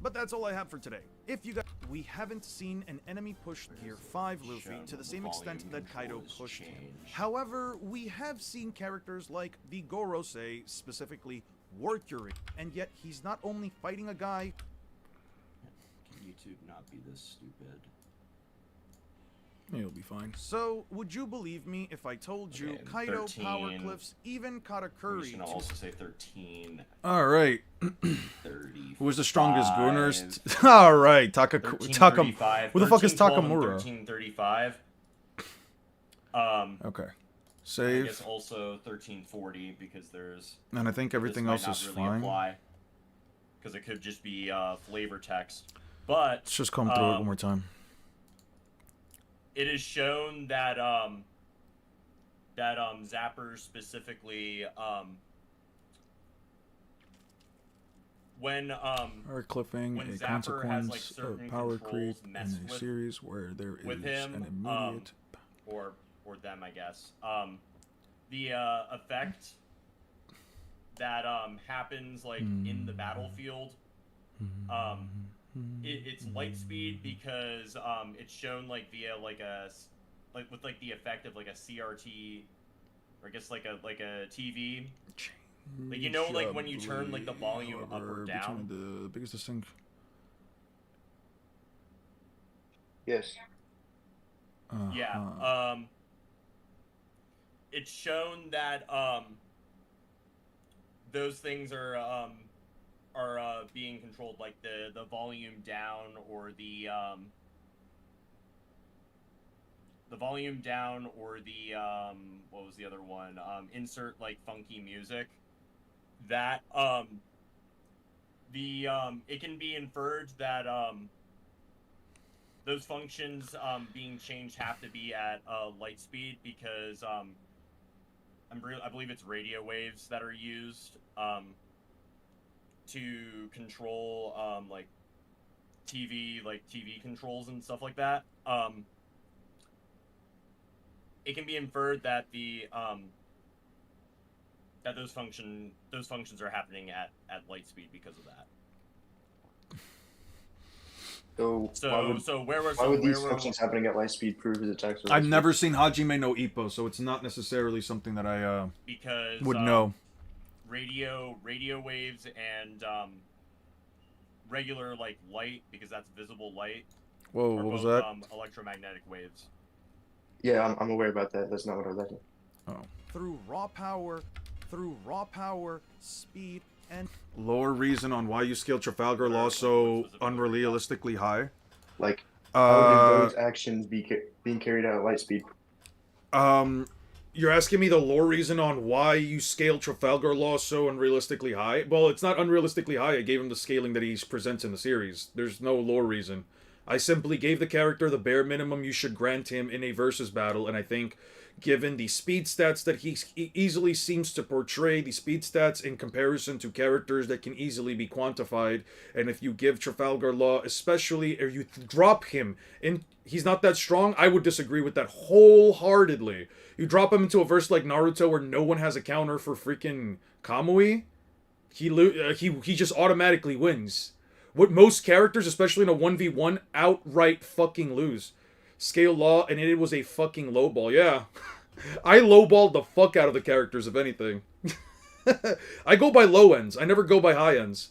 But that's all I have for today. If you guys, we haven't seen an enemy push Gear 5 Luffy shown to the the same extent volume that Kaido controls pushed him. change. However, we have seen characters like the Gorosei, specifically Warcury, and yet he's not only fighting a guy. can YouTube not be this stupid? It'll be fine. So, would you believe me if I told you Okay, Kaido 13. power cliffs even I'm Katakuri just gonna to also say 13, All right. 30. Who was the strongest Gooners? All right, Takam. 1335. Who the fuck is 1312 and Takamura? 1335. Okay. I Save. guess also 1340 because there's And I think everything else is fine. Because it could just be flavor text. But Let's just come through it one more time. it is shown that zappers specifically when Are cliffing when a Zapper consequence has, like, of certain power creep controls in mess a with- series where there is with him, an immediate... or them, I guess. The effect that happens like in the battlefield. It's light speed because it's shown like via like with like the effect of like a CRT, or I guess like a TV. Like, you know, like when you turn like the volume up or down. The biggest distinct. Yes. Yeah. It's shown that those things are being controlled, like the volume down or the volume down or the what was the other one? Insert like funky music. That it can be inferred that those functions being changed have to be at light speed because I believe it's radio waves that are used to control like TV controls and stuff like that. It can be inferred that that those functions are happening at light speed because of that. So where would these functions happening at light speed prove his attacks? I've never seen Hajime no Ippo, so it's not necessarily something that I because would know. radio waves and regular like light, because that's visible light. Whoa, are what was both, that? electromagnetic waves. Yeah, I'm aware about that. That's not what I was asking. through raw power, speed, and Lower reason on why you scale Trafalgar Law so unrealistically high. Like, how would those actions be being carried out at light speed? You're asking me the lore reason on why you scale Trafalgar Law so unrealistically high? Well, it's not unrealistically high. I gave him the scaling that he presents in the series. There's no lore reason. I simply gave the character the bare minimum you should grant him in a versus battle, and I think given the speed stats that he easily seems to portray, the speed stats in comparison to characters that can easily be quantified, and if you give Trafalgar Law, especially, or you drop him, and he's not that strong, I would disagree with that wholeheartedly. You drop him into a verse like Naruto where no one has a counter for freaking Kamui, he just automatically wins. What most characters, especially in a 1v1, outright fucking lose. scale law, and it was a fucking lowball. Yeah. I lowballed the fuck out of the characters, if anything. I go by low ends. I never go by high ends.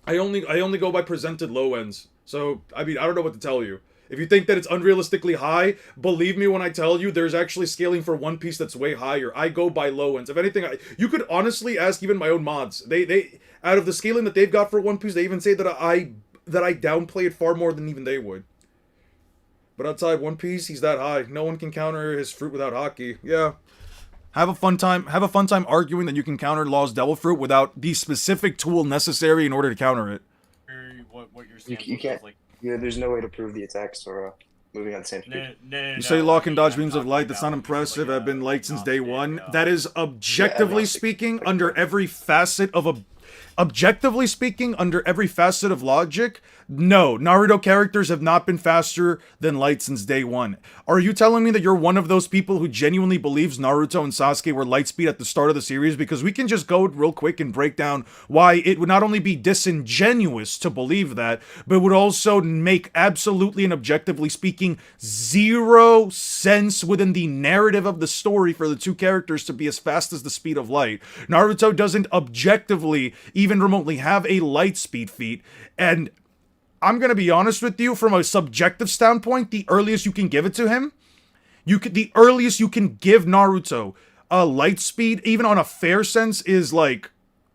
I only go by presented low ends. So, I mean, I don't know what to tell you. If you think that it's unrealistically high, believe me when I tell you there's actually scaling for One Piece that's way higher. I go by low ends. If anything, you could honestly ask even my own mods. They out of the scaling that they've got for One Piece, they even say that I downplay it far more than even they would. But outside One Piece, he's that high. No one can counter his fruit without Haki. Yeah. Have a fun time arguing that you can counter Law's Devil Fruit without the specific tool necessary in order to counter it. What you're saying You can't. Yeah, there's no way to prove the attacks or moving on the same speed. You say Law can dodge beams of light. That's not impressive. I've been light since day one. That is objectively speaking, under every facet of logic, no, Naruto characters have not been faster than Light since day one. Are you telling me that you're one of those people who genuinely believes Naruto and Sasuke were Lightspeed at the start of the series? Because we can just go real quick and break down why it would not only be disingenuous to believe that, but would also make absolutely and objectively speaking zero sense within the narrative of the story for the two characters to be as fast as the speed of light. Naruto doesn't objectively even remotely have a light speed feat, and I'm gonna be honest with you, from a subjective standpoint, the earliest you can give it to him, the earliest you can give Naruto a light speed, even on a fair sense, is like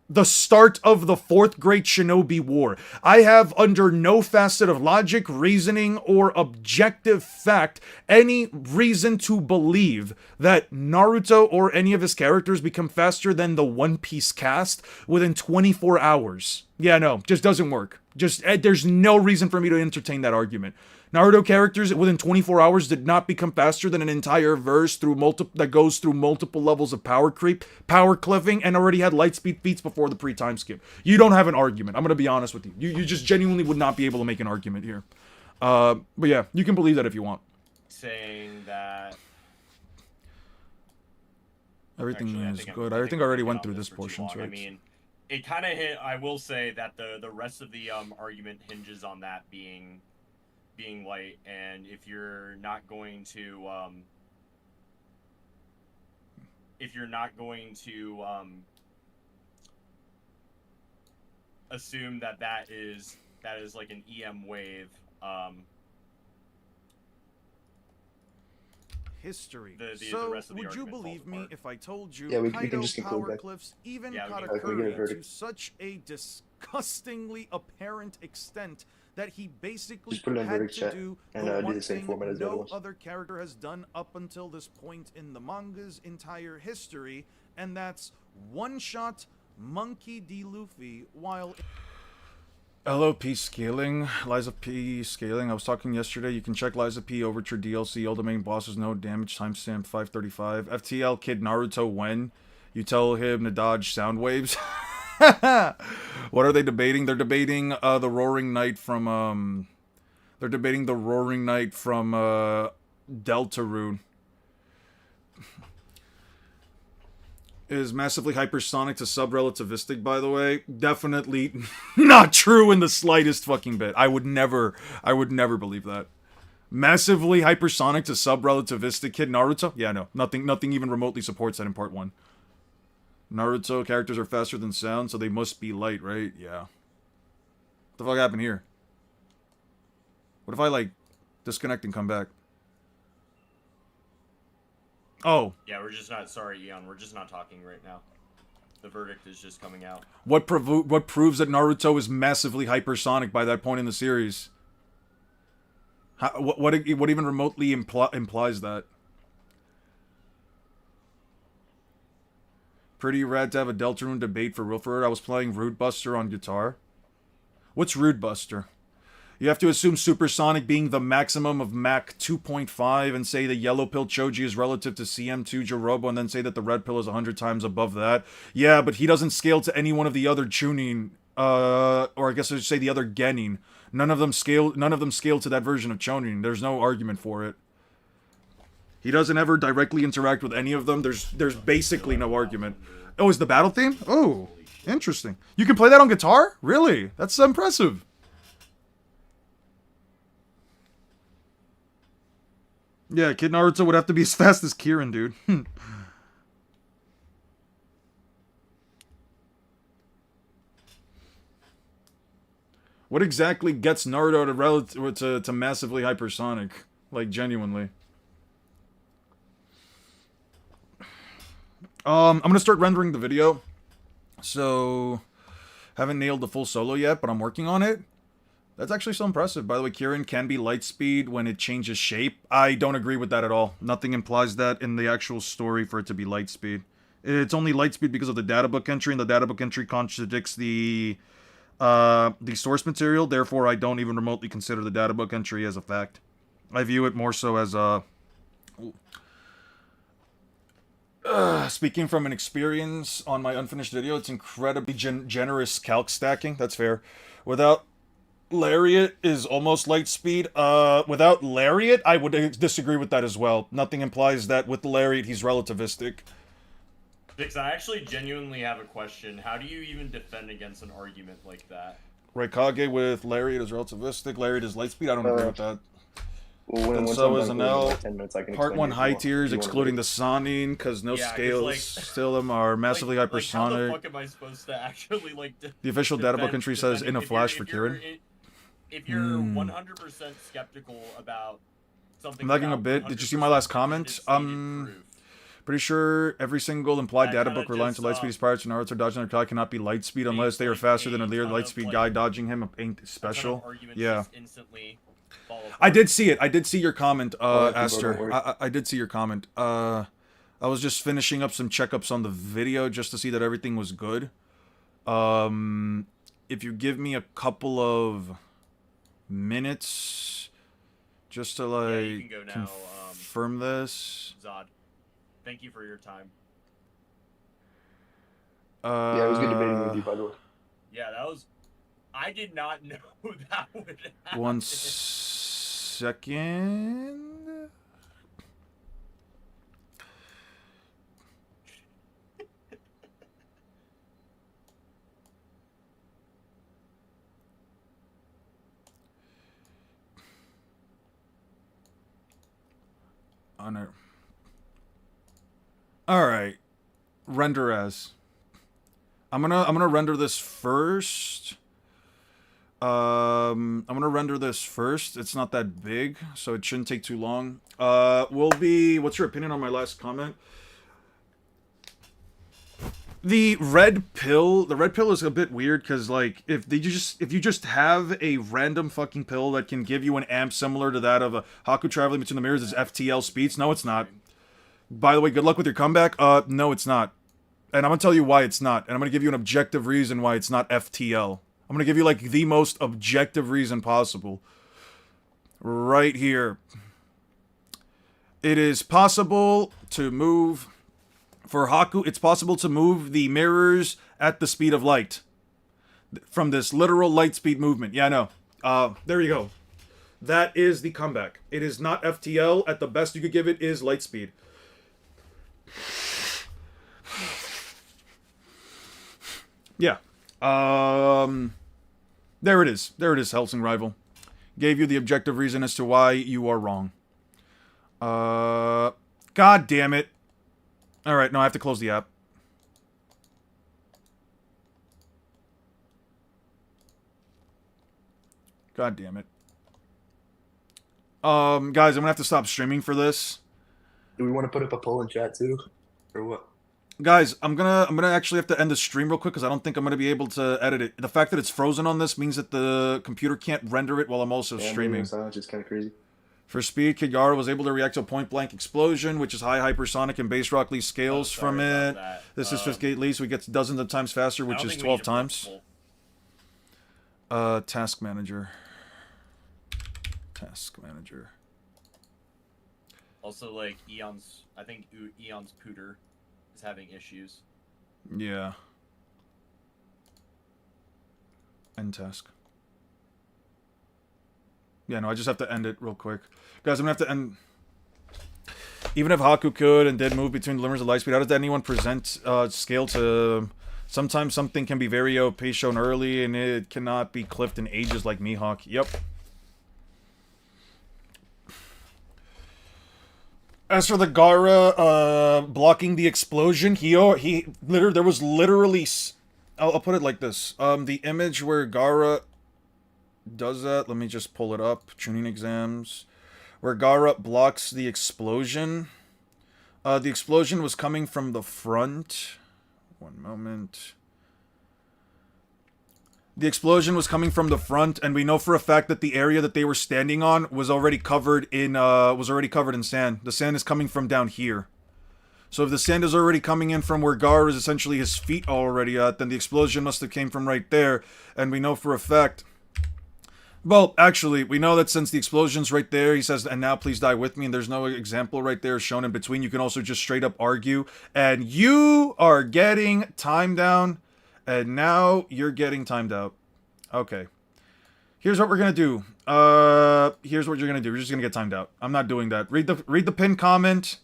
the start of the 4th Great Shinobi War. I have, under no facet of logic, reasoning, or objective fact, any reason to believe that Naruto or any of his characters become faster than the One Piece cast within 24 hours. Yeah, no, just doesn't work. There's no reason for me to entertain that argument. Naruto characters within 24 hours did not become faster than an entire verse that goes through multiple levels of power creep, power cliffing, and already had light speed feats before the pre-time skip. You don't have an argument. I'm gonna be honest with you. You just genuinely would not be able to make an argument here. But yeah, you can believe that if you want. Saying that everything Actually, is good. I think I already went through this for too portion, long. so I mean, it kind of hit. I will say that the rest of the argument hinges on that being light, and if you're not going to assume that is like an EM wave, history. The So, rest of the would you argument believe falls me apart. if I told you Yeah, we Kaido can just conclude power that. cliffs even Yeah, we can- we get a Katakuri to verdict. such a disgustingly apparent extent that he basically Just put it in had verdict to chat do and, the do one the same thing format as the other no ones. other character has done up until this point in the manga's entire history, and that's one-shot Monkey D. Luffy while... LOP scaling, Liza P scaling. I was talking yesterday. You can check Liza P Overture DLC. All the main bosses, no damage. Timestamp 535. FTL Kid Naruto when you tell him to dodge sound waves. What are they debating? They're debating the Roaring Knight from Deltarune. Is massively hypersonic to sub-relativistic, by the way. Definitely not true in the slightest fucking bit. I would never believe that. Massively hypersonic to sub-relativistic Kid Naruto? Yeah, no. Nothing even remotely supports that in part 1. Naruto characters are faster than sound, so they must be light, right? Yeah. What the fuck happened here? What if I, like, disconnect and come back? Oh. Yeah, we're just not. Sorry, Eon. We're just not talking right now. The verdict is just coming out. What proves that Naruto is massively hypersonic by that point in the series? What even remotely implies that? Pretty rad to have a Deltarune debate for real. I was playing Rude Buster on guitar. What's Rude Buster? You have to assume Supersonic being the maximum of Mach 2.5 and say the Yellow Pill Choji is relative to CM2 Jirobo and then say that the Red Pill is 100 times above that. Yeah, but he doesn't scale to any one of the other Chunin, or I guess I should say the other Genin. None of them scale to that version of Chunin. There's no argument for it. He doesn't ever directly interact with any of them. There's basically no argument. Oh, is the battle theme? Oh, interesting. You can play that on guitar? Really? That's impressive. Yeah, Kid Naruto would have to be as fast as Kirin, dude. What exactly gets Naruto to massively hypersonic? Like, genuinely. I'm gonna start rendering the video. So, haven't nailed the full solo yet, but I'm working on it. That's actually so impressive. By the way, Kirin can be light speed when it changes shape. I don't agree with that at all. Nothing implies that in the actual story for it to be light speed. It's only light speed because of the databook entry, and the databook entry contradicts the source material. Therefore, I don't even remotely consider the databook entry as a fact. I view it more so as a... speaking from an experience on my unfinished video, it's incredibly generous calc stacking. That's fair. Without Lariat is almost light speed. Without Lariat, I would disagree with that as well. Nothing implies that with the Lariat, he's relativistic. Vix, I actually genuinely have a question. How do you even defend against an argument like that? Raikage with Lariat is relativistic. Lariat is light speed. I don't agree with that. Well, And once so I'm is done an with L. my 10 minutes, I can Part explain 1 it high more. tiers, You wanna excluding wait? the Sanin, because no Yeah, 'cause, scales like- still them are massively How the hypersonic. fuck am I supposed to actually, like... The official databook entry says in a flash for Kirin. If you're 100% skeptical about something... I'm lagging a without bit. Did you see my last comment? definitive proof, Pretty sure every single implied That databook kinda reliant to just, light speed is prior to Naruto dodging their Kai cannot be light speed unless they are like faster than a a Lear ton light of, speed like, guy dodging him ain't a ton of special. arguments Yeah. just instantly fall apart. I did see it. I did see your comment, yeah, people Aster. don't worry. I did see your comment. I was just finishing up some checkups on the video just to see that everything was good. If you give me a couple of minutes just to Yeah, you like can go now, confirm this. Zod. Thank you for your time. Yeah, it was good debating with you, by the way. Yeah, that was... I did not know that would happen. 1 second. Honor. All right. Render as. I'm gonna render this first. I'm gonna render this first. It's not that big, so it shouldn't take too long. What's your opinion on my last comment? The red pill is a bit weird because like if you just have a random fucking pill that can give you an amp similar to that of a Haku traveling between the mirrors is FTL speeds. No, it's not. By the way, good luck with your comeback. No, it's not. And I'm gonna tell you why it's not. And I'm gonna give you an objective reason why it's not FTL. I'm gonna give you like the most objective reason possible. Right here. It is possible to move... For Haku, it's possible to move the mirrors at the speed of light. From this literal light speed movement. Yeah, I know. There you go. That is the comeback. It is not FTL. At the best you could give it is light speed. Yeah. There it is. There it is, Helsing Rival. Gave you the objective reason as to why you are wrong. God damn it. Alright, no, I have to close the app. God damn it. Guys, I'm gonna have to stop streaming for this. Do we want to put up a poll in chat too, or what? Guys, I'm gonna actually have to end the stream real quick because I don't think I'm gonna be able to edit it. The fact that it's frozen on this means that the computer can't render it while I'm also streaming. Which is kind of crazy. For speed, Kid Yara was able to react to a point-blank explosion, which is high hypersonic and base Rock Lee scales from sorry it. about that. This is 58 Lee, so we get dozens of times faster, I which don't is think we 12 need a times. poll. Task manager. Task manager. Also, like, I think Eon's Pooter is having issues. Yeah. End task. Yeah, no, I just have to end it real quick. Guys, I'm gonna have to end... Even if Haku could and did move between the limits of light speed, how does anyone present scale to... Sometimes something can be very OP shown early, and it cannot be clipped in ages like Mihawk. Yep. As for the Gara blocking the explosion, he literally there was literally I'll put it like this. The image where Gara does that, let me just pull it up. Tuning exams. Where Gara blocks the explosion. The explosion was coming from the front. One moment. The explosion was coming from the front, and we know for a fact that the area that they were standing on was already covered in sand. The sand is coming from down here. So if the sand is already coming in from where Gar is essentially his feet already at, then the explosion must have came from right there. And we know for a fact... Well, actually, we know that since the explosion's right there, he says, and now please die with me, and there's no example right there shown in between. You can also just straight up argue. And you are getting timed down. And now you're getting timed out. Okay. Here's what we're gonna do. Here's what you're gonna do. We're just gonna get timed out. I'm not doing that. Read the pinned comment.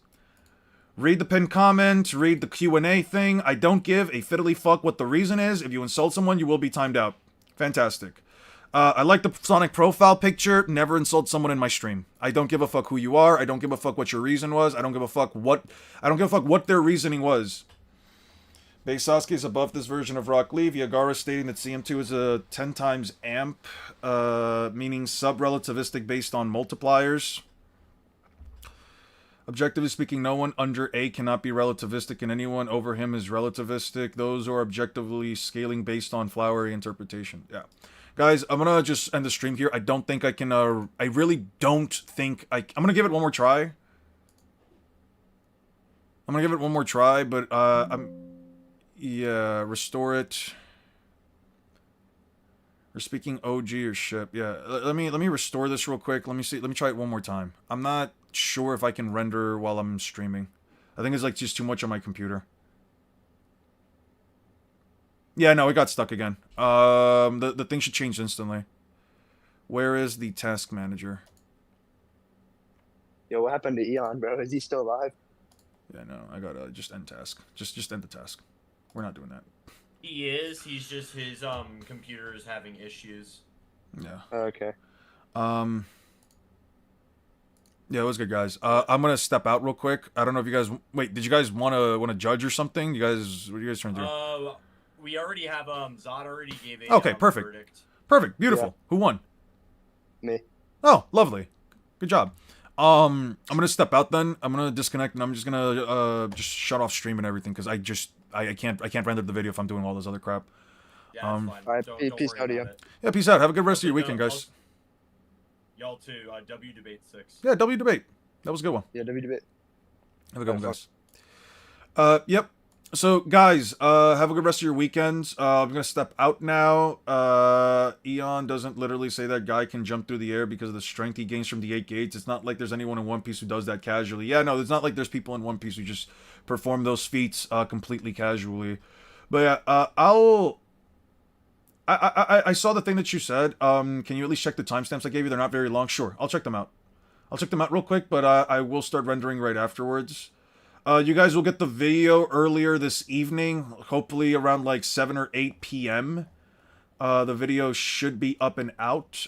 Read the pinned comment. Read the Q&A thing. I don't give a fiddly fuck what the reason is. If you insult someone, you will be timed out. Fantastic. I like the Sonic profile picture. Never insult someone in my stream. I don't give a fuck who you are. I don't give a fuck what your reason was. I don't give a fuck what their reasoning was. Base Sasuke is above this version of Rock Lee. Viagara stating that CM2 is a 10 times amp, meaning sub-relativistic based on multipliers. Objectively speaking, no one under A cannot be relativistic, and anyone over him is relativistic. Those are objectively scaling based on flowery interpretation. Yeah. Guys, I'm gonna just end the stream here. I don't think I can, I really don't think I'm gonna give it one more try. But, yeah, restore it. We're speaking OG or ship. Yeah, let me restore this real quick. Let me see. Let me try it one more time. I'm not sure if I can render while I'm streaming. I think it's like just too much on my computer. Yeah, no, it got stuck again. The thing should change instantly. Where is the task manager? Yo, what happened to Eon, bro? Is he still alive? Yeah, no, I gotta just end task. Just end the task. We're not doing that. He is. He's just his computer is having issues. Yeah. Okay. Yeah, it was good, guys. I'm gonna step out real quick. I don't know if you guys wait. Did you guys want to judge or something? You guys, what are you guys trying to do? We already have Zod already gave a Okay, perfect. verdict. Perfect, beautiful. Yeah. Who won? Me. Oh, lovely. Good job. I'm gonna step out then. I'm gonna disconnect and I'm just gonna just shut off stream and everything because I can't render the video if I'm doing all this other crap. Yeah, that's fine. Alright, Don't peace worry out, about Ian. it. Yeah, peace out. Have a good rest of your weekend, guys. Y'all too. W debate 6. Yeah, W debate. That was a good one. Yeah, W. Have a good one, guys. Yep. So, guys, have a good rest of your weekends. I'm gonna step out now. Eon doesn't literally say that guy can jump through the air because of the strength he gains from the 8 gates. It's not like there's anyone in One Piece who does that casually. Yeah, no, it's not like there's people in One Piece who just perform those feats completely casually. But yeah, I saw the thing that you said. Can you at least check the timestamps I gave you? They're not very long. Sure, I'll check them out. I'll check them out real quick, but I will start rendering right afterwards. You guys will get the video earlier this evening, hopefully around like 7 or 8 p.m. The video should be up and out.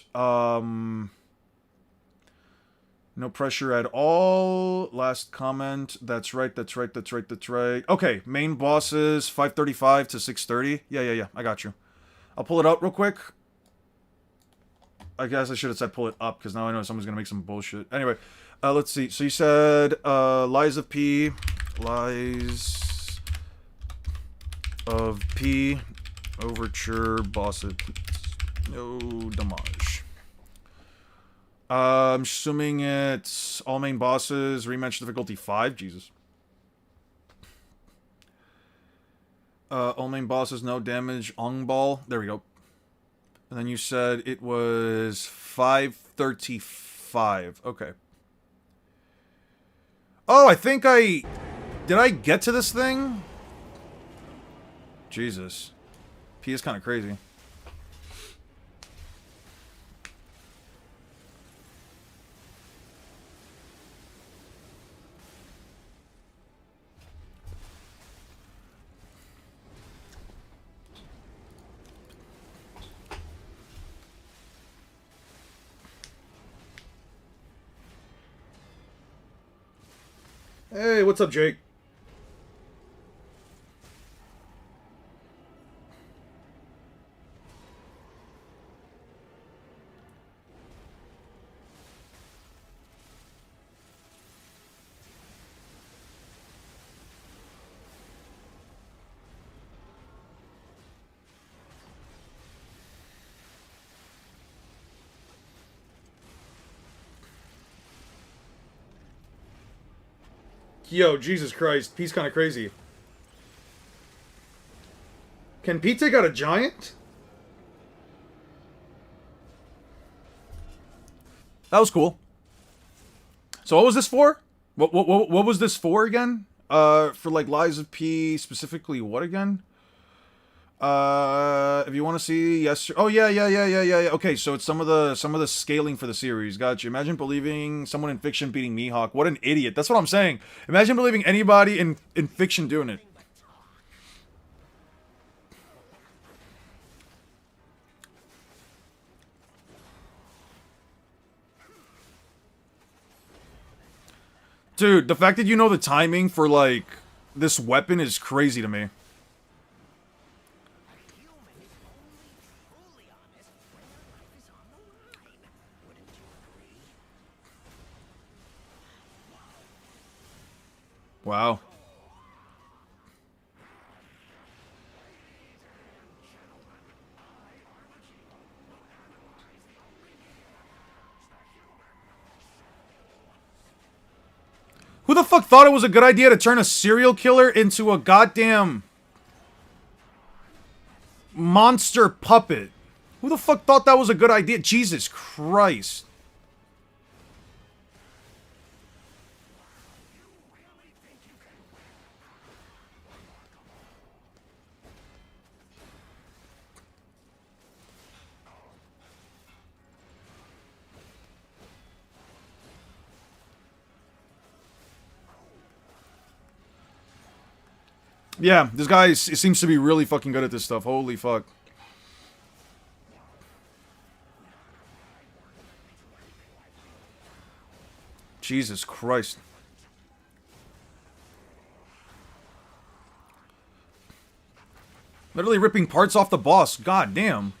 No pressure at all. Last comment. That's right. Okay, main bosses, 5:35 to 6:30. Yeah. I got you. I'll pull it out real quick. I guess I should have said pull it up, because now I know someone's going to make some bullshit. Anyway, let's see. So you said Lies of P. Lies of P. Overture, boss of P. No damage. I'm assuming it's all main bosses, rematch difficulty 5. Jesus. All main bosses, no damage. Ong Ball. There we go. And then you said it was 5:35. Okay. Oh, I think did I get to this thing? Jesus. P is kind of crazy. Hey, what's up, Jake? Yo, Jesus Christ, Pete's kind of crazy. Can Pete take out a giant? That was cool. So what was this for? What was this for again? For like Lies of P, specifically what again? If you want to see, yes. Oh yeah. Okay, so it's some of the scaling for the series. Gotcha. Imagine believing someone in fiction beating Mihawk. What an idiot. That's what I'm saying. Imagine believing anybody in fiction doing it. Dude, the fact that you know the timing for like this weapon is crazy to me. Wow. Who the fuck thought it was a good idea to turn a serial killer into a goddamn monster puppet? Who the fuck thought that was a good idea? Jesus Christ. Yeah, this guy seems to be really fucking good at this stuff. Holy fuck. Jesus Christ. Literally ripping parts off the boss. God damn.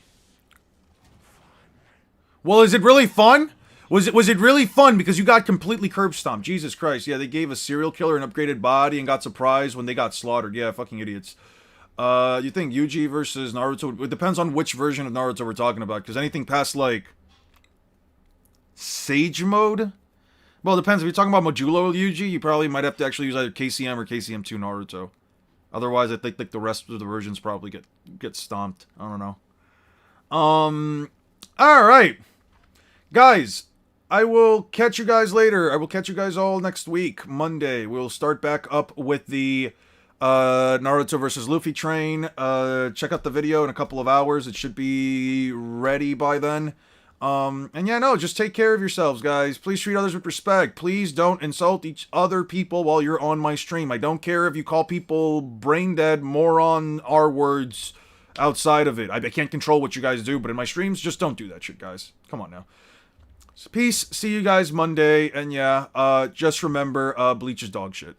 Well, is it really fun? Was it really fun because you got completely curb stomped? Jesus Christ. Yeah, they gave a serial killer an upgraded body and got surprised when they got slaughtered. Yeah, fucking idiots. You think Yuji versus Naruto? It depends on which version of Naruto we're talking about. Because anything past, like, Sage Mode? Well, it depends. If you're talking about Modulo Yuji, you probably might have to actually use either KCM or KCM2 Naruto. Otherwise, I think like the rest of the versions probably get stomped. I don't know. Alright. Guys, I will catch you guys later. I will catch you guys all next week, Monday. We'll start back up with the Naruto versus Luffy train. Check out the video in a couple of hours. It should be ready by then. And yeah, no, just take care of yourselves, guys. Please treat others with respect. Please don't insult each other people while you're on my stream. I don't care if you call people brain dead, moron, R words outside of it. I can't control what you guys do, but in my streams, just don't do that shit, guys. Come on now. So peace. See you guys Monday. And yeah, just remember, Bleach is dog shit.